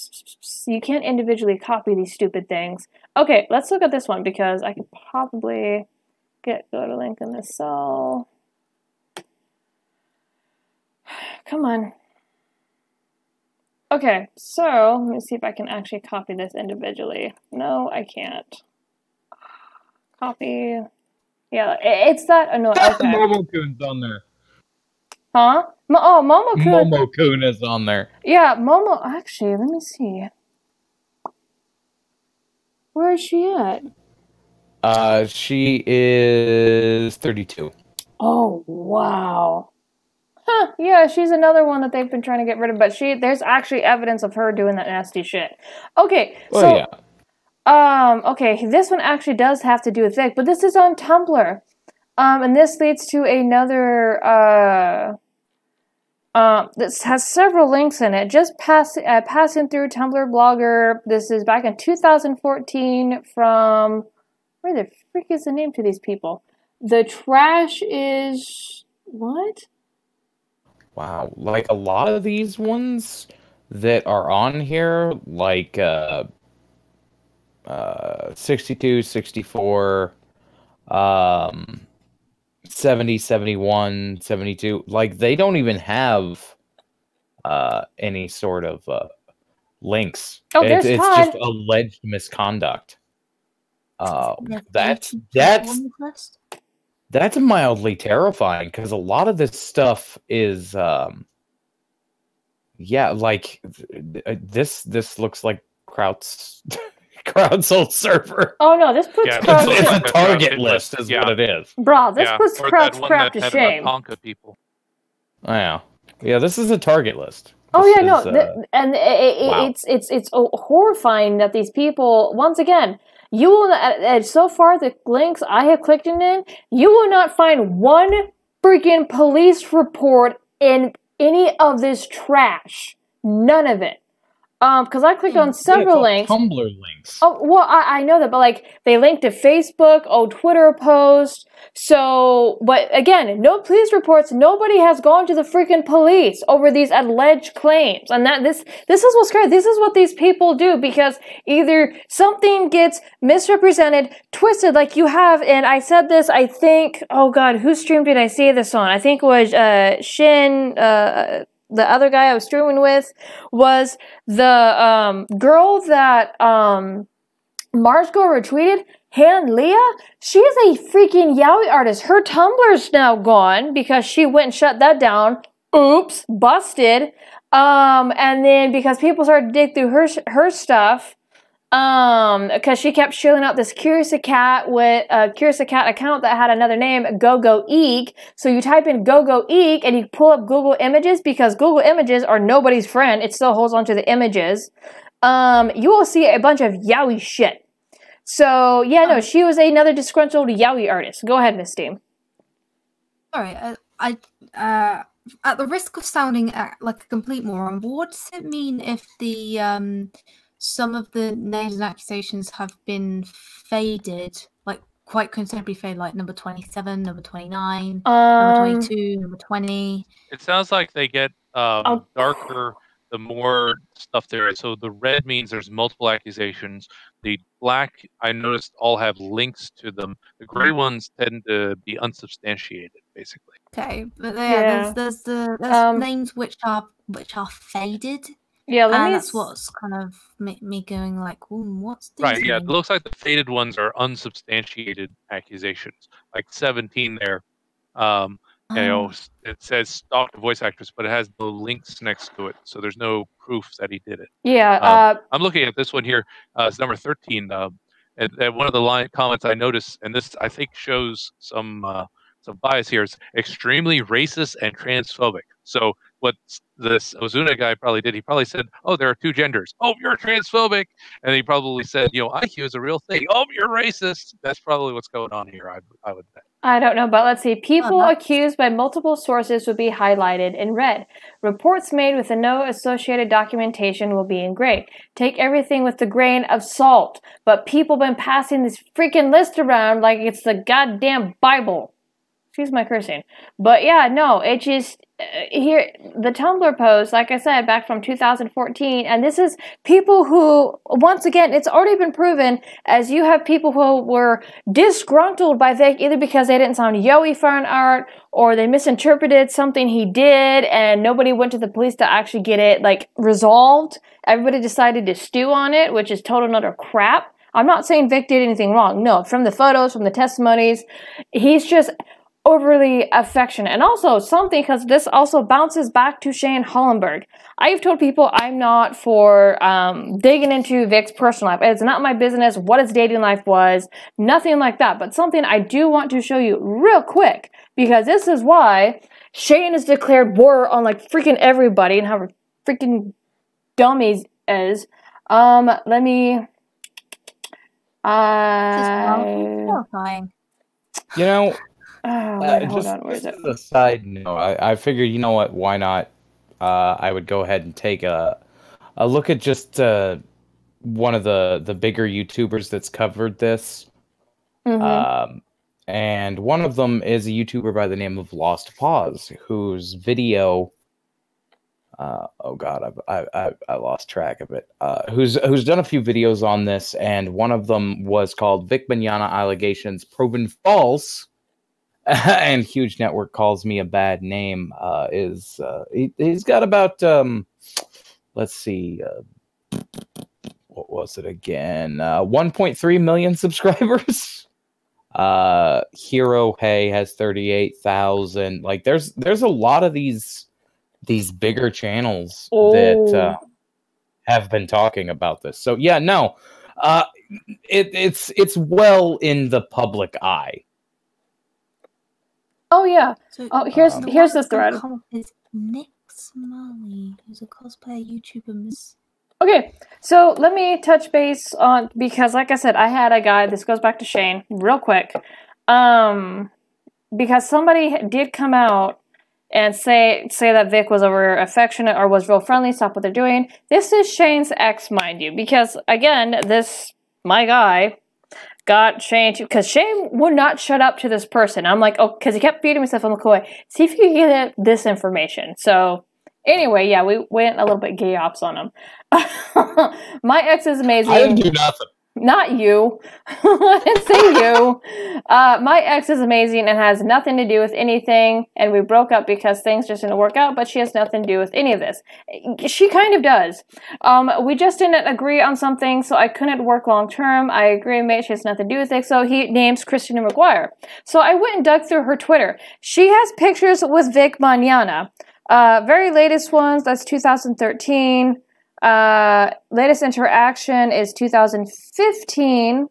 You can't individually copy these stupid things. Okay, let's look at this one because I could probably go to link in the cell. Come on. Okay, so let me see if I can actually copy this individually. No, I can't. Copy. Yeah, it's that annoying. Okay. Momo-kun's on there. Huh? Momo-kun. Momo-kun is on there. Yeah, Momo. Actually, let me see. Where is she at? She is 32. Oh, wow. Huh, yeah, she's another one that they've been trying to get rid of, but there's actually evidence of her doing that nasty shit. Okay, so... yeah. Okay, this one actually does have to do with Vic, but this is on Tumblr. And this leads to another, this has several links in it. Just passing through Tumblr blogger. This is back in 2014 from, where the freak is the name to these people? The trash is, what? Wow, a lot of these ones that are on here, 62, 64, 70, 71, 72. Like, they don't even have any sort of links. Oh, there's It's Todd. just alleged misconduct. There's That's mildly terrifying, because a lot of this stuff is like this looks like crowdsourced server. Oh no, this puts Kraut's It's a like target list is what it is. Bro, this puts or Kraut's that one crap that to had shame. Tonka people. Yeah, this is a target list. Oh This yeah, no, is, and wow. it's horrifying that these people, once again, you will not, so far the links I have clicked in, you will not find one freaking police report in any of this trash. None of it. Because I clicked on several links. Tumblr links. Oh, well, I know that, but like they link to Facebook, Twitter post. So, but again, no police reports. Nobody has gone to the freaking police over these alleged claims, and that this is what's scary. This is what these people do, because either something gets misrepresented, twisted, like you have. And I said this, I think. Oh God, whose stream did I see this on? I think it was Shin. The other guy I was streaming with was the girl that Marsco retweeted, Han Leah. She is a freaking yaoi artist. Her Tumblr's now gone because she went and shut that down. Oops, busted. And then because people started to dig through her stuff, because she kept shilling out this Curious Cat with a Curious Cat account that had another name, Go Eek. So you type in Go Eek and you pull up Google Images, because Google Images are nobody's friend. It still holds onto the images. You will see a bunch of yaoi shit. So yeah, no, she was another disgruntled yaoi artist. Go ahead, Miss Steam. Sorry, at the risk of sounding like a complete moron, but what does it mean if the some of the names and accusations have been faded, like quite considerably faded, like number 27, number 29, number 22, number 20? It sounds like they get darker the more stuff there is. So the red means there's multiple accusations. The black, I noticed, all have links to them. The gray ones tend to be unsubstantiated, basically. Okay, but there's names which are faded. Yeah, that's what's kind of me going like, what's this? Right, yeah, it looks like the faded ones are unsubstantiated accusations. Like 17 there, it says stalked voice actress, but it has the links next to it, so there's no proof that he did it. Yeah, I'm looking at this one here. It's number 13. And one of the comments I noticed, and this I think shows some bias here, is extremely racist and transphobic. So what this Ozuna guy probably did, he probably said, oh, there are two genders. Oh, you're transphobic. And he probably said, IQ is a real thing. Oh, you're racist. That's probably what's going on here, I would bet. I don't know, but let's see. People accused by multiple sources would be highlighted in red. Reports made with no associated documentation will be in gray. Take everything with a grain of salt. But people been passing this freaking list around like it's the goddamn Bible. Excuse my cursing. But yeah, no, it just, here, the Tumblr post, like I said, back from 2014, and this is people who, once again, it's already been proven, as you have people who were disgruntled by Vic, either because they didn't sound yaoi fan art, or they misinterpreted something he did, and nobody went to the police to actually get it, like, resolved. Everybody decided to stew on it, which is total and utter crap. I'm not saying Vic did anything wrong. No, from the photos, from the testimonies, he's just overly affectionate. And also something, because this also bounces back to Shane Hollenberg. I've told people I'm not for digging into Vic's personal life. It's not my business what his dating life was, nothing like that. But something I do want to show you real quick, because this is why Shane has declared war on like freaking everybody and how freaking dumb he is. Let me. Horrifying. You know. Oh, wait, hold on, where is it? As a side note, I figured, you know what, why not? I would go ahead and take a look at just one of the bigger YouTubers that's covered this. Mm-hmm. And one of them is a YouTuber by the name of Lost Pause, whose video oh god, I lost track of it. Who's done a few videos on this, and one of them was called Vic Mignogna Allegations Proven False. And Huge Network Calls Me a Bad Name. He's got about let's see, what was it again? 1.3 million subscribers. Hero Hey has 38,000. Like there's a lot of these bigger channels that have been talking about this. So yeah, no, it's well in the public eye. Oh yeah. So, here's the thread. Is Nick Smalley, who's a cosplayer YouTuber. Okay, so let me touch base on, because like I said, I had a guy, this goes back to Shane, real quick, because somebody did come out and say that Vic was over affectionate or was real friendly, stop what they're doing. This is Shane's ex, mind you, because again, my guy got Shane to, because Shane would not shut up to this person. I'm like, oh, because he kept feeding himself on the coy, see if you can get this information. So anyway, yeah, we went a little bit gay ops on him. My ex is amazing. I didn't do nothing. Not you. I didn't say you. My ex is amazing and has nothing to do with anything, and we broke up because things just didn't work out, but she has nothing to do with any of this. She kind of does. We just didn't agree on something, so I couldn't work long term. I agree, mate, she has nothing to do with it, so he names Christina McGuire. So I went and dug through her Twitter. She has pictures with Vic Mignogna. Very latest ones, that's 2013. Latest interaction is 2015.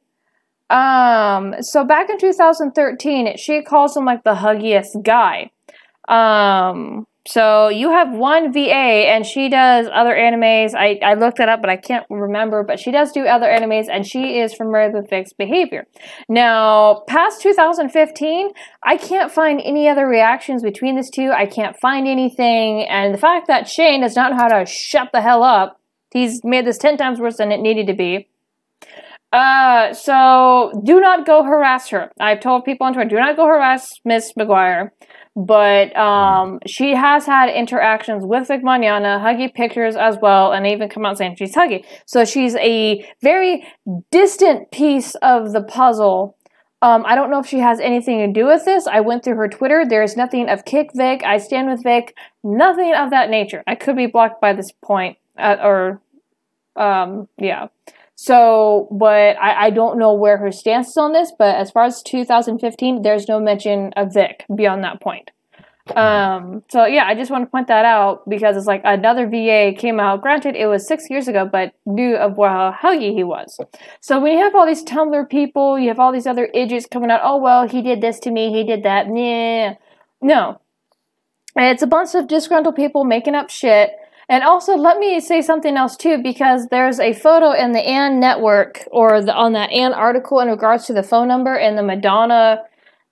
So back in 2013, she calls him like the huggiest guy. So you have one VA, and she does other animes. I looked that up, but I can't remember. But she does do other animes, and she is familiar with Vic's behavior. Now, past 2015, I can't find any other reactions between these two. I can't find anything. And the fact that Shane does not know how to shut the hell up, he's made this 10 times worse than it needed to be. So do not go harass her. I've told people on Twitter, do not go harass Miss McGuire. But she has had interactions with Vic Mignogna, huggy pictures as well, and even come out saying she's huggy. So she's a very distant piece of the puzzle. I don't know if she has anything to do with this. I went through her Twitter. There's nothing of kick Vic, I stand with Vic, nothing of that nature. I could be blocked by this point, yeah. So, but I don't know where her stance is on this, but as far as 2015, there's no mention of Vic beyond that point. So yeah, I just want to point that out because it's like another VA came out. Granted, it was 6 years ago, but knew of how huggy he was. So when you have all these Tumblr people, you have all these other idiots coming out, oh, well, he did this to me, he did that. Nah. No. It's a bunch of disgruntled people making up shit. And also, let me say something else too, because there's a photo in the Ann network, or on that Ann article in regards to the phone number in the Madonna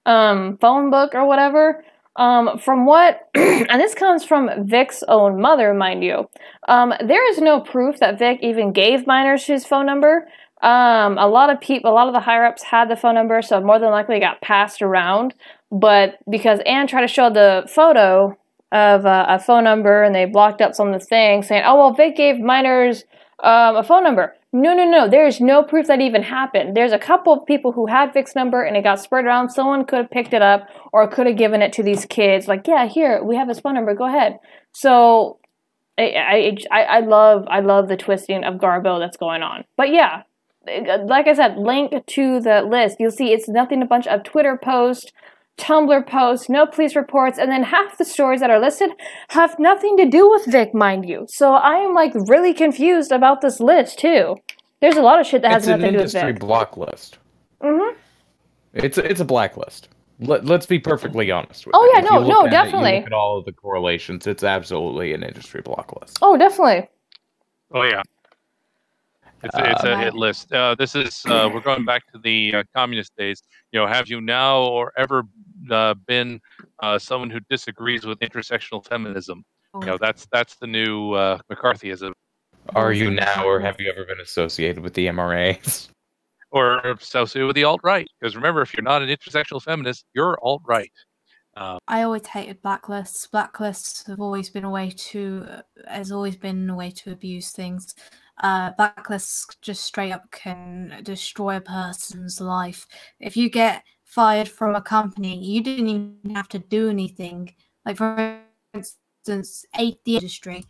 phone book or whatever. From what, and this comes from Vic's own mother, mind you, there is no proof that Vic even gave minors his phone number. A lot of the higher-ups had the phone number, so more than likely it got passed around. But because Ann tried to show the photo of a phone number, and they blocked up some of the things saying, oh, well, Vic gave minors a phone number. No. There's no proof that even happened. There's a couple of people who had Vic's number, and it got spread around. Someone could have picked it up or could have given it to these kids. Like, yeah, here, we have his phone number. Go ahead. So I love the twisting of Garbo that's going on. But yeah, like I said, link to the list. You'll see it's nothing, a bunch of Twitter posts, Tumblr posts, no police reports, and then half the stories that are listed have nothing to do with Vic, mind you. So I am like really confused about this list too. There's a lot of shit that has nothing to do with Vic. It's an industry block list. Mm-hmm. It's a blacklist. Let's be perfectly honest with you. No, definitely. You look at all of the correlations. It's absolutely an industry block list. Oh, definitely. Oh yeah. It's a hit list. This is we're going back to the communist days. You know, have you now or ever been someone who disagrees with intersectional feminism? You know, that's the new McCarthyism. Are you now, or have you ever been associated with the MRAs? Or associated with the alt-right? Because remember, if you're not an intersectional feminist, you're alt-right. I always hated blacklists. Blacklists have always been a way to abuse things. Blacklists just straight up can destroy a person's life. If you get fired from a company, you didn't even have to do anything. Like, for instance, the industry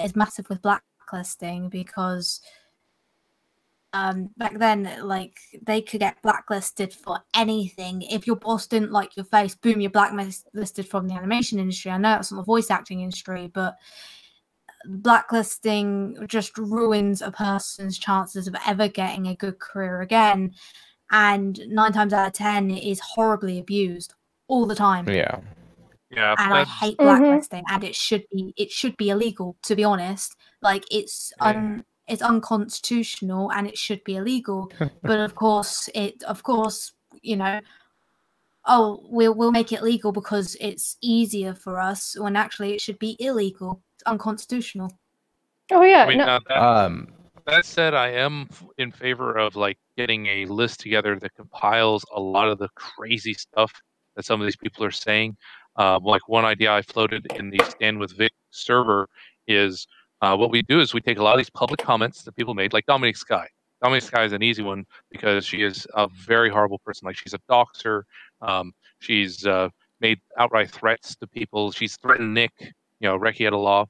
is massive with blacklisting because back then, like, they could get blacklisted for anything. If your boss didn't like your face, boom, you're blacklisted from the animation industry. I know it's not the voice acting industry, but blacklisting just ruins a person's chances of ever getting a good career again. And 9 times out of 10 it is horribly abused all the time. Yeah. Yeah. And I hate blacklisting, and it should be illegal, to be honest. Like, it's unconstitutional and it should be illegal. But of course, you know, we'll make it legal because it's easier for us, when actually it should be illegal. It's unconstitutional. Oh yeah. I mean, No. that said, I am in favor of like getting a list together that compiles a lot of the crazy stuff that some of these people are saying. Like, one idea I floated in the Stand with Vic server is what we do is we take a lot of these public comments that people made, like Dominique Sky. Dominique Sky is an easy one because she is a very horrible person. Like, she's a doxer. She's made outright threats to people. She's threatened Nick, Reki at a law.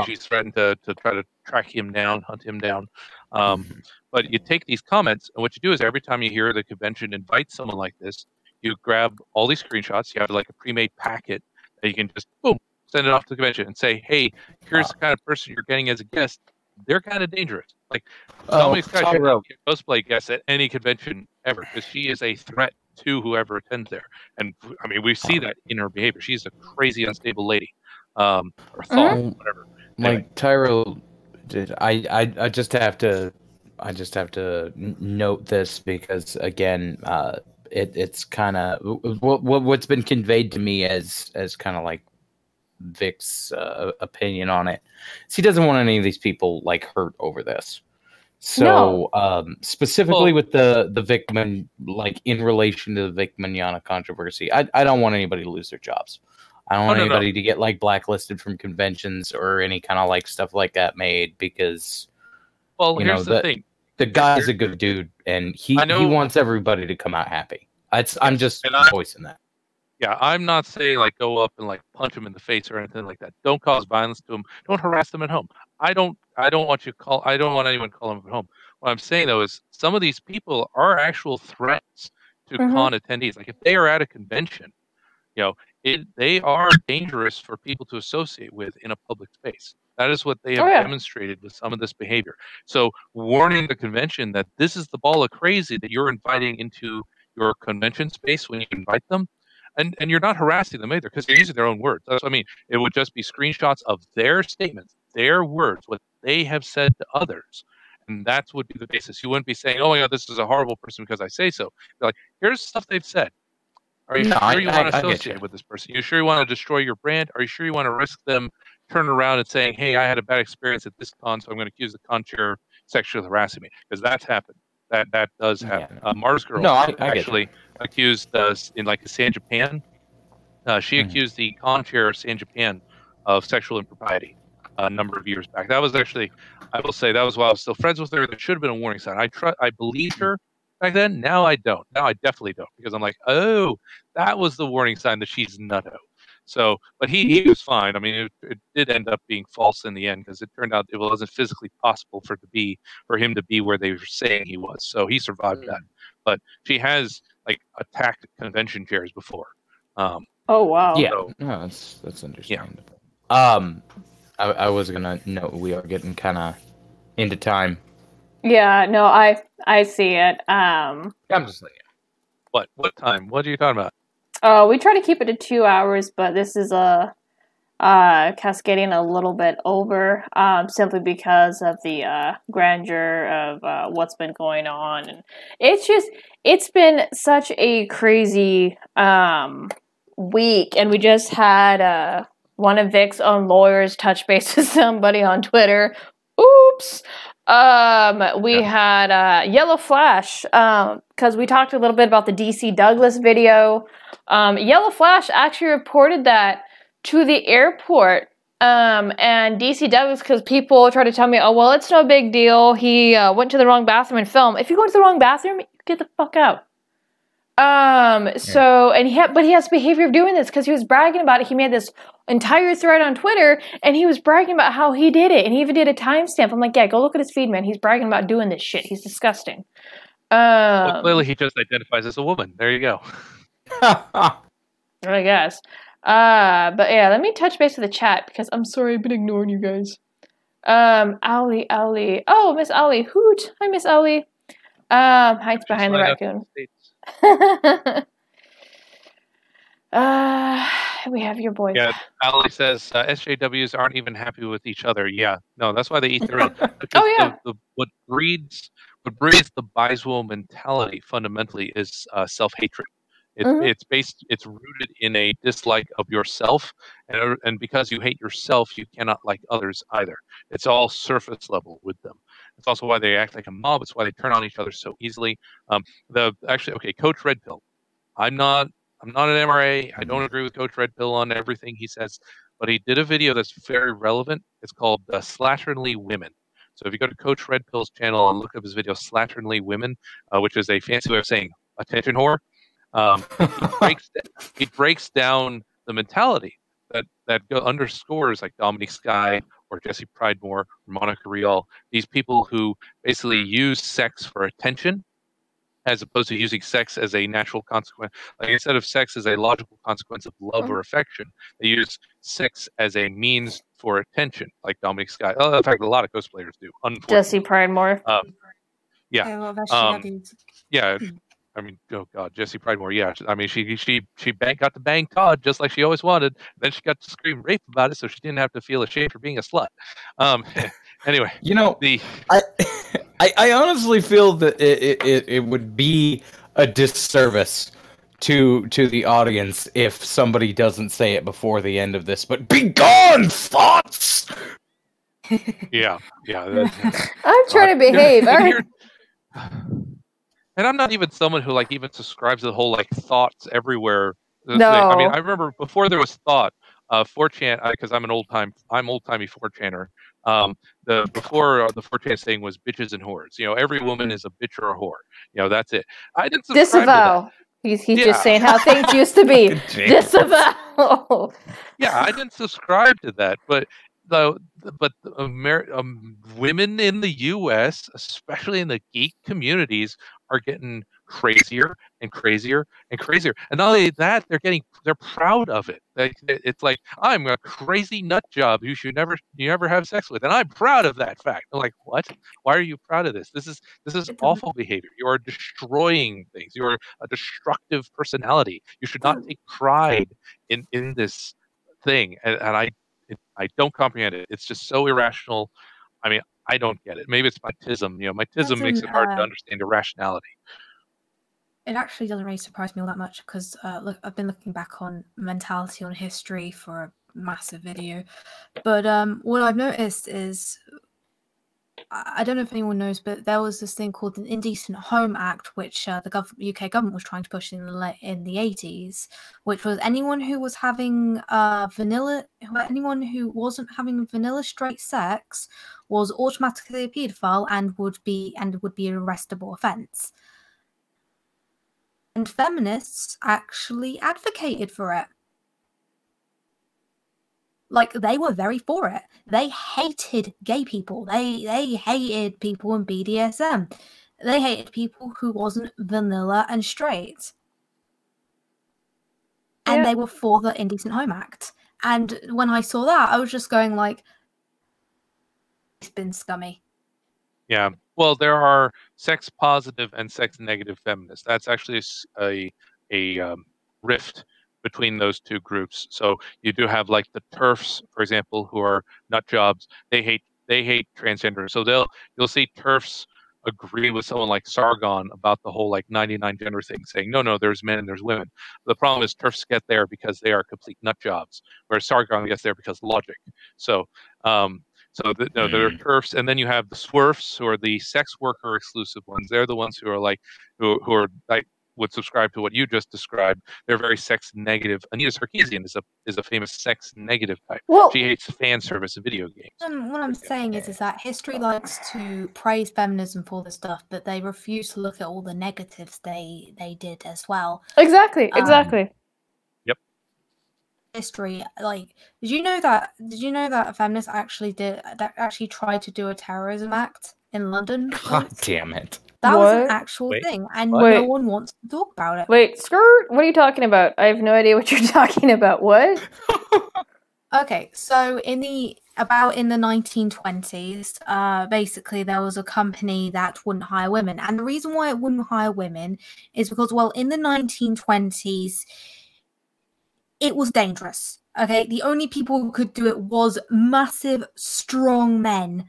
She's threatened to try to track him down, hunt him down. But you take these comments, and what you do is every time you hear the convention invite someone like this, you grab all these screenshots. You have like a pre-made packet that you can just boom, send it off to the convention and say, "Hey, here's the kind of person you're getting as a guest. They're kind of dangerous." Like, Dominique Sky should not get cosplay guests at any convention ever, because she is a threat to whoever attends there. And I mean, we see that in her behavior. She's a crazy, unstable lady. Or thought, whatever. Anyway. Like Tyro, I just have to note this because, again, it's kind of what's been conveyed to me as kind of like Vic's opinion on it. He doesn't want any of these people like hurt over this. So specifically with the Vic like in relation to the Vic Mignogna controversy, I don't want anybody to lose their jobs. I don't want anybody to get like blacklisted from conventions or any kind of like stuff like that made, because here's the thing. The guy's a good dude, and he wants everybody to come out happy. I'm just voicing that. Yeah, I'm not saying like go up and like punch him in the face or anything like that. Don't cause violence to him. Don't harass them at home. I don't want anyone to call him at home. What I'm saying though is some of these people are actual threats to con attendees. Like, if they are at a convention, they are dangerous for people to associate with in a public space. That is what they have demonstrated with some of this behavior. So, warning the convention that this is the ball of crazy that you're inviting into your convention space when you invite them. And you're not harassing them either, because they're using their own words. That's what I mean. It would just be screenshots of their statements, their words, what they have said to others. And that would be the basis. You wouldn't be saying, "Oh my God, this is a horrible person because I say so." You're like, here's stuff they've said. Are you sure you want to associate with this person? Are you sure you want to destroy your brand? Are you sure you want to risk them turning around and saying, "Hey, I had a bad experience at this con, so I'm going to accuse the con chair sexually harassing me"? Because that's happened. That does happen. Mars Girl actually accused in like San Japan. She accused the con chair of San Japan of sexual impropriety a number of years back. That was actually, I will say, that was while I was still friends with her. That should have been a warning sign. I believed her back then. Now I don't. Now I definitely don't, because I'm like, oh, that was the warning sign that she's nutto. So, but he was fine. I mean, it did end up being false in the end, because it turned out it wasn't physically possible for him to be where they were saying he was. So he survived that. But she has like attacked convention chairs before. Oh wow! Yeah, no, that's understandable. Yeah. I was gonna note we are getting kind of into time. Yeah, no, I see it. I'm just like, what time? What are you talking about? We try to keep it to 2 hours, but this is cascading a little bit over, simply because of the grandeur of what's been going on, and it's been such a crazy week, and we just had one of Vic's own lawyers touch base with somebody on Twitter. Oops. We had Yellow Flash, because we talked a little bit about the DC Douglas video. Yellow Flash actually reported that to the airport, and DC Douglas, because people try to tell me, oh, well, it's no big deal. He went to the wrong bathroom and filmed. If you go to the wrong bathroom, get the fuck out. So, and but he has behavior of doing this because he was bragging about it. He made this entire thread on Twitter and he was bragging about how he did it. And he even did a timestamp. I'm like, yeah, go look at his feed, man. He's bragging about doing this shit. He's disgusting. Well, clearly he just identifies as a woman. There you go. I guess. But yeah, let me touch base with the chat because I'm sorry I've been ignoring you guys. Owly. Oh, Miss Owly. Hoot. Hi, Miss Owly. Hides behind the raccoon. We have your boy. Yeah, Ali says SJWs aren't even happy with each other. Yeah, no, that's why they eat their own. Oh yeah. What breeds the Biswell mentality fundamentally is self-hatred. It's rooted in a dislike of yourself, and because you hate yourself, you cannot like others either. It's all surface level with them. It's also why they act like a mob. It's why they turn on each other so easily. Coach Red Pill. I'm not an MRA. I don't agree with Coach Red Pill on everything he says, but he did a video that's very relevant. It's called Slatternly Women. So if you go to Coach Red Pill's channel and look up his video Slatternly Women, which is a fancy way of saying attention whore, he breaks down the mentality that underscores like Dominique Sky or Jesse Pridemore or Monica Rial, these people who basically use sex for attention as opposed to using sex as a natural consequence. Like instead of sex as a logical consequence of love or affection, they use sex as a means for attention, like Dominique Sky. In fact, a lot of cosplayers do. Jesse Pridemore. Yeah. Yeah. I mean, oh God, Jesse Pridemore. Yeah, I mean, she got to bang Todd just like she always wanted. Then she got to scream rape about it, so she didn't have to feel ashamed for being a slut. Anyway, I honestly feel that it would be a disservice to the audience if somebody doesn't say it before the end of this. But be gone, thoughts. Yeah. I'm trying to behave. All right. And I'm not even someone who like even subscribes to the whole like thoughts everywhere. No. Thing. I mean, I remember before there was thought, 4chan, because I'm old-timey 4chaner. Before the 4chan thing was bitches and whores. You know, every woman is a bitch or a whore. You know, that's it. I didn't subscribe Disavow. To that. He's just saying how things used to be. Disavow. Yeah, I didn't subscribe to that, but women in the U.S., especially in the geek communities, are getting crazier and crazier and crazier. And not only that, they're proud of it. It's like, I'm a crazy nut job you never have sex with, and I'm proud of that fact. I'm like, what? Why are you proud of this? This is awful behavior. You are destroying things. You are a destructive personality. You should not take pride in this thing. And I don't comprehend it. It's just so irrational. I mean, I don't get it. Maybe it's my tism. You know, my tism makes it hard to understand irrationality. It actually doesn't really surprise me all that much because look, I've been looking back on mentality on history for a massive video, but what I've noticed is, I don't know if anyone knows, but there was this thing called the Indecent Home Act, which the UK government was trying to push in the 80s, which was anyone who was having anyone who wasn't having vanilla straight sex was automatically a paedophile and would be an arrestable offence. And feminists actually advocated for it. Like, they were very for it. They hated gay people. They hated people in BDSM. They hated people who wasn't vanilla and straight. And they were for the Indecent Home Act. And when I saw that, I was just going like, it's been scummy. Yeah. Well, there are sex positive and sex negative feminists. That's actually a rift between those two groups. So you do have like the TERFs, for example, who are nut jobs. They hate transgender. So you'll see TERFs agree with someone like Sargon about the whole like 99 gender thing, saying no, there's men and there's women. The problem is TERFs get there because they are complete nut jobs, whereas Sargon gets there because logic. So So no, there are TERFs, and then you have the SWERFs, who are the sex worker exclusive ones. They're the ones who are like who are like would subscribe to what you just described. They're very sex negative. Anita Sarkeesian is a famous sex negative type. Well, She hates fan service in video games. What I'm saying is that history likes to praise feminism for this stuff, but they refuse to look at all the negatives they did as well. exactly. History, like, did you know that feminists actually tried to do a terrorism act in London? God damn it. That was an actual thing, and no one wants to talk about it. Wait, skirt? What are you talking about? I have no idea what you're talking about. What? Okay, so in the 1920s, basically there was a company that wouldn't hire women, and the reason why it wouldn't hire women is because, well, in the 1920s, it was dangerous. Okay, the only people who could do it was massive, strong men.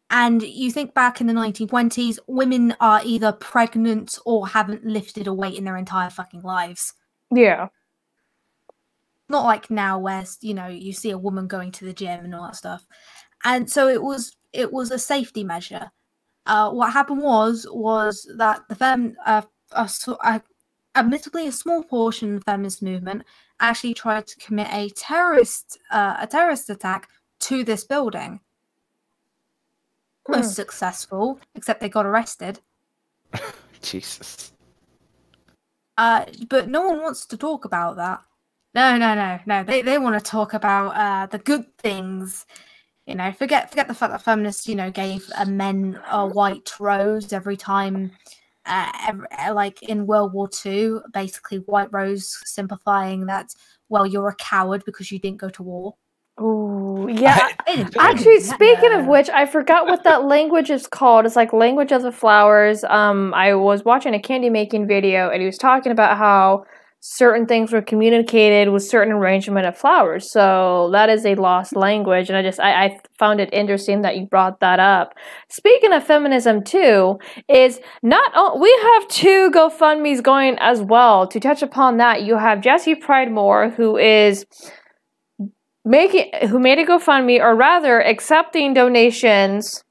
And you think back in the 1920s, women are either pregnant or haven't lifted a weight in their entire fucking lives. Yeah. Not like now, where you see a woman going to the gym and all that stuff. And so it was a safety measure. What happened was that admittedly a small portion of the feminist movement actually tried to commit a terrorist attack to this building. Most successful, except they got arrested. Jesus. But no one wants to talk about that. No. They want to talk about the good things. Forget the fact that feminists, gave men a white rose every time. Like in World War II, basically white rose sympathizing that, well, you're a coward because you didn't go to war. Oh, yeah. Actually, speaking of which, I forgot what that language is called. It's like Language of the Flowers. I was watching a candy making video, and he was talking about how certain things were communicated with certain arrangement of flowers. So that is a lost language, and I found it interesting that you brought that up. Speaking of feminism too, we have 2 GoFundMes going as well. To touch upon that, you have Jessie Pridemore, who made a GoFundMe, or rather accepting donations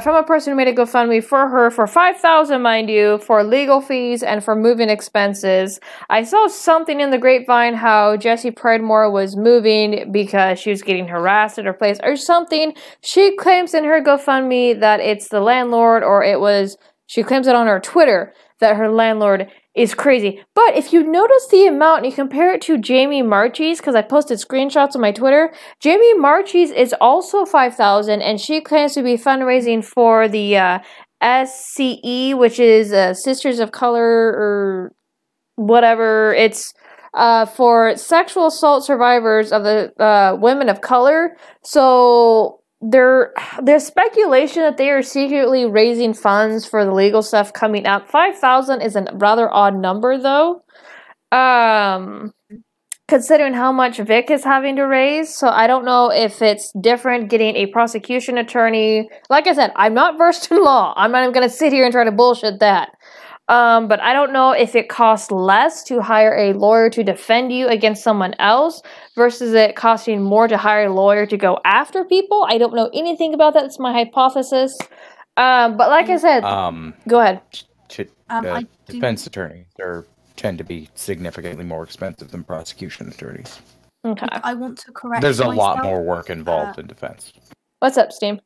from a person who made a GoFundMe for her for $5,000, mind you, for legal fees and for moving expenses. I saw something in the grapevine how Jessie Pridemore was moving because she was getting harassed at her place or something. She claims in her GoFundMe that it's the landlord, or she claims it on her Twitter that her landlord is crazy. But if you notice the amount and you compare it to Jamie Marchie's, because I posted screenshots on my Twitter, Jamie Marchie's is also $5,000, and she claims to be fundraising for the SCE, which is Sisters of Color or whatever. It's for sexual assault survivors of the women of color. So there's speculation that they are secretly raising funds for the legal stuff coming up. 5,000 is a rather odd number, though, considering how much Vic is having to raise. So I don't know if it's different getting a prosecution attorney. Like I said, I'm not versed in law. I'm not even going to sit here and try to bullshit that. But I don't know if it costs less to hire a lawyer to defend you against someone else versus it costing more to hire a lawyer to go after people. I don't know anything about that. It's my hypothesis. But like I said, go ahead. Defense attorneys tend to be significantly more expensive than prosecution attorneys. Okay. I want to correct There's myself. a lot more work involved in defense. What's up, Steam?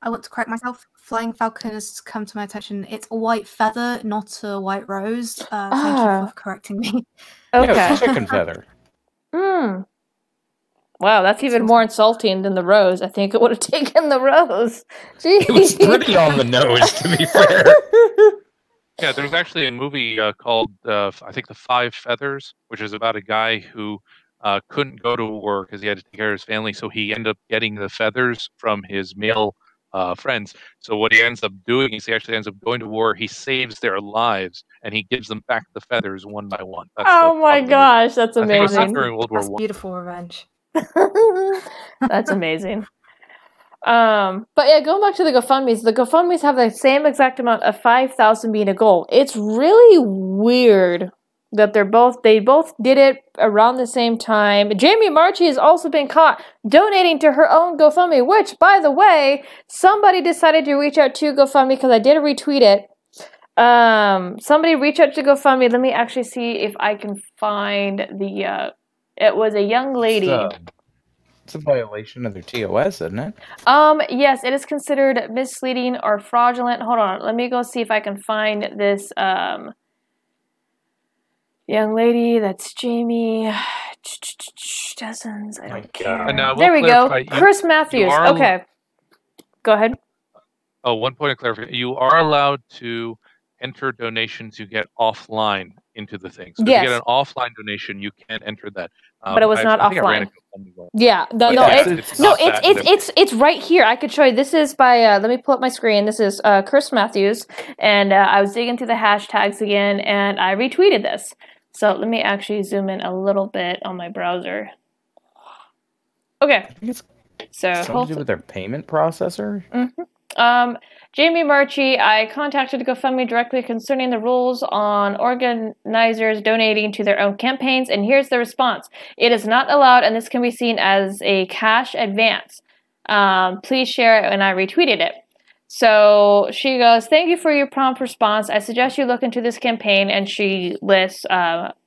I want to correct myself. Flying Falcon has come to my attention. It's a white feather, not a white rose. Thank you for correcting me. Okay. Yeah, it's a chicken feather. Wow, that's even more insulting than the rose. I think it would have taken the rose. Jeez. It was pretty on the nose, to be fair. Yeah, there's actually a movie called, I think, The Five Feathers, which is about a guy who couldn't go to war because he had to take care of his family, so he ended up getting the feathers from his male friends. So what he ends up doing is he actually ends up going to war. He saves their lives and he gives them back the feathers one by one. Oh my gosh, that's amazing. During World War That's beautiful revenge. That's amazing. But yeah, going back to the GoFundMes have the same exact amount of 5,000 being a goal. It's really weird that they both did it around the same time. Jamie Marchi has also been caught donating to her own GoFundMe, which, by the way, somebody decided to reach out to GoFundMe because I did retweet it. Somebody reached out to GoFundMe. Let me actually see if I can find the, it was a young lady. It's a violation of their TOS, isn't it? Yes, it is considered misleading or fraudulent. Hold on, let me go see if I can find this, young lady. That's Jamie. Dozens. I don't care. There we go. Chris Matthews. Okay. Go ahead. Oh, one point of clarification. You are allowed to enter donations you get offline into the thing. So if you get an offline donation, you can enter that. But it was not offline. Yeah, it's right here. I could show you. This is by. Let me pull up my screen. This is Chris Matthews, and I was digging through the hashtags again, and I retweeted this. So let me actually zoom in a little bit on my browser. Okay. So something to do with their payment processor. Jamie Marchi, I contacted GoFundMe directly concerning the rules on organizers donating to their own campaigns, and here's the response. It is not allowed, and this can be seen as a cash advance. Please share it, and I retweeted it. So she goes, thank you for your prompt response. I suggest you look into this campaign, and she lists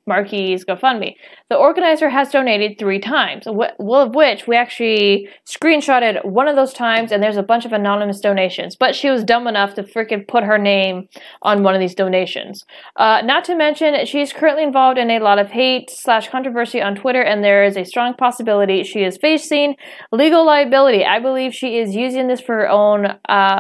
Marchi's GoFundMe. The organizer has donated 3 times, of which we actually screenshotted one of those times, and there's a bunch of anonymous donations. But she was dumb enough to freaking put her name on one of these donations. Not to mention, she's currently involved in a lot of hate/controversy on Twitter, and there is a strong possibility she is facing legal liability. I believe she is using this for her own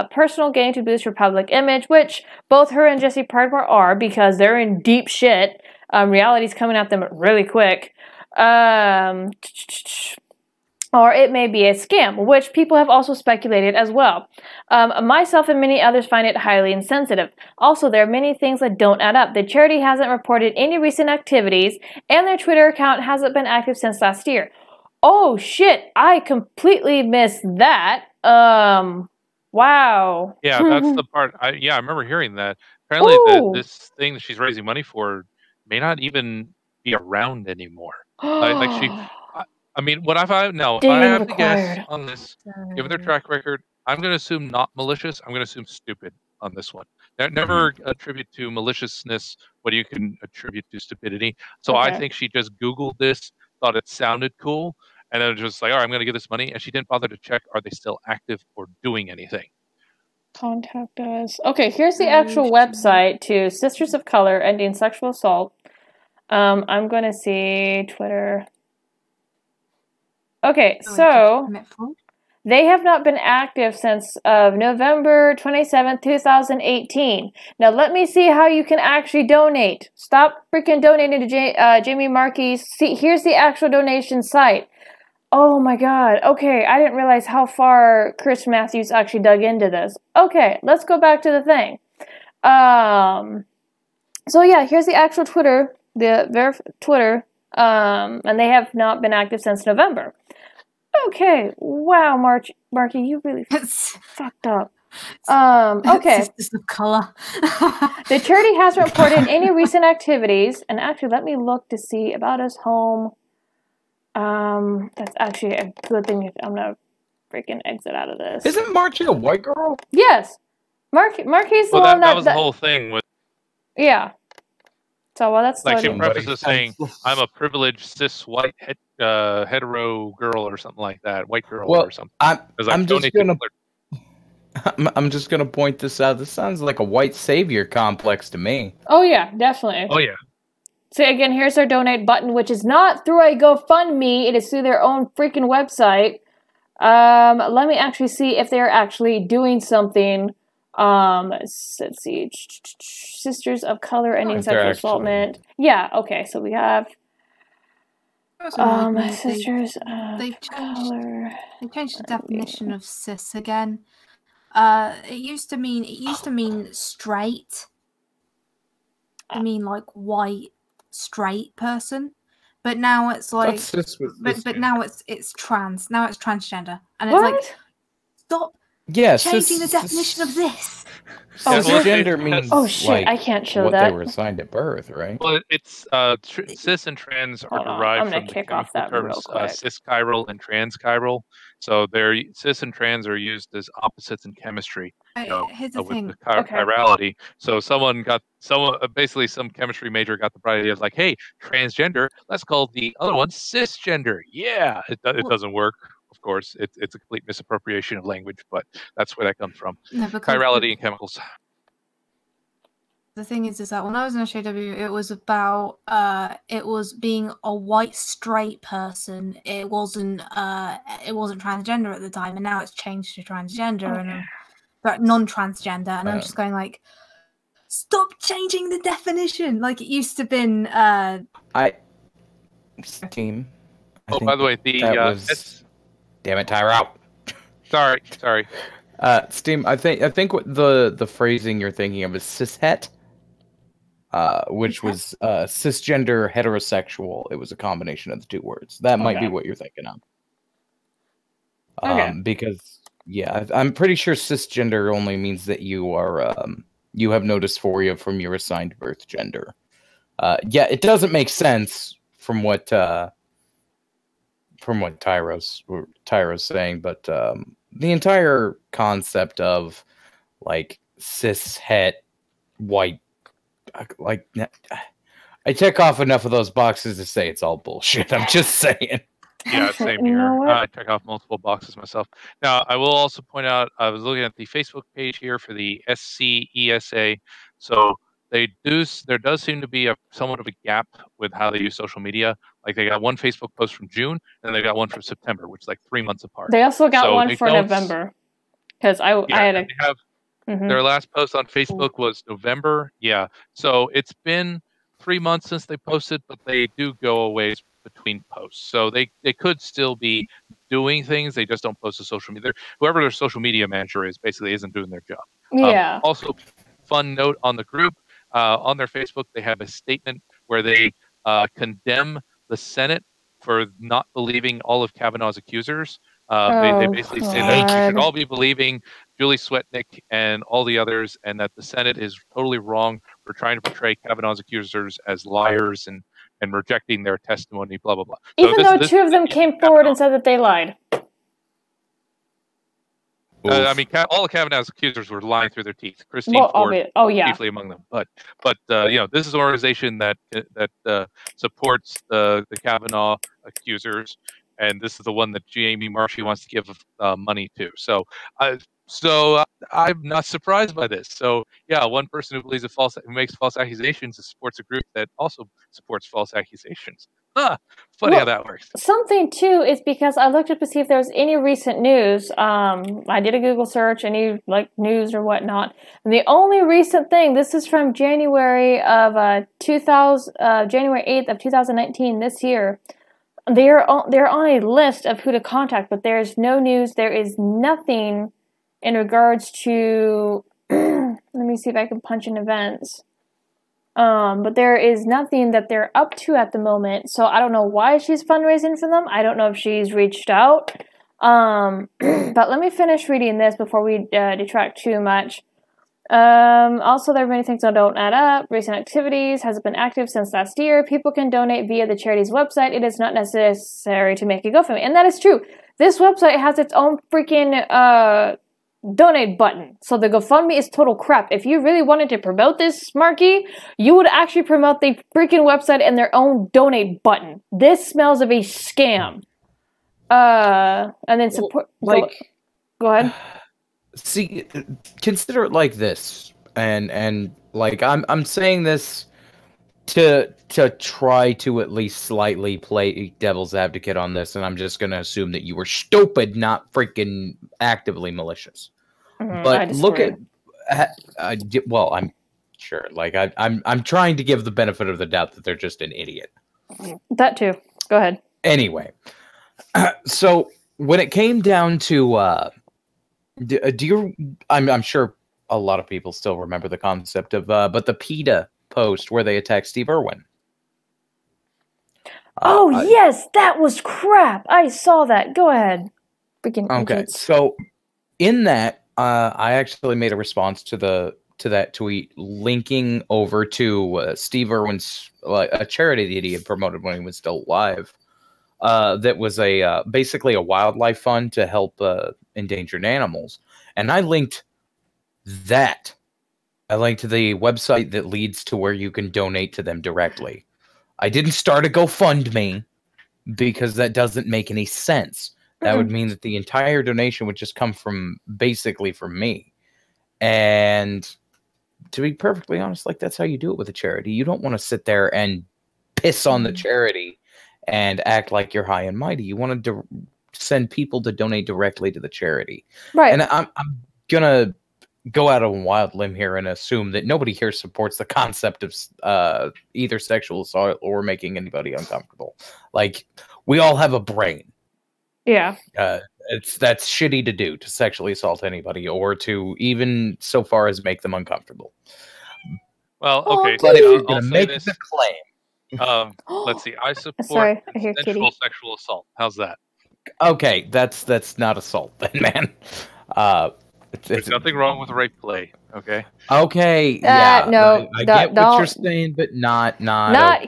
personal gain to boost her public image, which both her and Jesse Pardmore are, because they're in deep shit. Reality's coming at them really quick. Or it may be a scam, which people have also speculated as well. Myself and many others find it highly insensitive. Also, there are many things that don't add up. The charity hasn't reported any recent activities, and their Twitter account hasn't been active since last year. Oh shit, I completely missed that. Wow. Yeah, that's the part. I remember hearing that. Apparently, this thing that she's raising money for may not even be around anymore. I mean, what if I have to guess on this, given their track record, I'm going to assume not malicious. I'm going to assume stupid on this one. Never attribute to maliciousness what you can attribute to stupidity. So I think she just Googled this, thought it sounded cool, and then just like, all right, I'm going to give this money. And she didn't bother to check, are they still active or doing anything? Contact us. Okay, here's the actual website to Sisters of Color Ending Sexual Assault. I'm going to see Twitter. Okay, so they have not been active since November 27th, 2018. Now let me see how you can actually donate. Stop freaking donating to Jamie Marchi. See, here's the actual donation site. Oh my god. Okay, I didn't realize how far Chris Matthews actually dug into this. Okay, let's go back to the thing. So yeah, here's the actual Twitter. Twitter, and they have not been active since November. Okay, wow, Marchi, you really fucked up. Okay. Sisters of Color. The charity hasn't reported any recent activities, and actually, let me look to see about us home. That's actually a good thing. If I'm gonna freaking exit out of this. Isn't Marchi a white girl? Yes, Marchi's the one that was the whole thing with. Yeah. So while that's like she prefaces saying, "I'm a privileged cis white hetero girl" or something like that, white girl or something. I'm just gonna point this out. This sounds like a white savior complex to me. Oh yeah, definitely. Oh yeah. So again, here's their donate button, which is not through a GoFundMe. It is through their own freaking website. Let me actually see if they're actually doing something. Let's see. Sisters of Color Ending Sexual Assaultment. Yeah, okay, so we have Sisters of Color. They changed the definition of cis again. It used to mean straight. I mean like white straight person. But now it's like but now it's trans. Now it's transgender. And it's like stop changing the definition of this. Cisgender means Oh shit! like I can't show what that. they were assigned at birth, right? Well, it's cis and trans are Hold on, derived I'm gonna from the kick off chemical that real terms quick. cis-chiral and trans-chiral. So they're cis and trans are used as opposites in chemistry. Here's the With thing. the Okay. chirality. So basically some chemistry major got the bright idea of like, hey, transgender, let's call the other one cisgender. Yeah, it doesn't work. Of course, it's a complete misappropriation of language, but that's where that comes from. No, because Chirality and chemicals. the thing is that when I was in SJW, it was about it was being a white straight person. It wasn't transgender at the time, and now it's changed to transgender and but non-transgender. And I'm just going like, stop changing the definition. Like it used to been. Steam. By the way, Damn it, Tyro. Sorry. Steam. I think what the phrasing you're thinking of is cishet, which was cisgender heterosexual. It was a combination of the two words. That might be what you're thinking of. Because I'm pretty sure cisgender only means that you are you have no dysphoria from your assigned birth gender. It doesn't make sense from what Tyro's saying, but the entire concept of like cis het white, like I check off enough of those boxes to say it's all bullshit. I'm just saying. Yeah, same here. I check off multiple boxes myself. Now, I will also point out, I was looking at the Facebook page here for the SCESA. So there does seem to be somewhat of a gap with how they use social media. Like they got one Facebook post from June, and they got one from September, which is like 3 months apart. They also got one for November, because I had their last post on Facebook was November. Yeah, so it's been 3 months since they posted, but they do go away between posts, so they could still be doing things. They just don't post to social media. Whoever their social media manager is basically isn't doing their job. Yeah. Also, fun note on the group, on their Facebook, they have a statement where they condemn the Senate for not believing all of Kavanaugh's accusers. They basically say that we should all be believing Julie Swetnick and all the others, and that the Senate is totally wrong for trying to portray Kavanaugh's accusers as liars and rejecting their testimony, blah, blah, blah. Even though two of them came forward and said that they lied. I mean, all of Kavanaugh's accusers were lying through their teeth. Christine Ford, chiefly among them. But this is an organization that supports the Kavanaugh accusers, and this is the one that Jamie Marshy wants to give money to. So I'm not surprised by this. So yeah, one person who believes who makes false accusations supports a group that also supports false accusations. Funny how that works. Something too is because I looked up to see if there was any recent news. I did a Google search, any news or whatnot, and the only recent thing, this is from January of January 8th of 2019, this year. They're on a list of who to contact, but there is no news. There is nothing in regards to, let me see if I can punch in events. But there is nothing that they're up to at the moment. So I don't know why she's fundraising for them. I don't know if she's reached out. But let me finish reading this before we detract too much. Also, there are many things that don't add up. Recent activities has been active since last year. People can donate via the charity's website. It is not necessary to make a GoFundMe. And that is true. This website has its own freaking donate button. So the GoFundMe is total crap. If you really wanted to promote this, Marky, you would actually promote the freaking website and their own donate button. This smells of a scam. And then support. Go ahead. See, consider it like this, and like I'm saying this to try to at least slightly play devil's advocate on this, and I'm just gonna assume that you were stupid, not freaking actively malicious. But look at, well, I'm sure. Like I'm trying to give the benefit of the doubt that they're just an idiot. That too. Go ahead. Anyway, so when it came down to do you? I'm sure a lot of people still remember the concept of, but the PETA post where they attacked Steve Irwin. Yes, that was crap. I saw that. Go ahead. Freaking okay. idiots. So in that, I actually made a response to that tweet, linking over to Steve Irwin's a charity that he had promoted when he was still alive. That was basically a wildlife fund to help endangered animals, and I linked that. I linked to the website that leads to where you can donate to them directly. I didn't start a GoFundMe because that doesn't make any sense. That would mean that the entire donation would just come basically from me. And to be perfectly honest, like, that's how you do it with a charity. You don't want to sit there and piss on the charity and act like you're high and mighty. You want to send people to donate directly to the charity. Right. And I'm going to go out on a wild limb here and assume that nobody here supports the concept of either sexual assault or making anybody uncomfortable. Like, we all have a brain. Yeah. That's shitty to do, to sexually assault anybody or to even so far as make them uncomfortable. Well, okay. But if you're I'll going to say make this. the claim. Let's see. I support Sorry, I hear consensual Kitty. sexual assault. How's that? Okay, that's not assault then, man. There's nothing wrong with rape play. Okay. Okay. Yeah. No, I get what you're saying, but not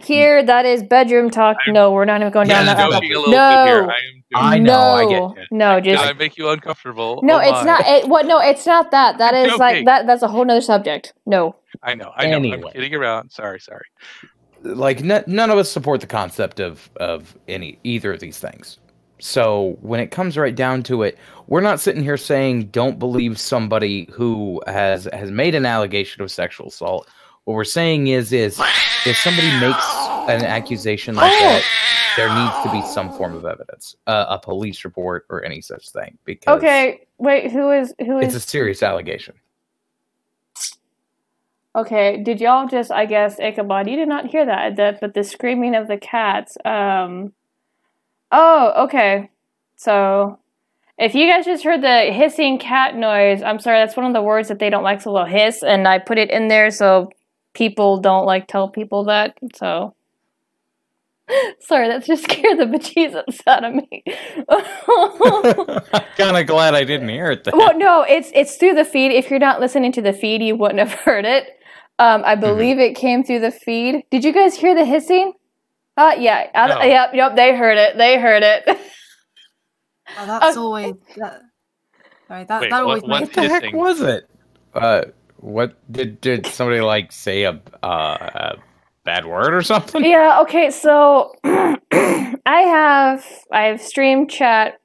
here. That is bedroom talk. No, we're not even going down that. Joking a little bit here. I know. I get. No, Did just. I make you uncomfortable? No, Oh it's my. not. No, it's not that. That is like that. That's a whole nother subject. No. I know. Anyway. I'm kidding around. Sorry. Like, none of us support the concept of either of these things. So when it comes right down to it, we're not sitting here saying don't believe somebody who has made an allegation of sexual assault. What we're saying is if somebody makes an accusation like that, there needs to be some form of evidence, a police report or any such thing. Because okay, wait, who is? It's a serious allegation. Okay, did y'all just? I guess Ichabod, you did not hear that. But the screaming of the cats. Oh, okay. So, if you guys just heard the hissing cat noise, I'm sorry, that's one of the words that they don't like, so they'll hiss, and I put it in there so people don't, like, tell people that, so. Sorry, that just scared the bejesus out of me. I'm kind of glad I didn't hear it then. Well, no, it's through the feed. If you're not listening to the feed, you wouldn't have heard it. I believe it came through the feed. Did you guys hear the hissing? Yeah. No. Yep, they heard it. Oh, that's always... Sorry, that always What the heck was it? What did somebody, like, say a bad word or something? Yeah, okay, so I have Stream Chat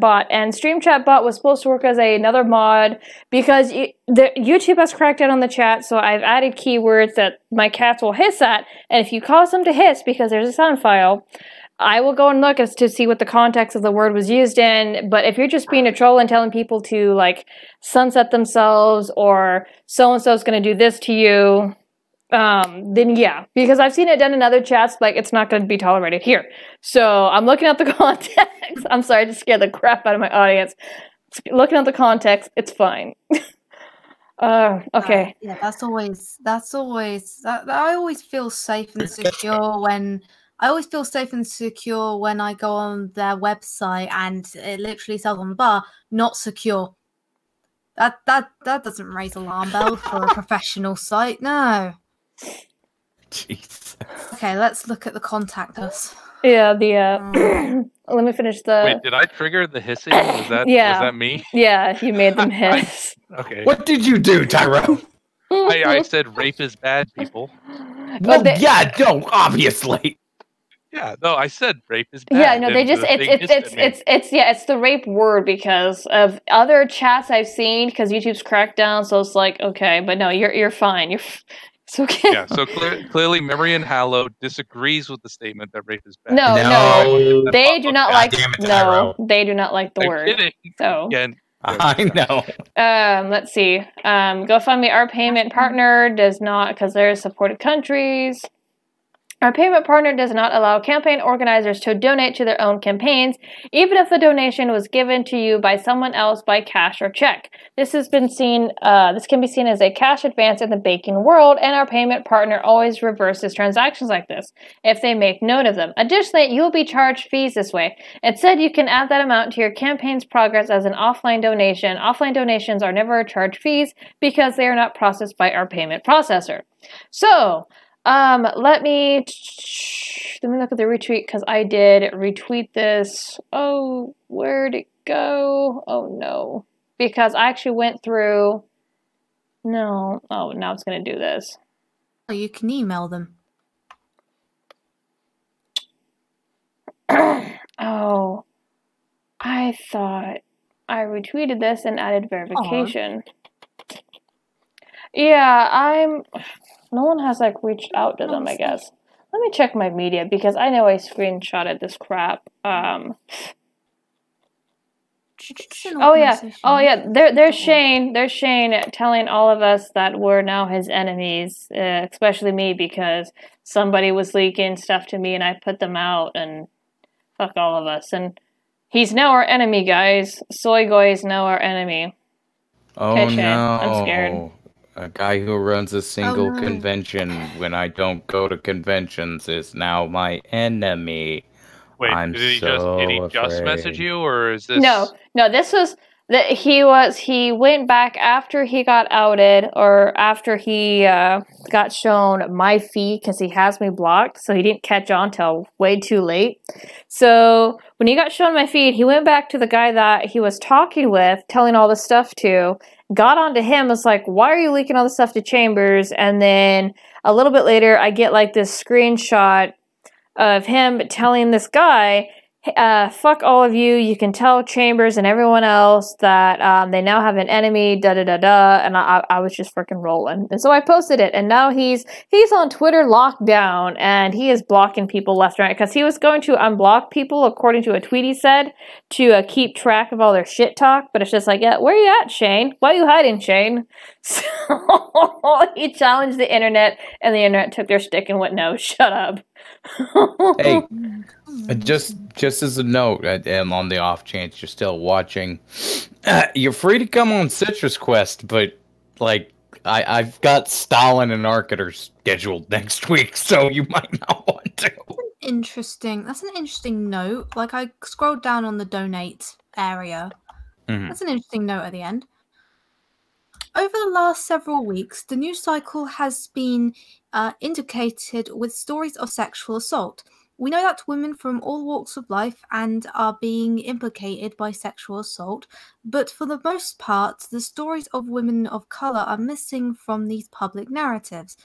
Bot, and Stream Chat Bot was supposed to work as another mod because YouTube has cracked down on the chat, so I've added keywords that my cats will hiss at, and if you cause them to hiss because there's a sound file, I will go and look as to see what the context of the word was used in, but if you're just being a troll and telling people to, like, sunset themselves or so-and-so's gonna do this to you, then yeah, because I've seen it done in other chats, like, it's not going to be tolerated here. So I'm looking at the context. I'm sorry, I just scared the crap out of my audience. Looking at the context, it's fine. Okay. Yeah, that's always. I always feel safe and secure when. I always feel safe and secure when I go on their website and it literally says on the bar, "Not secure." That doesn't raise alarm bells for a professional site, no. Jesus. Okay, let's look at the contact us. Yeah, let me finish the... Wait, did I trigger the hissing? Was that me? Yeah, you made them hiss. Okay. What did you do, Tyrone? I said rape is bad, people. Well, obviously. Yeah, no, I said rape is bad. Yeah, no, they just it's the rape word because of other chats I've seen because YouTube's cracked down, so it's like okay, but no, you're fine. It's okay. Yeah, so clearly Memory and Hallow disagrees with the statement that rape is bad. No, they do not like. Damn it, No, they do not like the I'm word. kidding. So Again, I know. let's see. GoFundMe, our payment partner does not because they're supported countries. Our payment partner does not allow campaign organizers to donate to their own campaigns, even if the donation was given to you by someone else by cash or check. This can be seen as a cash advance in the banking world, and our payment partner always reverses transactions like this if they make note of them. Additionally, you will be charged fees this way. Instead, you can add that amount to your campaign's progress as an offline donation. Offline donations are never charged fees because they are not processed by our payment processor. So, let me look at the retweet, because I did retweet this. Oh, where'd it go? Oh, no. Because I actually went through... No. Oh, now it's going to do this. Oh, you can email them. Oh. I thought I retweeted this and added verification. Oh. Yeah, no one has, like, reached out to them, I guess. Let me check my media, because I know I screenshotted this crap. Oh, yeah. There's Shane. There's Shane telling all of us that we're now his enemies, especially me, because somebody was leaking stuff to me, and I put them out, and fuck all of us. And he's now our enemy, guys. Soygoy is now our enemy. Oh, okay, Shane, no. I'm scared. A guy who runs a single convention when I don't go to conventions is now my enemy. Wait, did he just message you, or is this? No. This was that he went back after he got outed, or after he got shown my feed, because he has me blocked, so he didn't catch on till way too late. So when he got shown my feed, he went back to the guy that he was talking with, telling all this stuff to. Got onto him, was like, why are you leaking all this stuff to Chambers? And then a little bit later, I get like this screenshot of him telling this guy, fuck all of you, you can tell Chambers and everyone else that they now have an enemy, da-da-da-da, and I was just freaking rolling. And so I posted it, and now he's on Twitter locked down, and he is blocking people left and right, because he was going to unblock people, according to a tweet he said, to keep track of all their shit talk, but it's just like, yeah, where are you at, Shane? Why are you hiding, Shane? So he challenged the internet, and the internet took their stick and went, no, shut up. Hey, just as a note, and on the off chance you're still watching, you're free to come on Citrus Quest, but like I've got Stalin and Arcater scheduled next week, so you might not want to. That's an interesting note. Like, I scrolled down on the donate area. Mm-hmm. That's an interesting note at the end. Over the last several weeks, the news cycle has been indicated with stories of sexual assault. We know that women from all walks of life and are being implicated by sexual assault, but for the most part, the stories of women of colour are missing from these public narratives.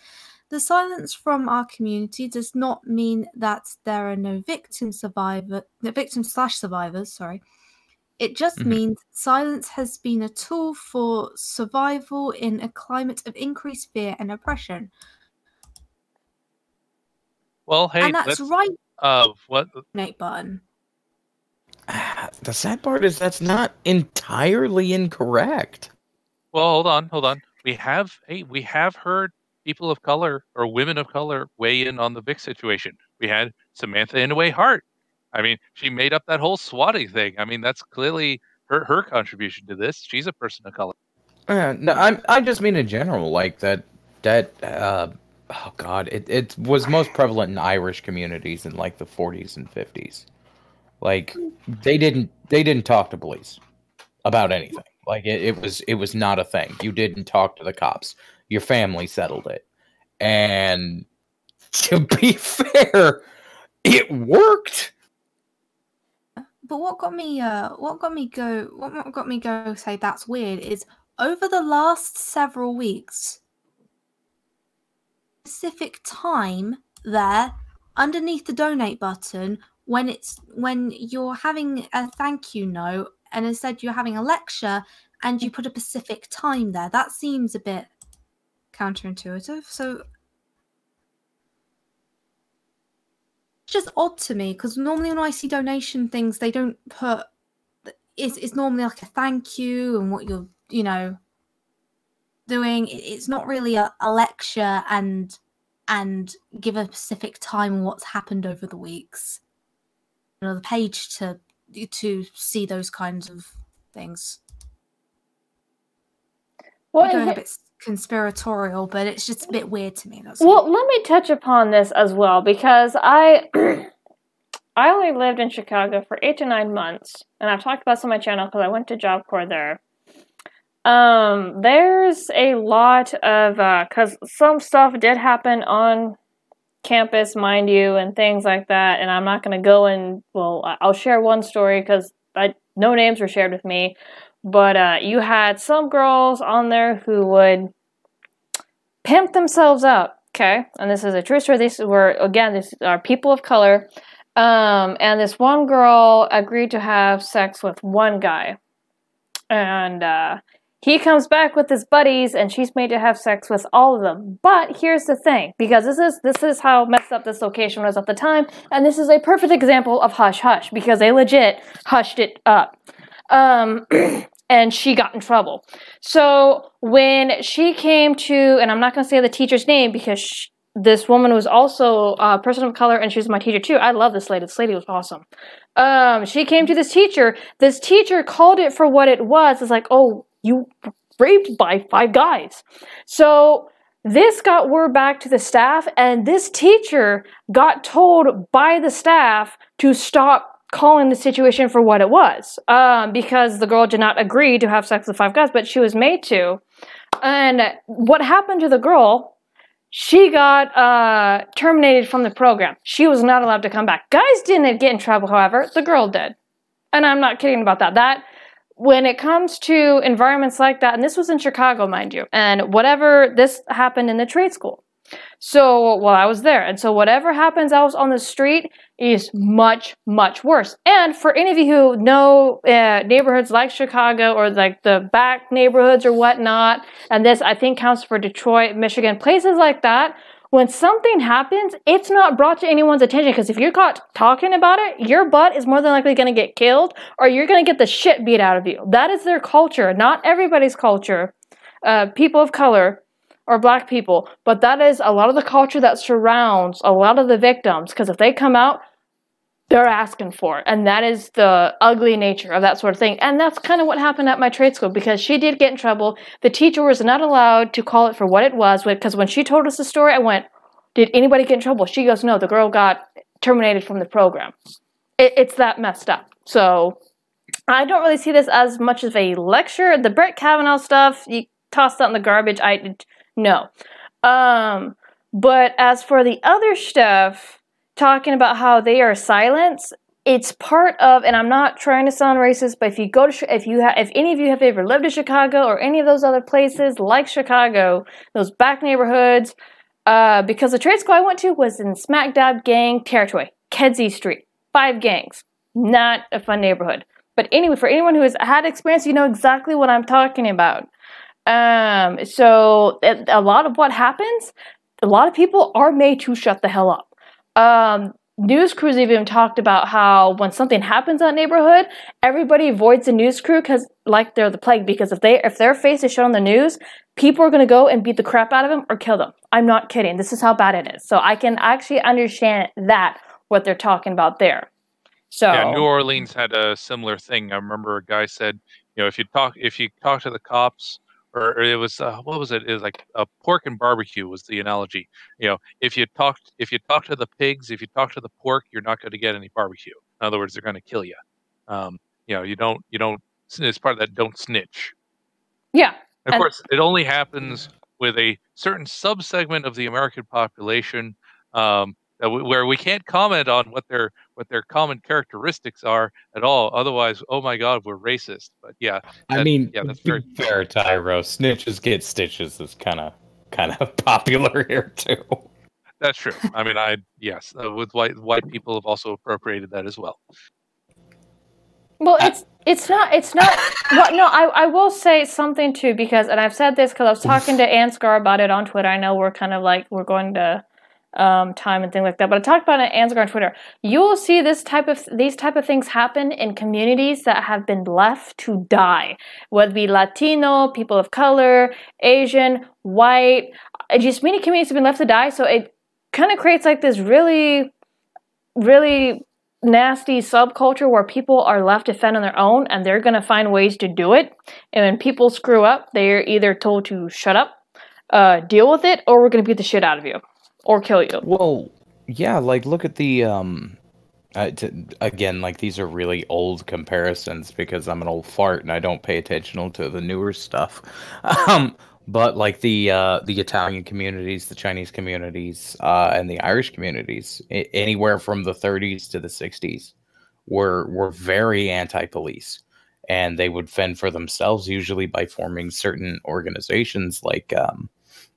The silence from our community does not mean that there are no victim/survivors. It just means silence has been a tool for survival in a climate of increased fear and oppression. Well, hey, and that's right. What? Donate button. The sad part is that's not entirely incorrect. Well, hold on. We have heard people of color or women of color weigh in on the Vic situation. We had Samantha Inouye Hart. I mean, she made up that whole swatting thing. I mean, that's clearly her contribution to this. She's a person of color. No, I just mean in general, like that. Oh God, it was most prevalent in Irish communities in like the 40s and 50s. Like they didn't talk to police about anything. Like it was not a thing. You didn't talk to the cops. Your family settled it. And to be fair, it worked. But what got me go say that's weird is over the last several weeks, specific time there underneath the donate button when you're having a thank you note and instead you're having a lecture and you put a specific time there. That seems a bit counterintuitive. So it's just odd to me because normally when I see donation things, they don't put it's normally like a thank you and what you're doing. It's not really a lecture and and give a specific time on what's happened over the weeks. Another page to see those kinds of things. Well, We're going a bit conspiratorial, but it's just a bit weird to me. That's well, all. let me touch upon this as well, because I only lived in Chicago for 8 to 9 months, and I've talked about this on my channel because I went to Job Corps there. There's a lot of, because some stuff did happen on campus, mind you, and things like that, and I'm not going to go and, well, I'll share one story because no names were shared with me, but you had some girls on there who would pimp themselves out, okay? And this is a true story. These are people of color, and this one girl agreed to have sex with one guy, and he comes back with his buddies, and she's made to have sex with all of them. But here's the thing, because this is how messed up this location was at the time, and this is a perfect example of hush-hush, because they legit hushed it up. And she got in trouble. So when she came to, and I'm not going to say the teacher's name, because this woman was also a person of color, and she was my teacher too. I love this lady. This lady was awesome. She came to this teacher. This teacher called it for what it was. It's like, oh, you raped by 5 guys. So this got word back to the staff, and this teacher got told by the staff to stop calling the situation for what it was, because the girl did not agree to have sex with 5 guys, but she was made to. And what happened to the girl, she got terminated from the program. She was not allowed to come back. Guys didn't get in trouble, however. The girl did. And I'm not kidding about that. When it comes to environments like that, and this was in Chicago, mind you, and this happened in the trade school. So, well, I was there, and so whatever happens else on the street is much, much worse. And for any of you who know neighborhoods like Chicago, or like the back neighborhoods or whatnot, and this I think counts for Detroit, Michigan, places like that, when something happens, it's not brought to anyone's attention, because if you're caught talking about it, your butt is more than likely going to get killed, or you're going to get the shit beat out of you. That is their culture, not everybody's culture. People of color, or black people, but that is a lot of the culture that surrounds a lot of the victims, because if they come out, they're asking for it, and that is the ugly nature of that sort of thing. And that's kind of what happened at my trade school, because she did get in trouble. The teacher was not allowed to call it for what it was, because when she told us the story, I went, did anybody get in trouble? She goes, no, the girl got terminated from the program. It's that messed up. So I don't really see this as much of a lecture. The Brett Kavanaugh stuff, you toss that in the garbage. No. But as for the other stuff, talking about how they are silenced, it's part of, and I'm not trying to sound racist, but if any of you have ever lived in Chicago or any of those other places like Chicago, those back neighborhoods, because the trade school I went to was in smack dab gang territory, Kedzie Street, 5 gangs, not a fun neighborhood. But anyway, for anyone who has had experience, you know exactly what I'm talking about. So a lot of what happens, a lot of people are made to shut the hell up. News crews even talked about how when something happens in that neighborhood, everybody avoids the news crew because, like, they're the plague. Because if their face is shown on the news, people are going to go and beat the crap out of them or kill them. I'm not kidding. This is how bad it is. So I can actually understand what they're talking about there. So yeah, New Orleans had a similar thing. I remember a guy said, if you talk to the cops. Or it was what was it? It was like a pork and barbecue was the analogy. If you talk to the pigs, if you talk to the pork, you're not going to get any barbecue. In other words, they're going to kill you. You don't. It's part of that. Don't snitch. Yeah. Of course, it only happens with a certain subsegment of the American population, where we can't comment on what their common characteristics are at all. Otherwise, oh my God, we're racist. But yeah, that's very fair, Tyro. Snitches get stitches is kind of popular here too. That's true. I mean, with white people have also appropriated that as well. Well, it's not. Well, no, I will say something too, because, and I've said this because I was talking to Ansgar about it on Twitter. I know we're kind of like we're going to time and things like that, but I talked about it Ansgar on Twitter. You will see these type of things happen in communities that have been left to die, whether it be Latino, people of color, Asian, white. Just many communities have been left to die. So kind of creates like this really, really nasty subculture where people are left to fend on their own, and they're going to find ways to do it. And when people screw up, they're either told to shut up, deal with it, or we're going to beat the shit out of you or kill you. Well, yeah, like look at the again, like these are really old comparisons because I'm an old fart and I don't pay attention to the newer stuff. But like the Italian communities, the Chinese communities, and the Irish communities, anywhere from the 30s to the 60s, were very anti-police, and they would fend for themselves usually by forming certain organizations like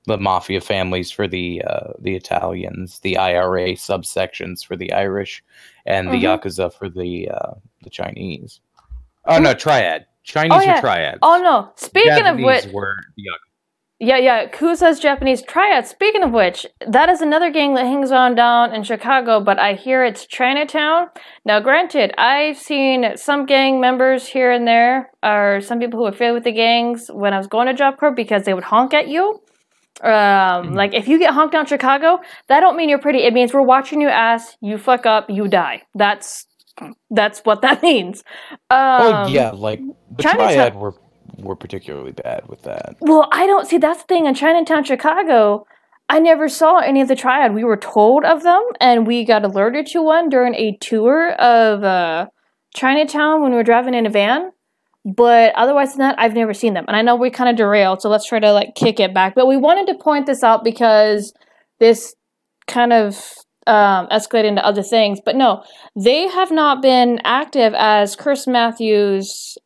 the mafia families for the Italians, the IRA subsections for the Irish, and the Yakuza for the Chinese. Oh no, triad. Chinese or triads. Oh no. Speaking Japanese of which, were the Yakuza. Yeah, Kusa's Japanese triad. Speaking of which, that is another gang that hangs on down in Chicago, but I hear it's Chinatown. Now, granted, I've seen some gang members here and there, or some people who affiliated with the gangs when I was going to Job Corps because they would honk at you. Like, if you get honked on Chicago, that don't mean you're pretty. It means we're watching you ass, you fuck up, you die. That's what that means. Oh, yeah, like, the triad were particularly bad with that. Well, I don't see, that's the thing. In Chinatown, Chicago, I never saw any of the triad. We were told of them, and we got alerted to one during a tour of Chinatown when we were driving in a van. But otherwise than that, I've never seen them. And I know we kind of derailed, so let's try to like kick it back. But we wanted to point this out because this kind of escalated into other things. But no, they have not been active as Chris Matthews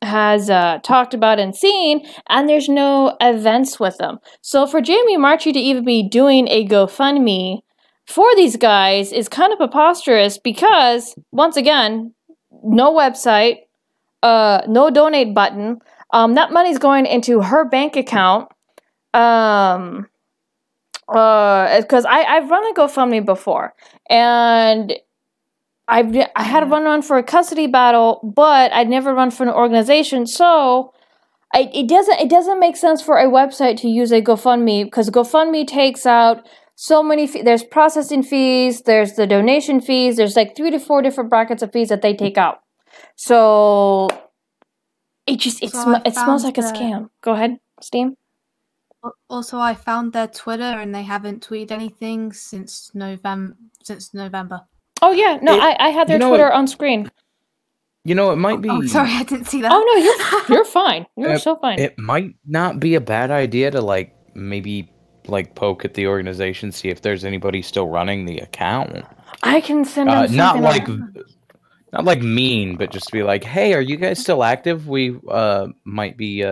has talked about and seen, and there's no events with them. So for Jamie Marchi to even be doing a GoFundMe for these guys is kind of preposterous because, once again, no website, no donate button. That money's going into her bank account. Because I've run a GoFundMe before, and I had run for a custody battle, but I'd never run for an organization, so it doesn't make sense for a website to use a GoFundMe because GoFundMe takes out so many. There's processing fees, there's the donation fees, there's like 3 to 4 different brackets of fees that they take out. So it smells like a scam. Go ahead, Steam. Also, I found their Twitter and they haven't tweeted anything since November. Oh yeah, no, I had their Twitter on screen. You know, it might be. Oh, sorry, I didn't see that. Oh no, you're fine. You're so fine. It might not be a bad idea to like maybe like poke at the organization, see if there's anybody still running the account. I can send them something. Not like mean, but just to be like, hey, are you guys still active? We might be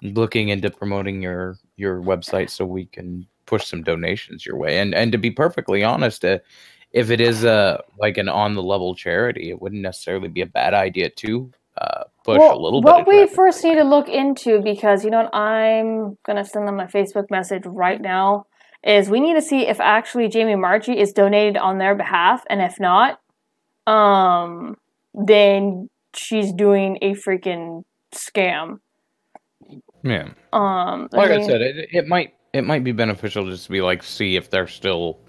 looking into promoting your website so we can push some donations your way. And to be perfectly honest, if it is like an on the level charity, it wouldn't necessarily be a bad idea to push a little bit. What we first need to look into, because you know what, I'm gonna send them a Facebook message right now, is we need to see if actually Jamie Marchi is donated on their behalf, and if not, then she's doing a freaking scam. Yeah. Like I said, it might be beneficial just to be like, see if they're still,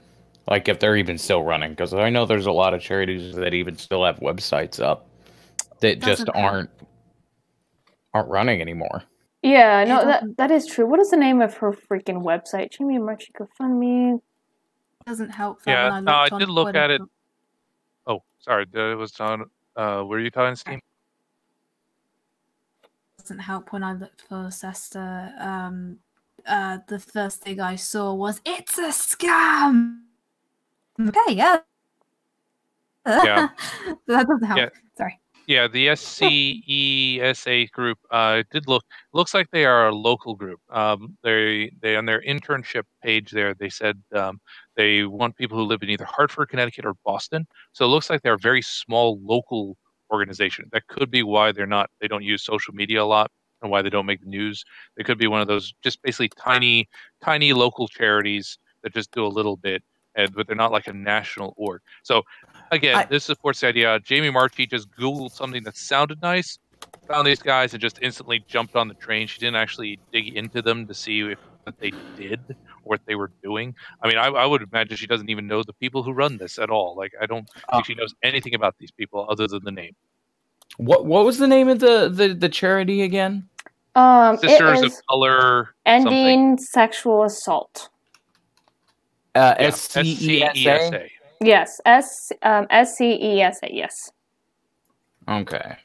like, if they're even still running, because I know there's a lot of charities that even still have websites up that just aren't running anymore. Yeah, no, that is true. What is the name of her freaking website? Jamie Marchi GoFundMe. Doesn't help. Yeah, I did look at it. Oh, sorry, it was on. Were you talking Steam? Doesn't help when I looked for Sesta. The first thing I saw was it's a scam. Okay, yeah. Yeah. That doesn't help. Yeah. Sorry. Yeah, the SCESA group looks like they are a local group. They on their internship page there, they said they want people who live in either Hartford, Connecticut, or Boston. So it looks like they're a very small local organization. That could be why they don't use social media a lot and why they don't make the news. They could be one of those just basically tiny local charities that just do a little bit, but they're not like a national org. So again, this supports the idea. Jamie Marchi just Googled something that sounded nice, found these guys, and just instantly jumped on the train. She didn't actually dig into them to see what they did what they were doing. I mean, I would imagine she doesn't even know the people who run this at all. Like, I don't think she knows anything about these people other than the name. What was the name of the charity again? Sisters of Color. Ending Sexual Assault. SCESA? Yes, SCESA, yes. Okay.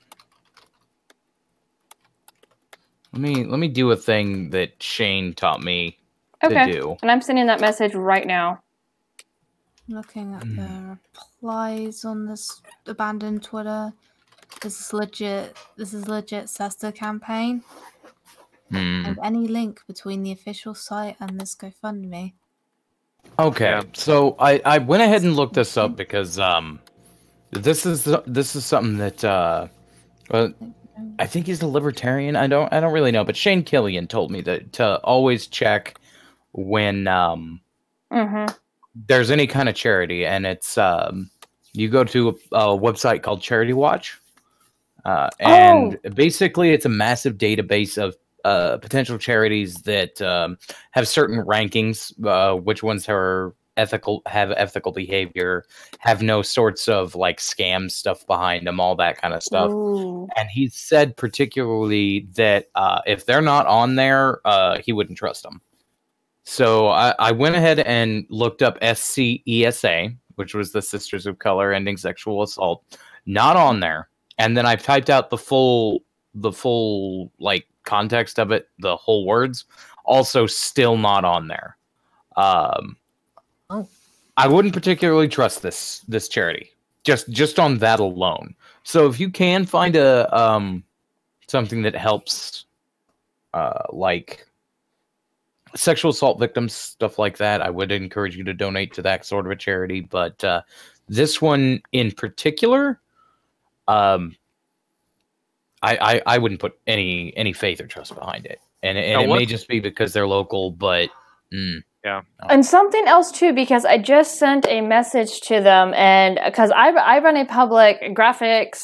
Let me do a thing that Shane taught me to do. And I'm sending that message right now. Looking at the replies on this abandoned Twitter. This is legit Sesta campaign. And any link between the official site and this GoFundMe. Okay, so I went ahead and looked this up because this is something that I think he's a libertarian. I don't really know, but Shane Killian told me that to always check when there's any kind of charity, and it's you go to a website called Charity Watch, and basically it's a massive database of potential charities that have certain rankings, which ones are have ethical behavior, have no sorts of like scam stuff behind them, all that kind of stuff. Ooh. And he said particularly that if they're not on there, he wouldn't trust them. So I went ahead and looked up SCESA, which was the Sisters of Color Ending Sexual Assault, not on there. And then I typed out the full like context of it, the whole words, also still not on there. I wouldn't particularly trust this charity just on that alone. So if you can find a something that helps like sexual assault victims, stuff like that, I would encourage you to donate to that sort of a charity. But this one in particular, I wouldn't put any faith or trust behind it. And it may just be because they're local, but yeah. And something else too, because I just sent a message to them, and because I run a public graphic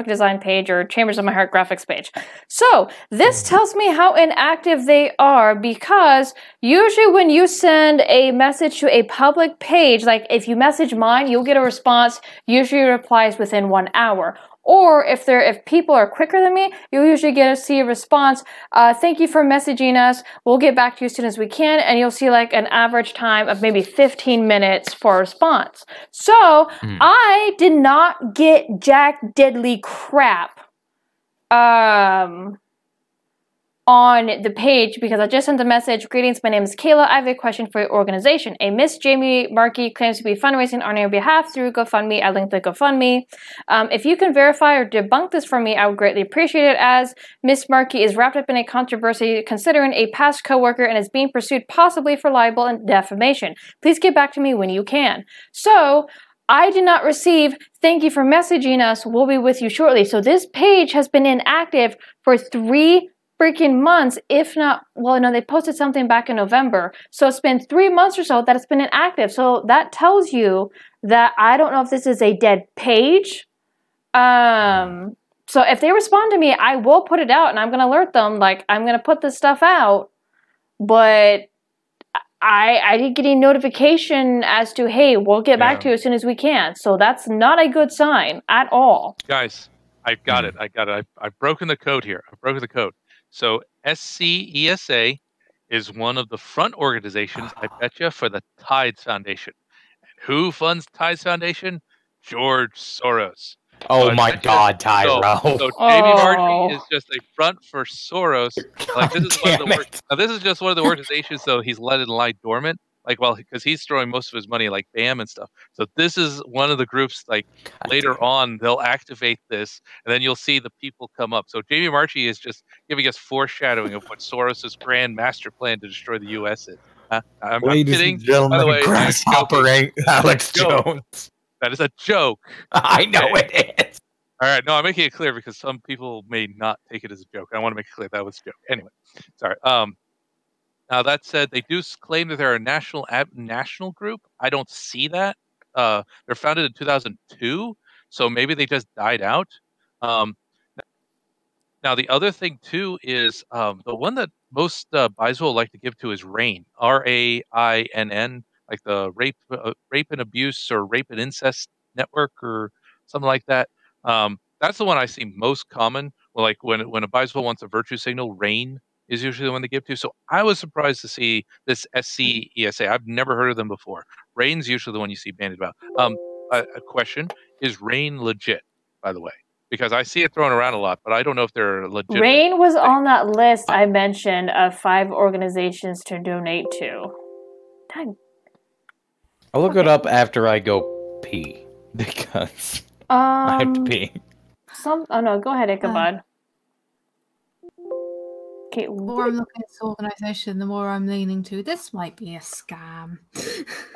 design page, or Chambers of My Heart graphics page. So this tells me how inactive they are, because usually when you send a message to a public page, like if you message mine, you'll get a response, usually replies within 1 hour. Or if people are quicker than me, you'll usually see a response. Thank you for messaging us. We'll get back to you as soon as we can. And you'll see like an average time of maybe 15 minutes for a response. So I did not get jack diddly crap on the page, because I just sent the message. Greetings, my name is Kayla. I have a question for your organization. A Miss Jamie Markey claims to be fundraising on your behalf through GoFundMe. I linked the GoFundMe. If you can verify or debunk this for me, I would greatly appreciate it, as Miss Markey is wrapped up in a controversy considering a past coworker and is being pursued possibly for libel and defamation. Please get back to me when you can. So I did not receive thank you for messaging us. We'll be with you shortly. So this page has been inactive for 3 freaking months, if not, well, no, they posted something back in November. So it's been 3 months or so that it's been inactive. So that tells you that I don't know if this is a dead page. So if they respond to me, I will put it out and I'm going to alert them. Like, I'm going to put this stuff out. But I didn't get any notification as to, hey, we'll get back to you as soon as we can. So that's not a good sign at all. Guys, I've got it. I've broken the code here. I've broken the code. So SCESA is one of the front organizations, I betcha, for the Tides Foundation. And who funds Tides Foundation? George Soros. Oh my God, Tyro! So Jamie Markey is just a front for Soros. Like, this is this is just one of the organizations, though, he's let it lie dormant. Like, well, because he's throwing most of his money like BAM and stuff. So this is one of the groups, like, later on, they'll activate this, and then you'll see the people come up. So Jamie Markey is just giving us foreshadowing of what Soros's grand master plan to destroy the U.S. is. I'm kidding. And gentlemen, by the way, grasshopper Alex Jones. That is a joke. I know it is. All right, no, I'm making it clear because some people may not take it as a joke. I want to make it clear that was a joke. Anyway, sorry. Now, that said, they do claim that they're a national group. I don't see that. They're founded in 2002, so maybe they just died out. Now, the other thing too is the one that most Biswell like to give to is RAINN, RAINN, like the rape and abuse or rape and incest network or something like that. That's the one I see most common. Well, like when a Biswell wants a virtue signal, RAINN is usually the one they give to. So I was surprised to see this SCESA. I've never heard of them before. RAINN's usually the one you see bandied about. A question: is RAINN legit? By the way, because I see it thrown around a lot, but I don't know if they're legit. RAINN was on that list I mentioned of 5 organizations to donate to. Dang. I'll look it up after I go pee because I have to pee. Oh no, go ahead, Ichabod. Okay. The more I'm looking at this organization, the more I'm leaning to this might be a scam.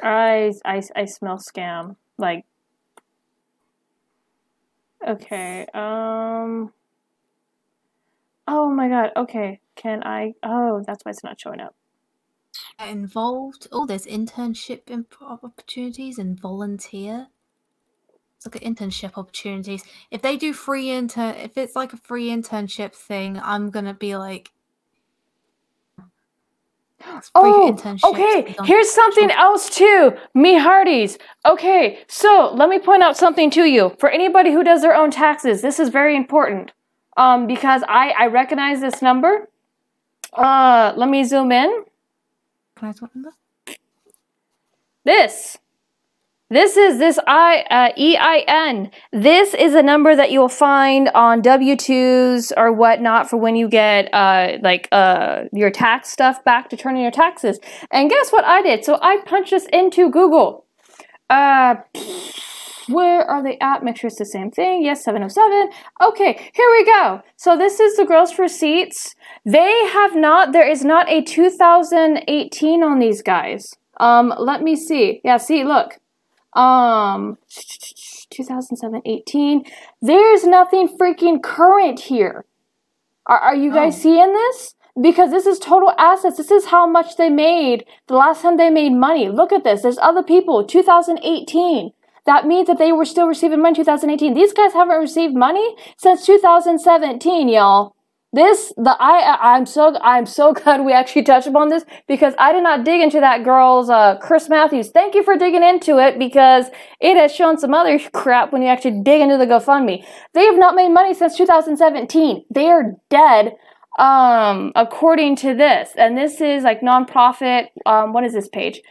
I smell scam. Like, okay. Oh my god. Okay. Can I? Oh, that's why it's not showing up. Get involved. Oh, there's internship opportunities and volunteer. Let's look at internship opportunities. If they do if it's like a free internship thing, I'm gonna be like, okay. Here's something else too. Me Hearties. Okay, so let me point out something to you. For anybody who does their own taxes, this is very important. Because I recognize this number. Let me zoom in. Recognize what number? This is EIN. This is a number that you'll find on W-2s or whatnot for when you get your tax stuff back to turn in your taxes. And guess what I did? So I punched this into Google. Where are they at? Make sure it's the same thing. Yes, 707. Okay, here we go. So this is the gross receipts. There is not a 2018 on these guys. Let me see. Yeah, see, look. 2007, 18. There's nothing freaking current here. Are you guys seeing this? Because this is total assets. This is how much they made the last time they made money. Look at this. There's other people. 2018. That means that they were still receiving money in 2018. These guys haven't received money since 2017, y'all. I'm so glad we actually touched upon this because I did not dig into that girl's Chris Matthews. Thank you for digging into it because it has shown some other crap when you actually dig into the GoFundMe. They have not made money since 2017. They are dead, according to this. And this is like nonprofit. What is this page?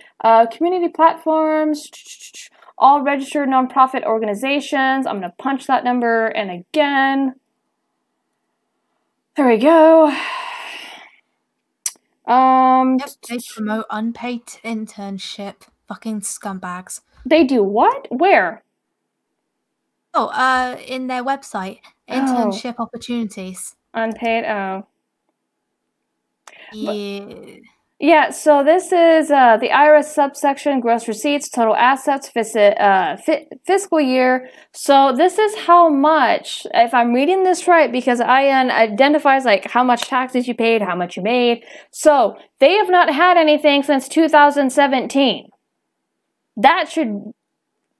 Community platforms. All registered nonprofit organizations. I'm gonna punch that number and again. There we go. Yep, they promote unpaid internship. Fucking scumbags. They do what? Where? Oh, in their website. Internship opportunities. Unpaid, Yeah. Yeah, so this is the IRS subsection, gross receipts, total assets, fiscal year. So this is how much, if I'm reading this right, because IN identifies like how much taxes you paid, how much you made. So they have not had anything since 2017. That should,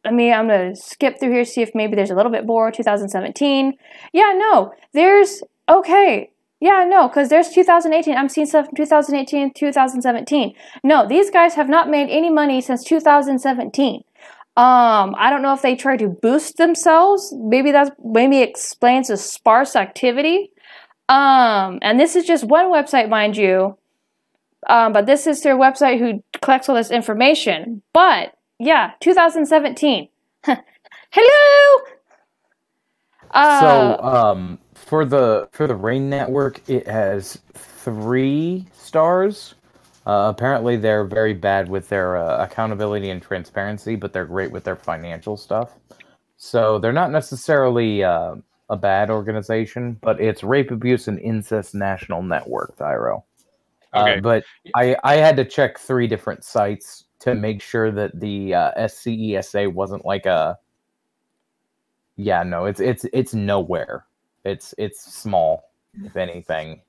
I'm going to skip through here, see if maybe there's a little bit more, 2017. Yeah, no, okay. Yeah, no, because there's 2018. I'm seeing stuff from 2018, 2017. No, these guys have not made any money since 2017. I don't know if they try to boost themselves. Maybe explains the sparse activity. And this is just one website, mind you. But this is their website who collects all this information. But yeah, 2017. Hello. For the RAINN network, it has 3 stars. Apparently, they're very bad with their accountability and transparency, but they're great with their financial stuff. So they're not necessarily a bad organization, but it's Rape, Abuse, and Incest National Network, Thyro. Okay. But I had to check 3 different sites to make sure that the SCESA wasn't like a... Yeah, no, it's nowhere. It's small, if anything.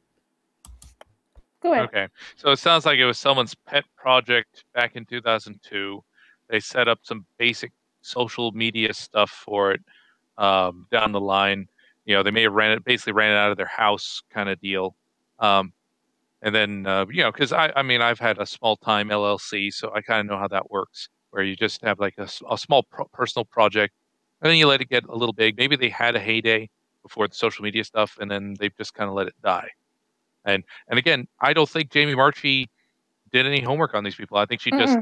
Go ahead. Okay, so it sounds like it was someone's pet project back in 2002. They set up some basic social media stuff for it down the line. they may have basically ran it out of their house kind of deal. And then, because I've had a small time LLC, so I kind of know how that works, where you just have like a small personal project, and then you let it get a little big. Maybe they had a heyday before the social media stuff, and then they've just kind of let it die. And again, I don't think Jamie Marchi did any homework on these people. I think she just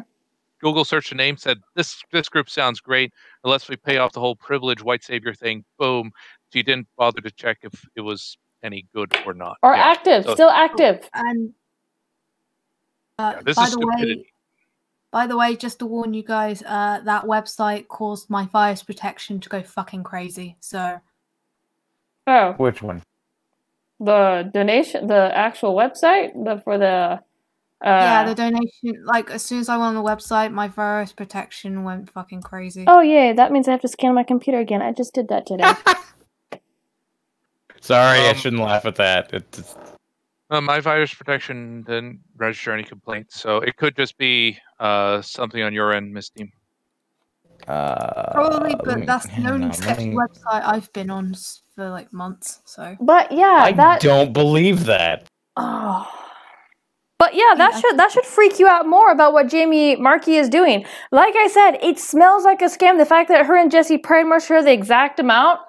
Google searched a name, said this group sounds great. Unless we pay off the whole privilege white savior thing, boom. She didn't bother to check if it was any good or not. Or active, so, still active. And this is stupidity. By the way, just to warn you guys, that website caused my virus protection to go fucking crazy. So. Oh. Which one? The donation, the actual website, yeah, the donation. Like as soon as I went on the website, my virus protection went fucking crazy. Oh yeah, that means I have to scan my computer again. I just did that today. Sorry, I shouldn't laugh at that. My virus protection didn't register any complaints, so it could just be something on your end, Miss Team. Probably, but that's the only sketchy website I've been on for like months. So, but yeah, I don't believe that. Oh. But yeah, that should freak you out more about what Jamie Marchi is doing. Like I said, it smells like a scam. The fact that her and Jesse Pridmore share the exact amount,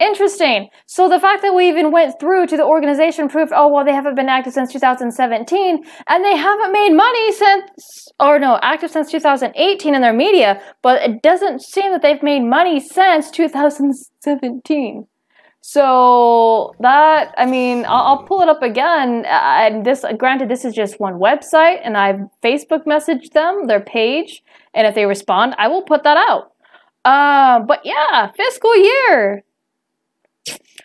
interesting. So the fact that we even went through to the organization proved, they haven't been active since 2017, and they haven't made money active since 2018 in their media, but it doesn't seem that they've made money since 2017. So that, I'll pull it up again, and granted, this is just one website, and I've Facebook messaged them, their page, and if they respond, I will put that out. But yeah, fiscal year.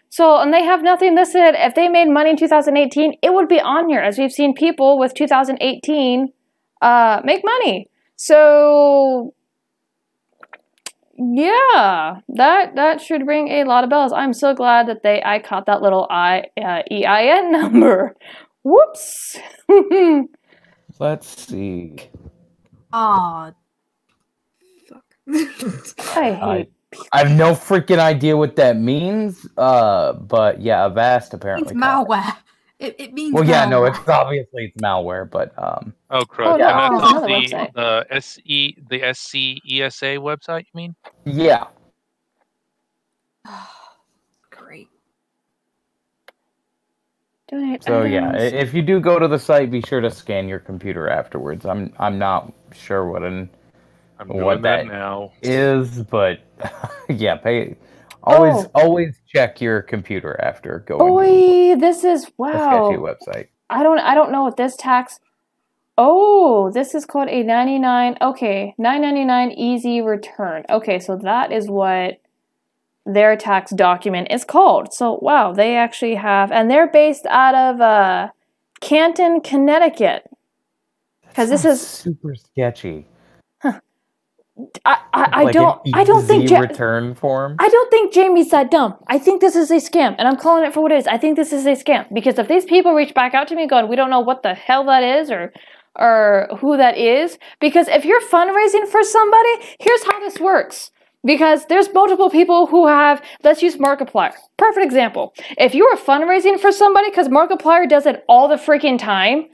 So, and they have nothing listed. If they made money in 2018, it would be on here, as we've seen people with 2018 make money. So, yeah, that should ring a lot of bells. I'm so glad that I caught that little EIN number. Whoops. Let's see. Fuck. I have no freaking idea what that means. But yeah, Avast apparently. It's malware. It means. Well, yeah, malware. no, it's obviously malware, but Oh, crud! no, And that's the SCESA website. You mean? Yeah. Great. So yeah, if you do go to the site, be sure to scan your computer afterwards. I'm not sure what that now is, but yeah, always check your computer after going. This is a sketchy website. I don't know what this tax. Oh, this is called a 99. Okay, $9.99 easy return. Okay, so that is what their tax document is called. So wow, they actually have, and they're based out of Canton, Connecticut. Because this is super sketchy. I don't think return form. I don't think Jamie's that dumb. I think this is a scam, and I'm calling it for what it is. I think this is a scam because if these people reach back out to me going, we don't know what the hell that is or who that is, because if you're fundraising for somebody, here's how this works. Because there's multiple people who have, let's use Markiplier. Perfect example. If you are fundraising for somebody, because Markiplier does it all the freaking time,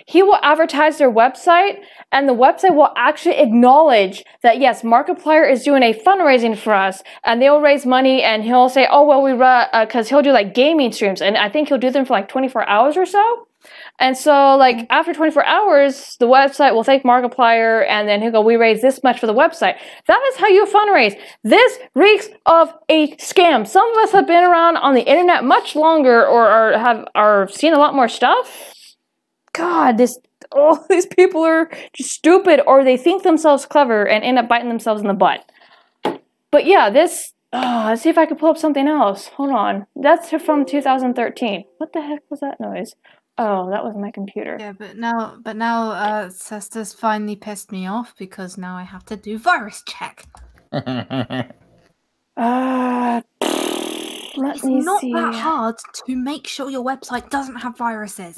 he will advertise their website, and the website will actually acknowledge that, yes, Markiplier is doing a fundraising for us, and they'll raise money, and he'll say, oh, well, because he'll do like gaming streams, and I think he'll do them for like 24 hours or so. And so, like, after 24 hours, the website will thank Markiplier, and then he'll go, we raised this much for the website. That is how you fundraise. This reeks of a scam. Some of us have been around on the internet much longer or are seen a lot more stuff. God, these people are just stupid, or they think themselves clever and end up biting themselves in the butt. But yeah, let's see if I can pull up something else. Hold on. That's from 2013. What the heck was that noise? Oh, that was my computer. Yeah, but now, Sester's finally pissed me off because now I have to do virus check. Let It's me not see. that hard to make sure your website doesn't have viruses.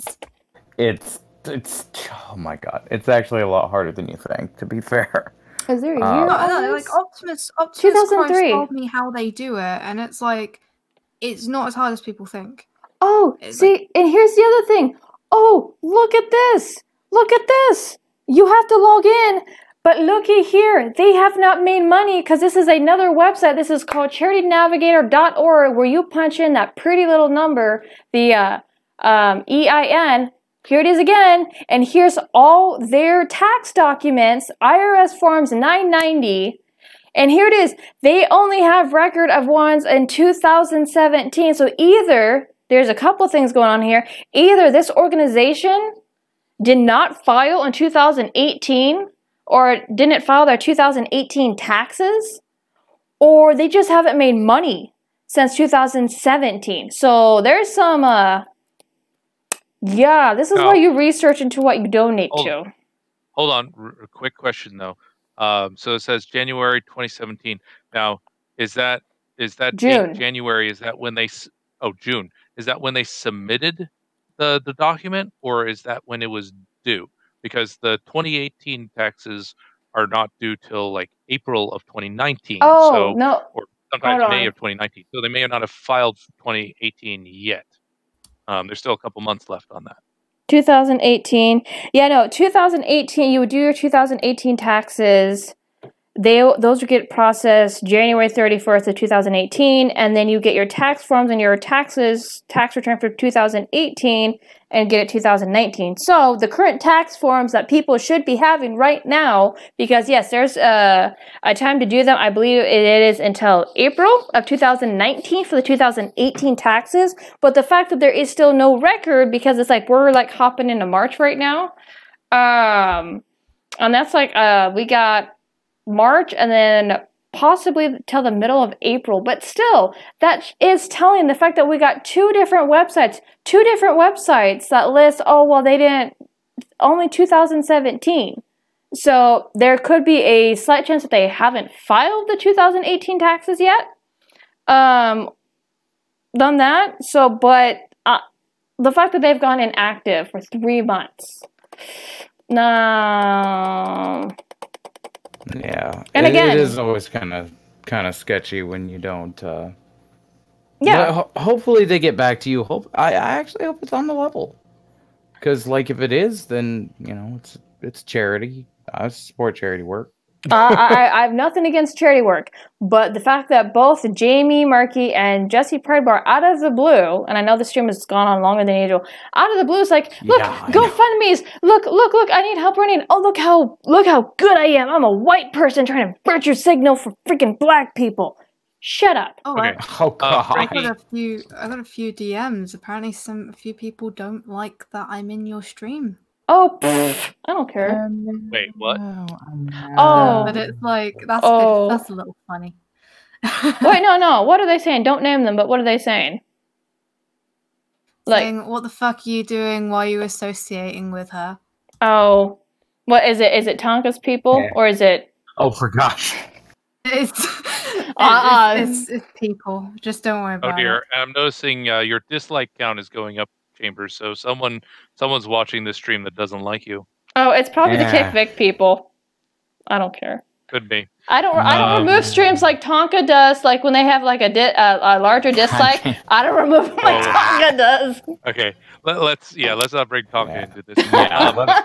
It's oh my god, it's actually a lot harder than you think, to be fair. Is there a year No, on like this? Optimus 2003. Christ told me how they do it, and it's like it's not as hard as people think. Oh, It's see, and here's the other thing. Oh, look at this. Look at this. You have to log in, but looky here. They have not made money because this is another website. This is called charitynavigator.org, where you punch in that pretty little number, the EIN. Here it is again, and here's all their tax documents, IRS Forms 990. And here it is. They only have record of ones in 2017. So either, there's a couple things going on here. Either this organization did not file in 2018 or didn't file their 2018 taxes, or they just haven't made money since 2017. So there's some, yeah, this is why you research into what you donate to. Hold on. A quick question, though. So it says January 2017. Now, is that June. January? Is that when they? June. Is that when they submitted the document, or is that when it was due? Because the 2018 taxes are not due till like April of 2019. Oh, so, no. or sometime May of 2019. So they may not have filed 2018 yet. There's still a couple months left on that. 2018. Yeah, no, 2018, you would do your 2018 taxes. Those would get processed January 31st of 2018, and then you get your tax forms and your tax return for 2018 and get it 2019. So the current tax forms that people should be having right now, because yes, there's a time to do them. I believe it is until April of 2019 for the 2018 taxes. But the fact that there is still no record, because it's like we're like hopping into March right now, and that's like we got March and then possibly till the middle of April. But still, that is telling the fact that we got two different websites that list, oh, well, they didn't, only 2017. So there could be a slight chance that they haven't filed the 2018 taxes yet. Done that. So, but the fact that they've gone inactive for 3 months. No. Yeah, and again, it is always kind of sketchy when you don't. Yeah. Hopefully they get back to you. I actually hope it's on the level, because like if it is, then you know it's charity. I support charity work. I have nothing against charity work, but the fact that both Jamie Markey and Jesse Pridbar out of the blue, and I know the stream has gone on longer than usual, out of the blue is like, look, GoFundMe's, look, I need help running. Oh, look how good I am. I'm a white person trying to virtue signal for freaking black people. Shut up. Oh, Okay. God. I got a few DMs. Apparently, a few people don't like that I'm in your stream. Oh, I don't care. Wait, what? Oh, but it's like that's a little funny. Wait, no. What are they saying? Don't name them, but what are they saying? Like, saying, what the fuck are you doing? Why are you associating with her? Oh, what is it? Is it Tonka's people or is it? Oh, for gosh. It's people. Just don't worry about it. Oh dear, I'm noticing your dislike count is going up, Chambers. So someone's watching this stream that doesn't like you. Oh, it's probably the Kick Vic people. I don't care. Could be. I don't remove streams like Tonka does. Like when they have like a larger dislike, I don't remove them like Tonka does. Okay, let's not bring Tonka into this.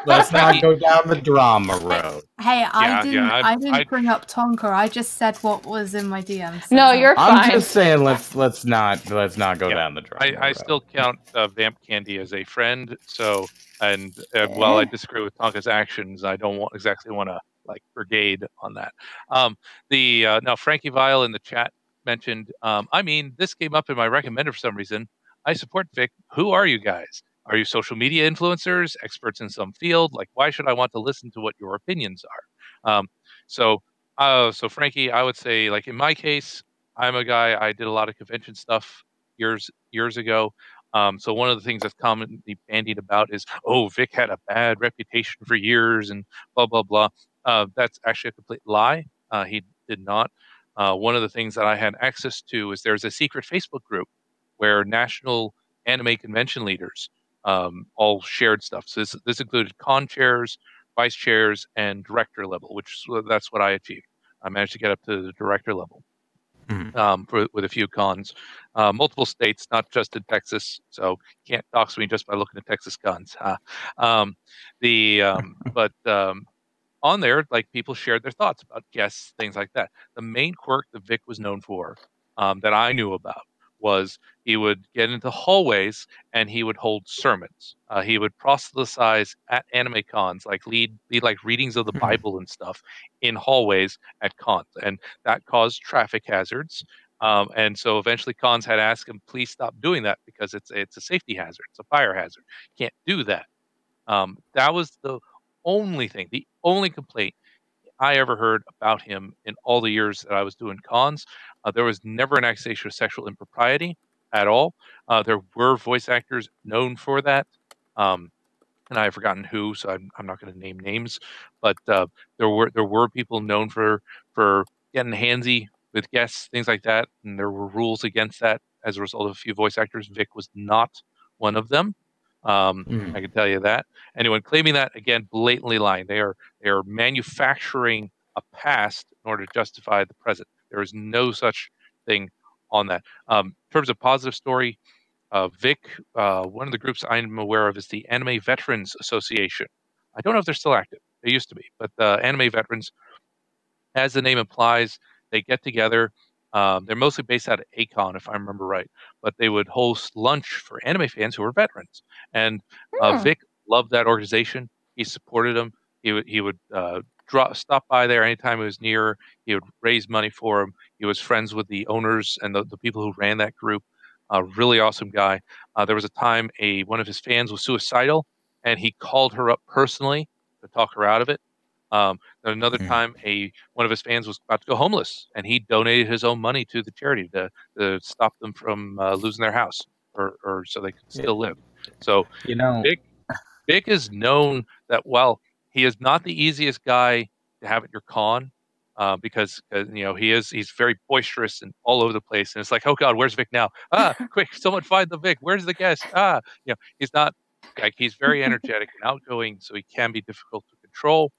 Let's not go down the drama road. Hey, I didn't bring up Tonka. I just said what was in my DMs. No, you're fine. I'm just saying let's not go down the drama. I still count Vamp Candy as a friend. So while I disagree with Tonka's actions, I don't exactly want to like brigade on that. Now Frankie Vile in the chat mentioned, I mean, this came up in my recommender for some reason. I support Vic. Who are you guys? Are you social media influencers, experts in some field? Like, why should I want to listen to what your opinions are? So Frankie, I would say, like in my case, I'm a guy, I did a lot of convention stuff years ago. So one of the things that's commonly bandied about is, oh, Vic had a bad reputation for years and blah, blah, blah. That's actually a complete lie. He did not. One of the things that I had access to is there's a secret Facebook group where national anime convention leaders all shared stuff. So this included con chairs, vice chairs, and director level, that's what I achieved. I managed to get up to the director level with a few cons. Multiple states, not just in Texas, so can't dox me just by looking at Texas cons. But on there, like people shared their thoughts about guests, things like that. The main quirk that Vic was known for, that I knew about, was he would get into hallways and he would hold sermons. He would proselytize at anime cons, like lead like readings of the Bible and stuff in hallways at cons, and that caused traffic hazards. And so eventually cons had to ask him, please stop doing that because it's a safety hazard, it's a fire hazard. Can't do that. That was the only complaint I ever heard about him in all the years that I was doing cons. There was never an accusation of sexual impropriety at all. There were voice actors known for that, and I've forgotten who, so I'm not going to name names. But there were people known for getting handsy with guests, things like that, and there were rules against that as a result of a few voice actors. Vic was not one of them. I can tell you that. Anyone claiming that, again, blatantly lying. They are manufacturing a past in order to justify the present. There is no such thing on that. In terms of positive story, Vic, one of the groups I'm aware of is the Anime Veterans Association. I don't know if they're still active. They used to be, but the Anime Veterans, as the name implies, they get together. They're mostly based out of Acon, if I remember right, but they would host lunch for anime fans who were veterans. And Vic loved that organization. He supported them. He would stop by there anytime he was near. He would raise money for him. He was friends with the owners and the people who ran that group. Really awesome guy. There was a time one of his fans was suicidal, and he called her up personally to talk her out of it. Another time, one of his fans was about to go homeless, and he donated his own money to the charity to stop them from losing their house, or so they could still live. So, Vic is known that while he is not the easiest guy to have at your con, because he's very boisterous and all over the place, and it's like, oh God, where's Vic now? Quick, someone find the Vic. Where's the guest? He's not like, he's very energetic and outgoing, so he can be difficult to control.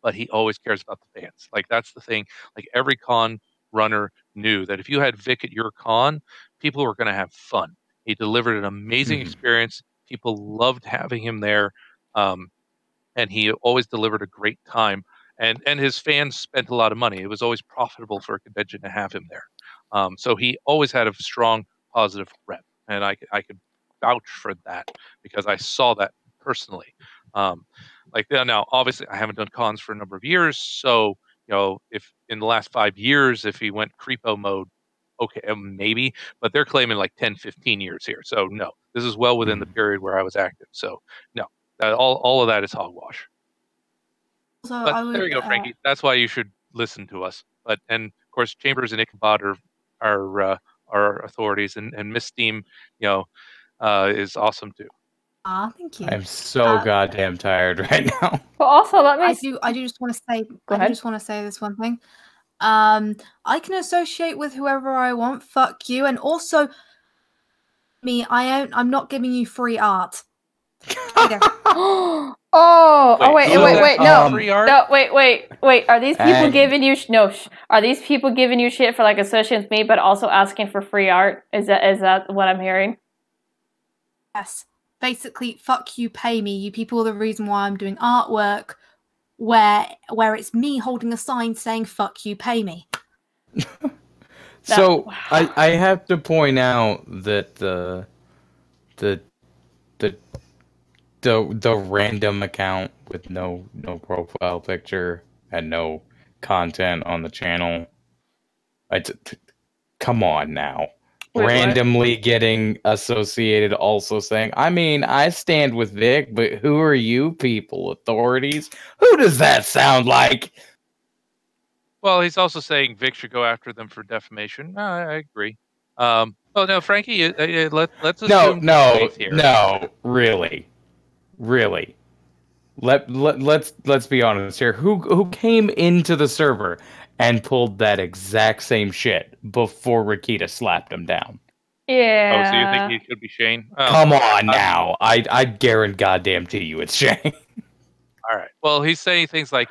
But he always cares about the fans. Like, that's the thing. Like, every con runner knew that if you had Vic at your con, people were going to have fun. He delivered an amazing experience. People loved having him there, and he always delivered a great time. And his fans spent a lot of money. It was always profitable for a convention to have him there. So he always had a strong, positive rep, and I could vouch for that because I saw that personally. Now, obviously, I haven't done cons for a number of years, so if in the last 5 years, if he went creepo mode, okay, maybe, but they're claiming like 10, 15 years here. So no, this is well within the period where I was active. So no, all of that is hogwash. So but there you go, Frankie. That's why you should listen to us. And of course, Chambers and Ichabod are authorities, and Miss Steam, is awesome too. Thank you. I'm so goddamn tired right now. But also, I do just want to say. Go ahead. I just want to say this one thing. I can associate with whoever I want. Fuck you, and also me. I'm not giving you free art. Either. Wait, no. Free art? No, wait. Are these people giving you Are these people giving you shit for like associating with me, but also asking for free art? Is that what I'm hearing? Yes. Basically, fuck you, pay me. You people are the reason why I'm doing artwork where it's me holding a sign saying fuck you, pay me. So I have to point out that the random account with no profile picture and no content on the channel. Come on now. Wait, randomly getting associated, also saying, I mean, I stand with Vic, but who are you people? Authorities? Who does that sound like? Well, he's also saying Vic should go after them for defamation. I agree. No, Frankie, let's assume no, really. Let's be honest here. Who came into the server and pulled that exact same shit before Rakita slapped him down? Yeah. Oh, so you think he could be Shane? Come on now. I guarantee goddamn to you it's Shane. All right. Well, he's saying things like,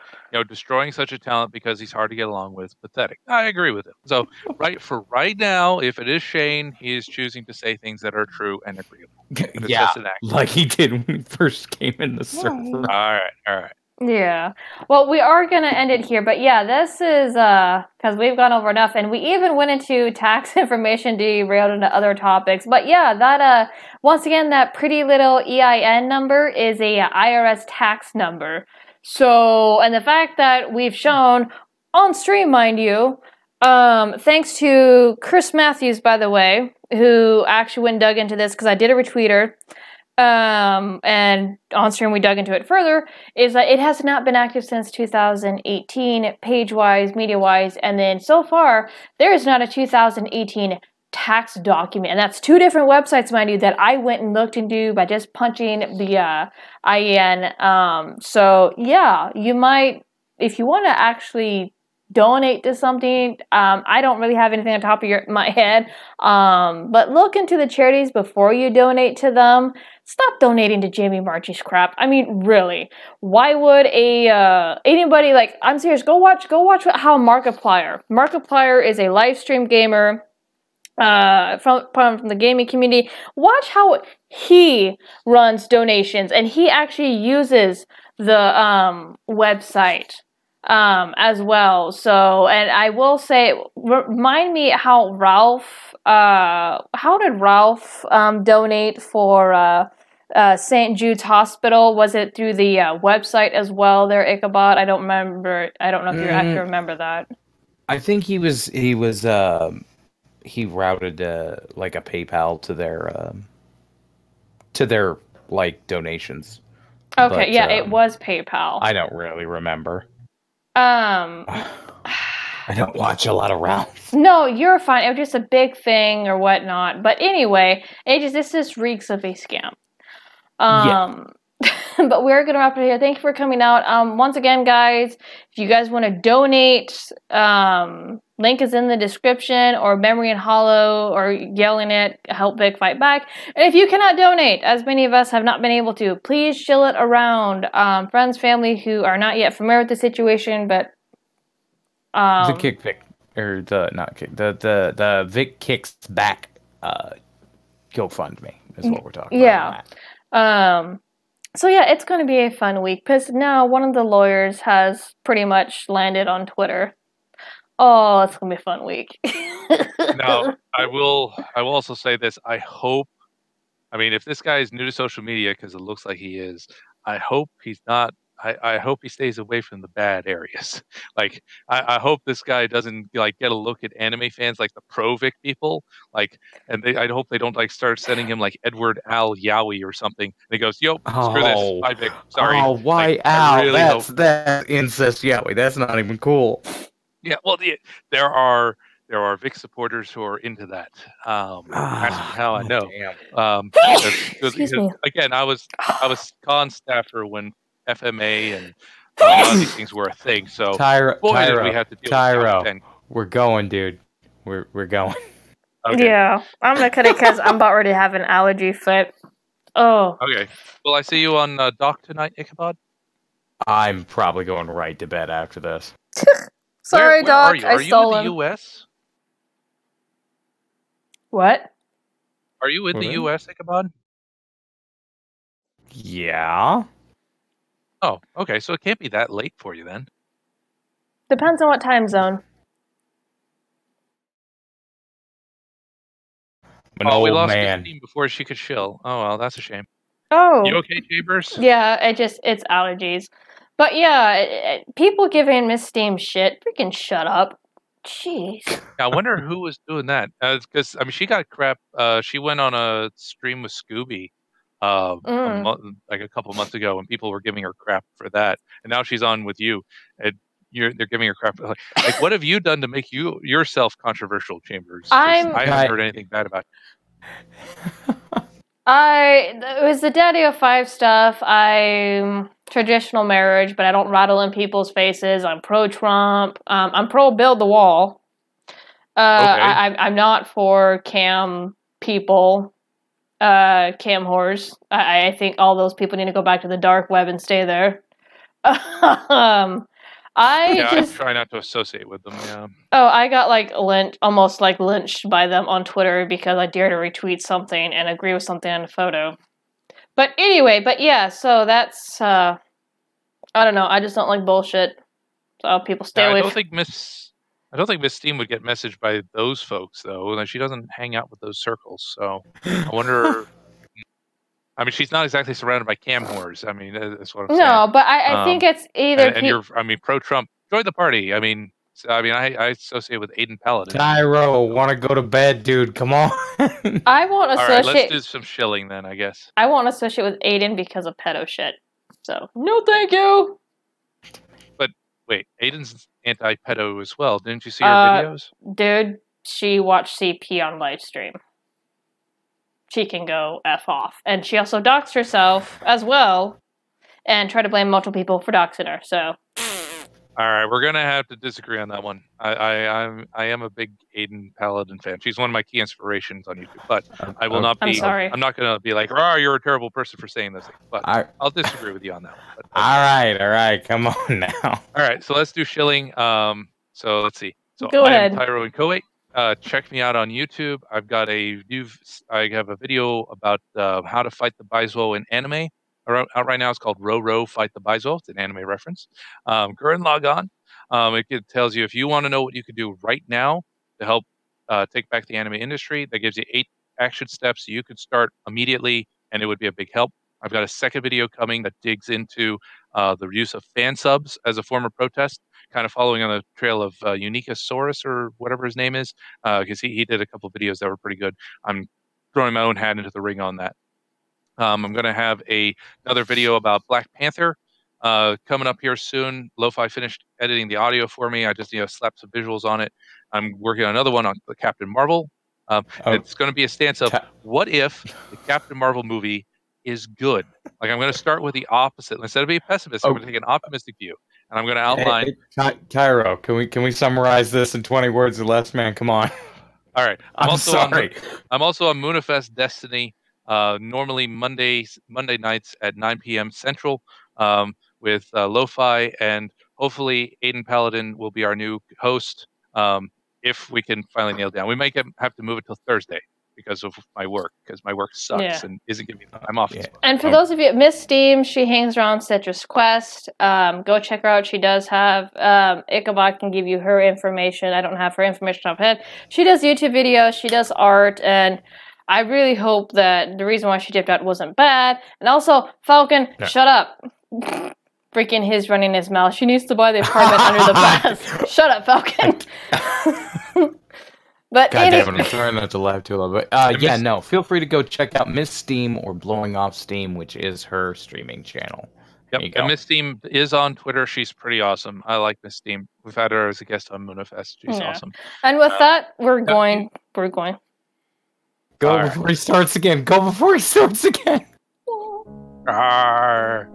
destroying such a talent because he's hard to get along with, pathetic. I agree with him. So, right now, if it is Shane, he is choosing to say things that are true and agreeable. And it's just an act. Like he did when he first came in the server. All right. Yeah. Well, we are going to end it here, but yeah, this is, because we've gone over enough, and we even went into tax information, derailed into other topics. But yeah, that, once again, that pretty little EIN number is a IRS tax number. So, and the fact that we've shown, on stream, mind you, thanks to Chris Matthews, by the way, who actually went and dug into this, because I did a retweeter, and on stream we dug into it further, is that it has not been active since 2018, page-wise, media-wise, and then so far, there is not a 2018 tax document, and that's two different websites, mind you, that I went and looked into by just punching the IEN. So, yeah, you might, if you want to actually donate to something, I don't really have anything on top of my head, but look into the charities before you donate to them. Stop donating to Jamie Marchie's crap. I mean, really, why would anybody, like, I'm serious, go watch how Markiplier is a live stream gamer from the gaming community. Watch how he runs donations, and he actually uses the website as well. So, and I will say, remind me how did Ralph donate for St. Jude's Hospital? Was it through the website as well there, Ichabod? I don't remember. I don't know if you actually remember that. I think he routed like a PayPal to their like donations. Okay, but, yeah, it was PayPal. I don't really remember. I don't watch a lot of Ralph. No, you're fine. It was just a big thing or whatnot. But anyway, this just reeks of a scam. But we're going to wrap it here. Thank you for coming out. Once again, guys, if you guys want to donate, link is in the description, or Memory and Hollow, or Yelling It, Help Vic Fight Back. And if you cannot donate, as many of us have not been able to, please shill it around friends, family who are not yet familiar with the situation, but the Kick Vic, or the Vic Kicks Back GoFundMe is what we're talking about. So yeah, it's going to be a fun week, because now one of the lawyers has pretty much landed on Twitter. Oh, it's going to be a fun week. Now, I will also say this. If this guy is new to social media, because it looks like he is, I hope he's not. I hope he stays away from the bad areas. Like, I hope this guy doesn't get a look at anime fans like the pro Vic people. Like, and I hope they don't start sending him like Edward Al Yowie or something. And he goes, "Yo, screw this. Bye, Vic. Sorry." Oh, why Al? Really that's incest Yowie. That's not even cool. Yeah, well, there are Vic supporters who are into that. That's how I know. Because, again, I was con staffer when FMA and a lot of these things were a thing. So, Tyro, we have to deal with we're going, dude. We're going. Okay. Yeah, I'm gonna cut it because I'm about ready to have an allergy fit. Oh. Okay. Will I see you on Doc tonight, Ichabod? I'm probably going right to bed after this. Sorry, Doc. Are you in the U.S.? What? Are you in the U.S., Ichabod? Yeah. Oh, okay. So it can't be that late for you then. Depends on what time zone. We lost Christine before she could chill. Oh, well, that's a shame. Oh. You okay, Chambers? Yeah, it's allergies. But yeah, people giving Miss Steam shit. Freaking shut up. Jeez. I wonder who was doing that. Because, she got crap. She went on a stream with Scooby a couple months ago, and people were giving her crap for that. And now she's on with you. And they're giving her crap. Like, what have you done to make yourself controversial, Chambers? I haven't heard anything bad about you. It was the Daddy of Five stuff. I'm traditional marriage, but I don't rattle in people's faces. I'm pro-Trump. I'm pro-build the wall. Okay. I'm not for cam people, cam whores. I think all those people need to go back to the dark web and stay there. I try not to associate with them. Yeah. Oh, I got like almost like lynched by them on Twitter because I dared to retweet something and agree with something on a photo. But anyway, yeah, so that's I don't know. I just don't like bullshit. So people stay away. I don't think Miss Steam would get messaged by those folks though. She doesn't hang out with those circles, so I wonder. I mean, she's not exactly surrounded by cam whores. I mean, that's what I'm saying. No, but I think it's either. And you're, pro-Trump. Join the party. I associate with Aiden Paladin. Tyro, want to go to bed, dude? Come on. I won't associate. All right, let's do some shilling then, I guess. I won't associate with Aiden because of pedo shit. So, no thank you. But wait, Aiden's anti-pedo as well. Didn't you see her videos? Dude, she watched CP on live stream. She can go F off. And she also doxed herself as well and tried to blame multiple people for doxing her, so. All right, we're going to have to disagree on that one. I am a big Aiden Paladin fan. She's one of my key inspirations on YouTube, but I will not be. I'm sorry. I'm not going to be like, "Oh, you're a terrible person for saying this." But I'll disagree with you on that one. But, all right, come on now. All right, so let's do shilling. So let's see. So Go ahead. I am Tyro and Koei. Check me out on YouTube. I have a video about how to fight the Baizuo in anime. Out right now, it's called Ro Fight the Baizuo. It's an anime reference. Go and log on. It tells you if you want to know what you can do right now to help take back the anime industry. That gives you 8 action steps you could start immediately, and it would be a big help. I've got a second video coming that digs into the use of fan subs as a form of protest, kind of following on the trail of Unicosaurus or whatever his name is, because he did a couple of videos that were pretty good. I'm throwing my own hat into the ring on that. I'm going to have another video about Black Panther coming up here soon. Lo-Fi finished editing the audio for me. I just slapped some visuals on it. I'm working on another one on the Captain Marvel. It's going to be a stance of what if the Captain Marvel movie is good? Like, I'm going to start with the opposite. Instead of being pessimist, I'm going to take an optimistic view, and I'm going to outline. Cairo, can we summarize this in 20 words or less, man? Come on. All right. I'm sorry. I'm also on Moonifest Destiny. Normally Monday nights at 9 p.m. Central with Lo-Fi, and hopefully Aiden Paladin will be our new host if we can finally nail it down. We might have to move it till Thursday because of my work, because my work sucks and isn't giving me the time off. And for those of you, Miss Steam, she hangs around Citrus Quest. Go check her out. She does have, Ichabod can give you her information. I don't have her information off head. She does YouTube videos, she does art, and I really hope that the reason why she dipped out wasn't bad. And also, Falcon, shut up. Freaking his running his mouth. She needs to buy the apartment under the bus. Shut up, Falcon. But God damn it, I'm trying not to laugh too loud. But feel free to go check out Miss Steam or Blowing Off Steam, which is her streaming channel. Yep, and Miss Steam is on Twitter. She's pretty awesome. I like Miss Steam. We've had her as a guest on Moonifest. She's awesome. And with that, we're going. Go before he starts again. Go before he starts again. Arr.